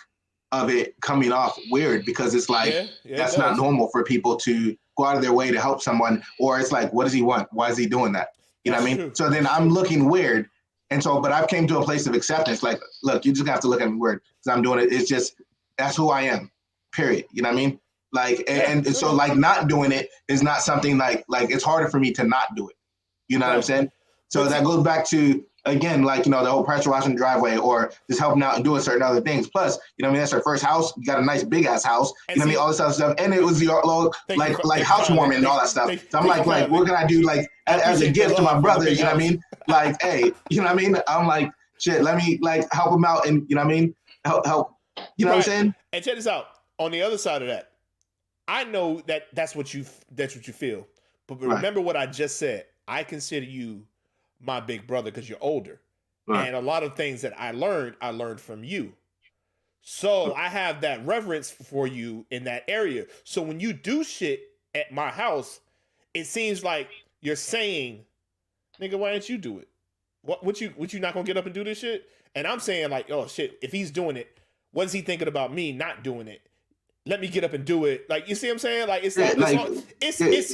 D: of it coming off weird because it's like, that's not normal for people to go out of their way to help someone, or it's like, what does he want? Why is he doing that? You know what I mean? True. So then I'm looking weird. And so, but I've came to a place of acceptance, like, look, you just have to look at me weird because I'm doing it. It's just, that's who I am. Period. You know what I mean? Like, and so like not doing it is not something like it's harder for me to not do it. You know what I'm saying? So that goes back to, again, like, the whole pressure washing the driveway or just helping out and doing certain other things. Plus, that's our first house. You got a nice big ass house. You know what I mean? All this other stuff. And it was your little, like housewarming and all that stuff. So I'm like, what can I do like as a gift to my brother? You know what I mean? Like, hey, you know what I mean? I'm like, shit, let me like help him out and, you know what I mean? Help. You know what I'm saying?
A: And check this out. On the other side of that, I know that's what you feel. But remember what I just said. I consider you my big brother because you're older. Right. And a lot of things that I learned from you. So I have that reverence for you in that area. So when you do shit at my house, it seems like you're saying, nigga, why didn't you do it? What you not gonna get up and do this shit? And I'm saying like, oh shit, if he's doing it, what is he thinking about me not doing it? Let me get up and do it. Like, you see what I'm saying? Like, it's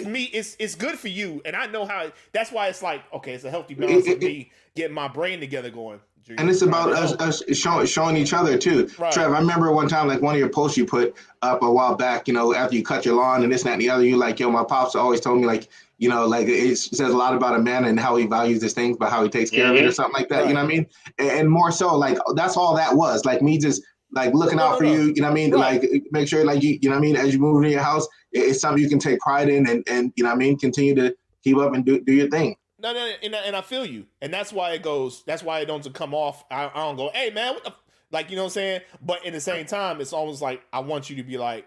A: me. It's good for you. And I know how, that's why it's like, okay, it's a healthy balance of me getting my brain together going.
D: And it's about us showing each other too. Right. Trev, I remember one time, like one of your posts you put up a while back, after you cut your lawn and this, that, and the other, you like, my pops always told me like, like it says a lot about a man and how he values his things, but how he takes care of it or something like that. Right. You know what I mean? And more so like, that's all that was like me just, like looking out for you, you know what I mean? Right. Like make sure like you know what I mean, as you move into your house, it's something you can take pride in and you know what I mean, continue to keep up and do your thing.
A: No, and I feel you. And that's why it don't come off. I don't go, hey man, what the like, you know what I'm saying? But in the same time, it's almost like I want you to be like,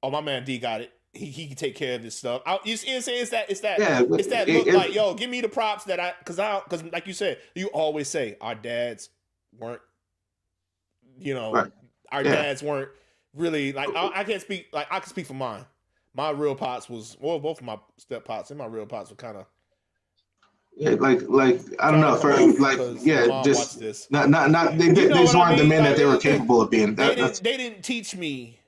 A: oh, my man D got it. He can take care of this stuff. You see what I'm saying? It's that look like, yo, give me the props that because like you said, you always say our dads weren't, our dads weren't really like, I can't speak, like I can speak for mine. My real pops was, well, both of my step pops and my real pops were kind of,
D: Yeah, like I don't know, for like just
A: this.
D: not they just weren't the men that they were capable of being.
A: They didn't teach me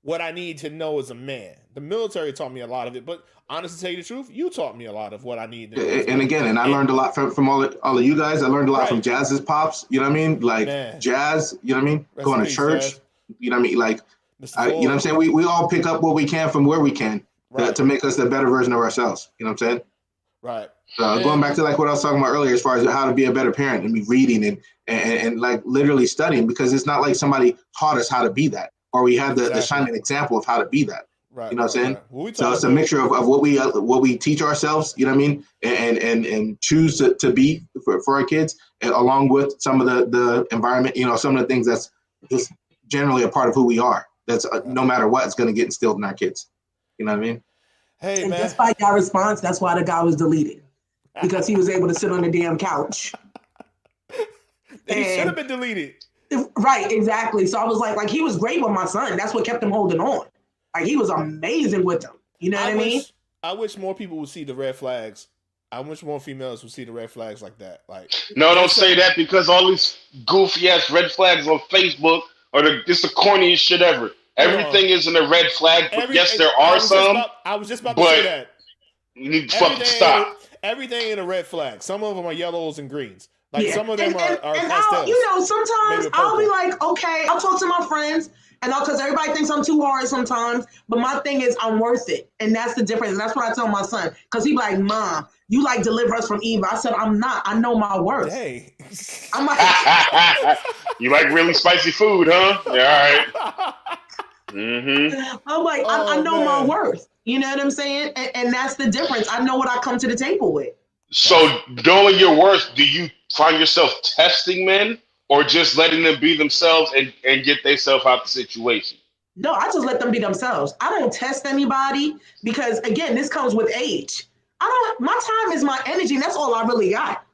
A: what I need to know as a man. The military taught me a lot of it, but honestly, to tell you the truth, you taught me a lot of what I need to know.
D: And again, I learned a lot from all of you guys. I learned a lot from Jazz's pops. You know what I mean? Like Jazz. You know what I mean? Going to church. Jazz. You know what I mean? Like you know what I'm saying? We all pick up what we can from where we can to make us the better version of ourselves. You know what I'm saying?
A: Right.
D: Going back to like what I was talking about earlier, as far as how to be a better parent and be reading and like literally studying, because it's not like somebody taught us how to be that, or we had the shining example of how to be that. Right. You know what I'm saying? Right. So it's a mixture of what we teach ourselves, you know what I mean, and choose to be for our kids, and along with some of the environment, you know, some of the things that's just generally a part of who we are. That's no matter what, it's going to get instilled in our kids. You know what I mean?
E: Hey, and despite your response, that's why the guy was deleted, because he was able to sit on the damn couch.
A: He should have been deleted.
E: Right, exactly. So I was like he was great with my son. That's what kept him holding on. Like he was amazing with them. You know what I mean?
A: I wish more people would see the red flags. I wish more females would see the red flags like that. Like,
C: no, don't say that, because all these goofy ass red flags on Facebook are it's the corniest shit ever. Everything isn't a red flag, but yes, there are some.
A: I was just about to say that.
C: You need to fucking stop.
A: Everything in a red flag. Some of them are yellows and greens. Like some of them are pastels.
E: You know, sometimes I'll be like, okay, I'll talk to my friends, and because everybody thinks I'm too hard sometimes. But my thing is, I'm worth it, and that's the difference. And that's what I tell my son, because he like, Mom, you like deliver us from evil. I said, I'm not. I know my worth.
A: Hey,
E: I'm like,
C: you like really spicy food, huh? Yeah, all right. Mm-hmm.
E: I'm like, I know my worth. You know what I'm saying? And that's the difference. I know what I come to the table with.
C: So, knowing your worth, do you find yourself testing men, or just letting them be themselves and get themselves out the situation?
E: No, I just let them be themselves. I don't test anybody, because again, this comes with age. My time is my energy, and that's all I really got.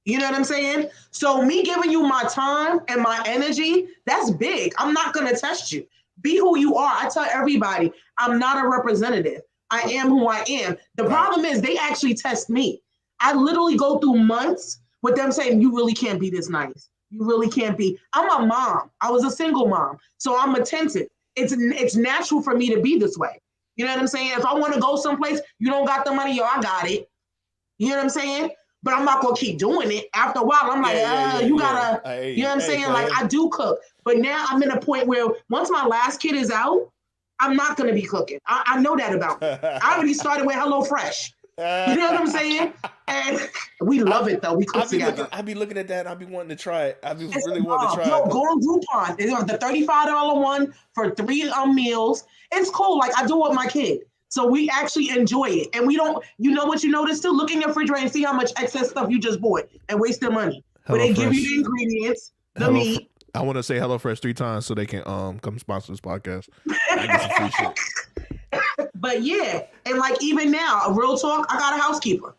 E: You know what I'm saying? So me giving you my time and my energy, that's big. I'm not going to test you. Be who you are. I tell everybody, I'm not a representative. I am who I am. The problem is they actually test me. I literally go through months with them saying, you really can't be this nice. You really can't be. I'm a mom. I was a single mom. So I'm attentive. It's natural for me to be this way. You know what I'm saying? If I want to go someplace, you don't got the money, yo, I got it. You know what I'm saying? But I'm not going to keep doing it. After a while, I'm like, you got to, you know what I'm saying? Like, I do cook. But now I'm in a point where once my last kid is out, I'm not going to be cooking. I know that about me. I already started with HelloFresh. You know what I'm saying? And we love it, though. We cook together.
A: I be looking at that. I be wanting to try it. I be really wanting to try it.
E: Yo, go on Groupon. It's the $35 one for 3 meals. It's cool. Like, I do it with my kid. So we actually enjoy it. And we don't, you know what you notice too? Look in your refrigerator and see how much excess stuff you just bought and waste the money. But they give you the ingredients, the meat.
A: I want to say HelloFresh 3 times so they can come sponsor this podcast. I get some free shit.
E: But yeah, and like even now, real talk, I got a housekeeper.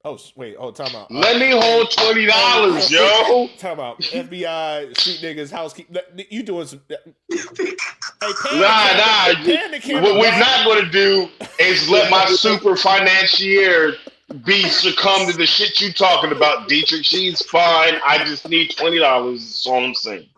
A: Oh, wait. Oh, time out.
C: Let me hold $20, yo.
A: Time out. FBI, street niggas, housekeeper. You doing some... Hey,
C: nah. What we're not going to do is let my super financier be succumb to the shit you talking about, Dietrich. She's fine. I just need $20. That's all I'm saying.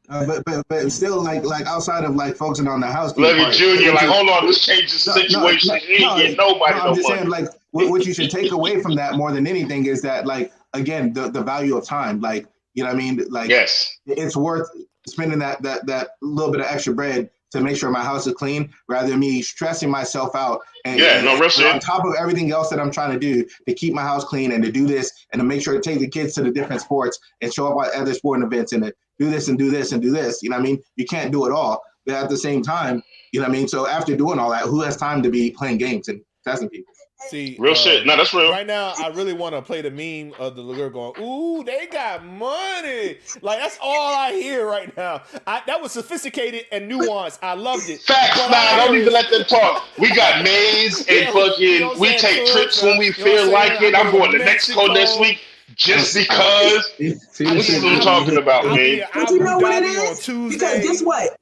D: But still, like outside of like focusing on the house.
C: Look at Junior, like, hold on, let's change the situation. He ain't getting nobody no money.
D: Saying, like, what you should take away from that more than anything is that, like, again, the value of time. Like, you know what I mean? Like,
C: yes,
D: it's worth spending that little bit of extra bread to make sure my house is clean, rather than me stressing myself out and on top of everything else that I'm trying to do to keep my house clean and to do this and to make sure to take the kids to the different sports and show up at other sporting events and to do this and do this and do this. You know what I mean? You can't do it all. But at the same time, you know what I mean? So after doing all that, who has time to be playing games and testing people?
A: See,
C: real shit. No, that's real.
A: Right now, I really want to play the meme of the girl going, "Ooh, they got money." Like, that's all I hear right now. That was sophisticated and nuanced. I loved it.
C: Facts. Don't even let them talk. We got maids and fucking. We take trips when we feel like it. I'm going to Mexico next week just because. This is what I'm talking about, man.
E: But you know what it is? Because guess what?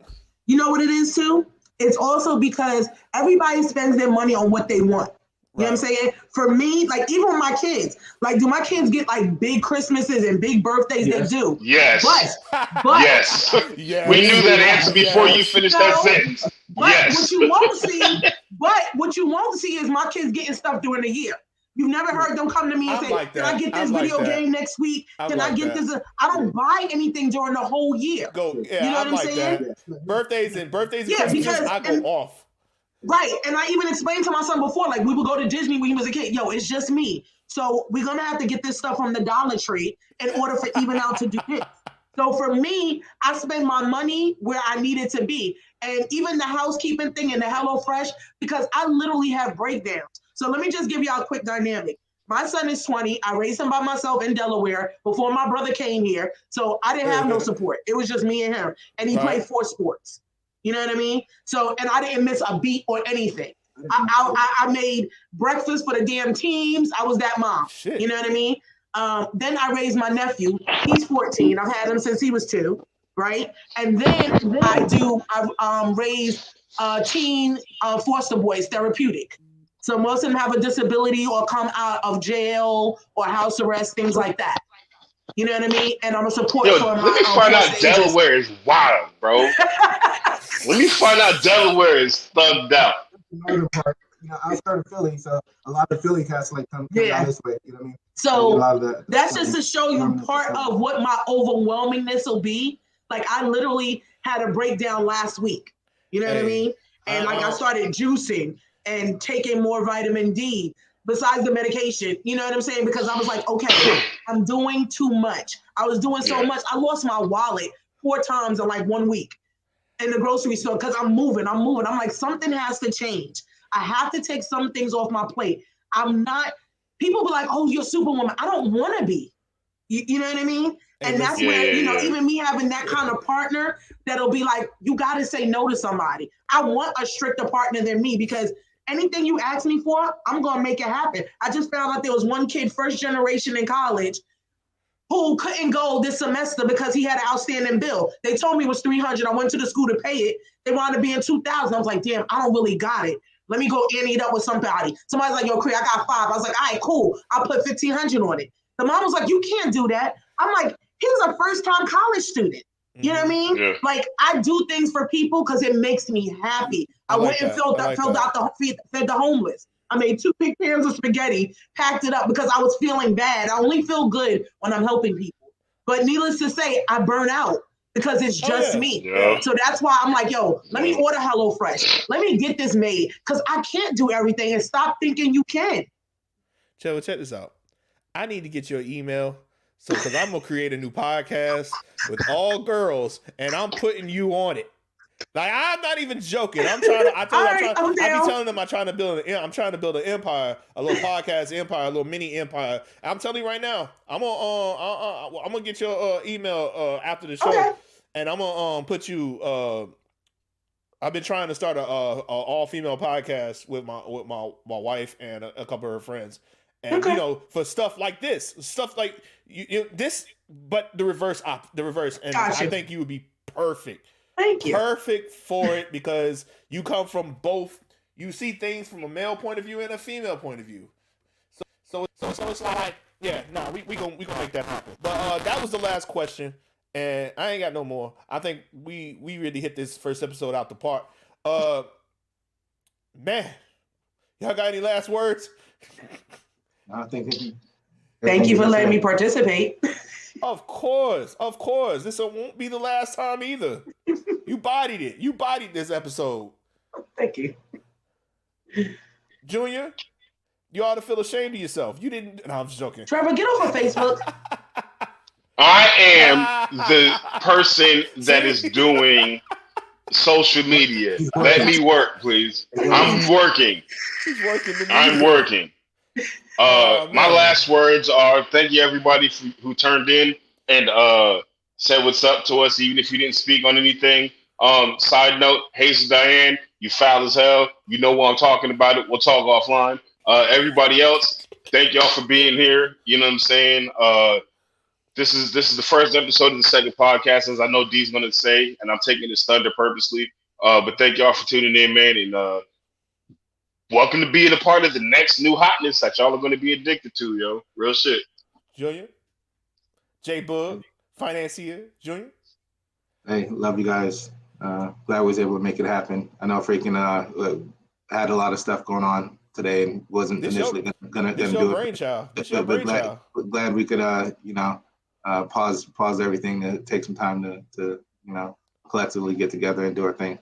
E: You know what it is too? It's also because everybody spends their money on what they want. You know what I'm saying? For me, like even with my kids, like do my kids get like big Christmases and big birthdays?
D: Yes.
E: They do.
C: Yes.
E: But
C: Yes.
A: Yes.
C: We knew that answer before you finished that
E: No.
C: sentence.
E: But
C: Yes.
E: what you won't see is my kids getting stuff during the year. You've never heard them come to me and
A: I'm
E: say,
A: like
E: "Can I
A: that.
E: get this
A: I'm like
E: video
A: that.
E: game next week?
A: I'm
E: Can I
A: like
E: get
A: that.
E: this?" I don't buy anything during the whole year.
A: Go, yeah,
E: You know
A: I'm
E: what I'm
A: like
E: saying?
A: that. Birthdays and
E: Yeah,
A: Christmases,
E: because-
A: I go off.
E: Right. And I even explained to my son before, like we would go to Disney when he was a kid. Yo, it's just me. So we're gonna have to get this stuff from the Dollar Tree in order for even out to do this. So for me, I spend my money where I need it to be. And even the housekeeping thing and the HelloFresh, because I literally have breakdowns. So let me just give y'all a quick dynamic. My son is 20. I raised him by myself in Delaware before my brother came here. So I didn't have no support. It was just me and him. And he played 4 sports. You know what I mean? So, and I didn't miss a beat or anything. I made breakfast for the damn teams. I was that mom.
A: Shit.
E: You know what I mean? Then I raised my nephew. He's 14. I've had him since he was 2, right? And then I've raised teen foster boys, therapeutic. So most of them have a disability or come out of jail or house arrest, things like that. You know what I mean? And I'm a support
C: Yo,
E: for my
C: let me find out
E: foster agency.
C: Delaware is wild, bro. Let me find out Delaware is thugged out.
D: Northern part, I started Philly, so a lot of Philly cats like come down this way. You know what I mean?
E: So
D: a lot of that,
E: that's just to show you part of what my overwhelmingness will be. Like I literally had a breakdown last week. You know what I mean? And I started juicing and taking more vitamin D besides the medication. You know what I'm saying? Because I was like, okay, I'm doing too much. I was doing so much. I lost my wallet 4 times in like 1 week in the grocery store because I'm moving. I'm like, something has to change. I have to take some things off my plate. I'm not, people be like, oh, you're Superwoman. I don't want to be. You know what I mean? And that's where, even me having that kind of partner that'll be like, you got to say no to somebody. I want a stricter partner than me because anything you ask me for, I'm going to make it happen. I just found out there was one kid, first generation in college, who couldn't go this semester because he had an outstanding bill. They told me it was $300. I went to the school to pay it. They wanted to be in $2,000. I was like, damn, I don't really got it. Let me go ante it up with somebody. Somebody's like, yo, Cree, I got 5. I was like, all right, cool. I'll put $1,500 on it. The mom was like, you can't do that. I'm like, he's a first-time college student. You know what I mean?
C: Yeah.
E: Like, I do things for people because it makes me happy. I went and fed the homeless. I made 2 big pans of spaghetti, packed it up because I was feeling bad. I only feel good when I'm helping people. But needless to say, I burn out because it's just me.
C: Yeah.
E: So that's why I'm like, yo, let me order HelloFresh. Let me get this made because I can't do everything and stop thinking you can.
A: Check this out. I need to get your email. So, because I'm going to create a new podcast with all girls and I'm putting you on it. Like, I'm not even joking. I be telling them I'm trying to build an empire, a little podcast empire, a little mini empire. I'm telling you right now, I'm gonna get your email after the show, and I'm gonna put you. I've been trying to start a all female podcast with my wife and a couple of her friends, and for stuff like this, stuff like this, but the reverse, and I think you would be perfect.
E: Thank you.
A: Perfect for it because you come from both. You see things from a male point of view and a female point of view. So it's like, we gonna make that happen. But that was the last question, and I ain't got no more. I think we really hit this first episode out the park. Man, y'all got any last words?
D: I think.
E: Thank you for letting me participate.
A: Of course. This won't be the last time either. You bodied it. You bodied this episode.
E: Thank you.
A: Junior, you ought to feel ashamed of yourself. You didn't. No, I'm just joking.
E: Trevor, get off of Facebook.
C: I am the person that is doing social media. Let me work, please. I'm working.
A: He's working.
C: I'm working. My last words are thank you everybody who turned in and said what's up to us, even if you didn't speak on anything. Side note, Hazel Diane, you foul as hell. You know what I'm talking about. It. We'll talk offline. Everybody else, thank y'all for being here. You know what I'm saying? This is the first episode of the second podcast, as I know D's gonna say, and I'm taking this thunder purposely. But thank y'all for tuning in, man, and welcome to being a part of the next new hotness that y'all are going to be addicted to, yo. Real shit.
A: Junior, J Bug, financier, Junior.
D: Hey, love you guys. Glad I was able to make it happen. I know freaking had a lot of stuff going on today and wasn't initially gonna
A: This
D: do
A: your
D: it.
A: brainchild. This
D: But
A: your brainchild.
D: glad we could pause everything to take some time to collectively get together and do our thing.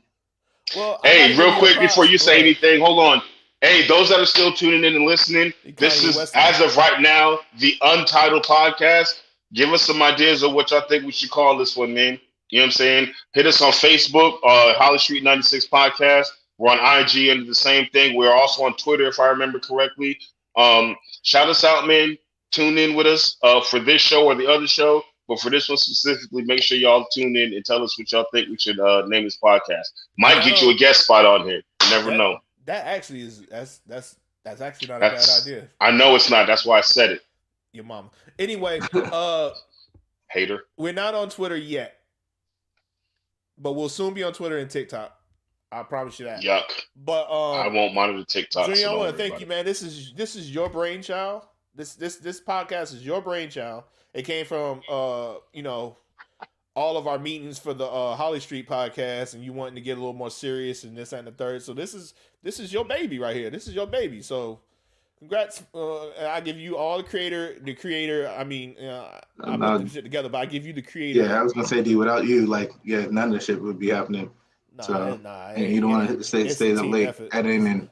A: Well,
C: hey, real quick before you say anything, hold on. Hey, those that are still tuning in and listening, this is, as of right now, the Untitled Podcast. Give us some ideas of what y'all think we should call this one, man. You know what I'm saying? Hit us on Facebook, Holly Street 96 Podcast. We're on IG under the same thing. We're also on Twitter, if I remember correctly. Shout us out, man. Tune in with us for this show or the other show. But for this one specifically, make sure y'all tune in and tell us what y'all think we should name this podcast. Might get you a guest spot on here. You never know.
A: That actually is that's actually not a bad idea.
C: I know it's not. That's why I said it.
A: Your mama. Anyway,
C: hater.
A: We're not on Twitter yet, but we'll soon be on Twitter and TikTok. I promise you that.
C: Yuck.
A: But
C: I won't monitor TikTok.
A: Junior, I want to thank you, man. This is your brainchild. This podcast is your brainchild. It came from all of our meetings for the Holly Street podcast, and you wanting to get a little more serious and this and the third. So this is your baby right here. This is your baby. So congrats. I give you all the creator. I mean, I put this shit together, but I give you the creator.
D: Yeah, I was gonna say, D, without you, none of the shit would be happening. And you don't want to stay up late editing and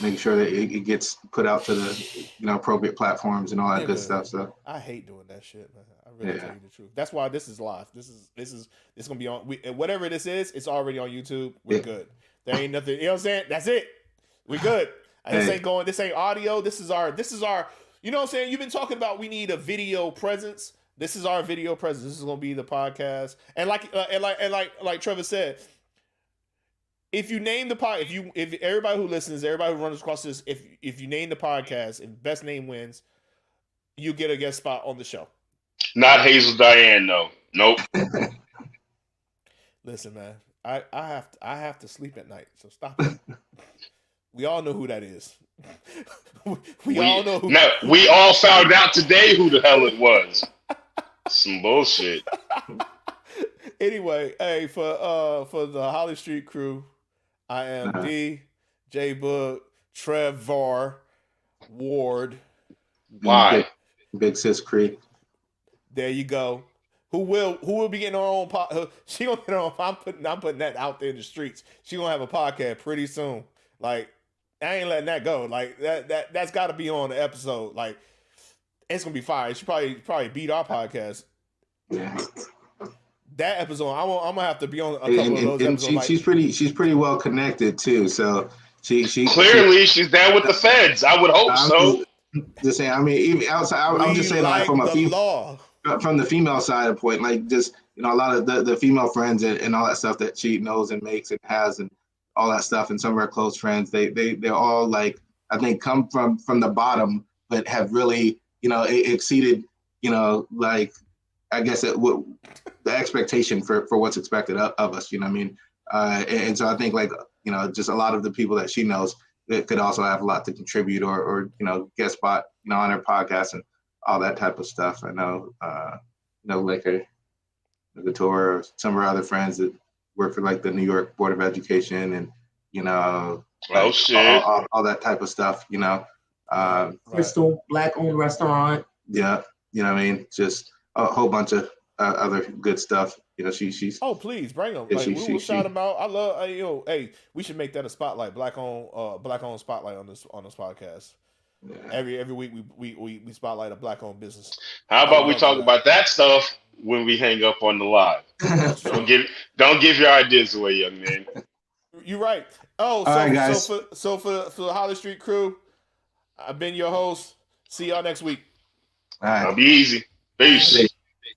D: making sure that it gets put out to the appropriate platforms and all that good stuff. So
A: I hate doing that shit, man. I really tell you the truth. That's why this is live. This is gonna be on. Whatever this is, it's already on YouTube. We're good. There ain't nothing. You know what I'm saying? That's it. We good. This ain't going. This ain't audio. This is our. You know what I'm saying? You've been talking about we need a video presence. This is our video presence. This is gonna be the podcast. And like Trevor said, if you name the pod, if everybody who listens, everybody who runs across this, if you name the podcast and best name wins, you get a guest spot on the show.
C: Not Hazel Diane, no. Nope.
A: Listen, man, I have to sleep at night, so stop it. We all know who that is. we all know who.
C: No, we all found out today who the hell it was. Some bullshit.
A: Anyway, hey, for the Holly Street crew, I am D, J Book, Trevor, Ward.
C: Why?
D: Big Sis Creek.
A: There you go. Who will be getting her own pod? She gonna get her own. I'm putting that out there in the streets. She gonna have a podcast pretty soon. Like, I ain't letting that go. Like that's got to be on the episode. Like, it's gonna be fire. She probably beat our podcast.
D: Yeah.
A: That episode, I'm gonna have to be on a couple of those episodes.
D: And she's pretty well connected too. So she
C: clearly she's down with the feds. I would hope so.
D: Just saying. I mean, even outside, I'm just saying like from the female side of the point, like just a lot of the female friends and all that stuff that she knows and makes and has and all that stuff, and some of her close friends, they're all like, I think come from the bottom, but have really exceeded like, I guess the expectation for what's expected of us. You know what I mean? And so I think like just a lot of the people that she knows that could also have a lot to contribute or guest spot on her podcast and all that type of stuff. I know like the tour, some of our other friends that work for like the New York Board of Education and all that type of stuff.
E: Crystal Black-owned restaurant.
D: Yeah, you know what I mean. Just a whole bunch of other good stuff. She's.
A: Oh, please bring them. Like, we will shout them out. I love. Hey, we should make that a spotlight. Black-owned spotlight on this podcast. Yeah. Every week we spotlight a Black-owned business.
C: How about we talk about that stuff when we hang up on the live? Don't give your ideas away, young man.
A: You're right. Oh, so for the Holly Street crew, I've been your host. See y'all next week.
D: All right.
C: I'll be easy. Peace.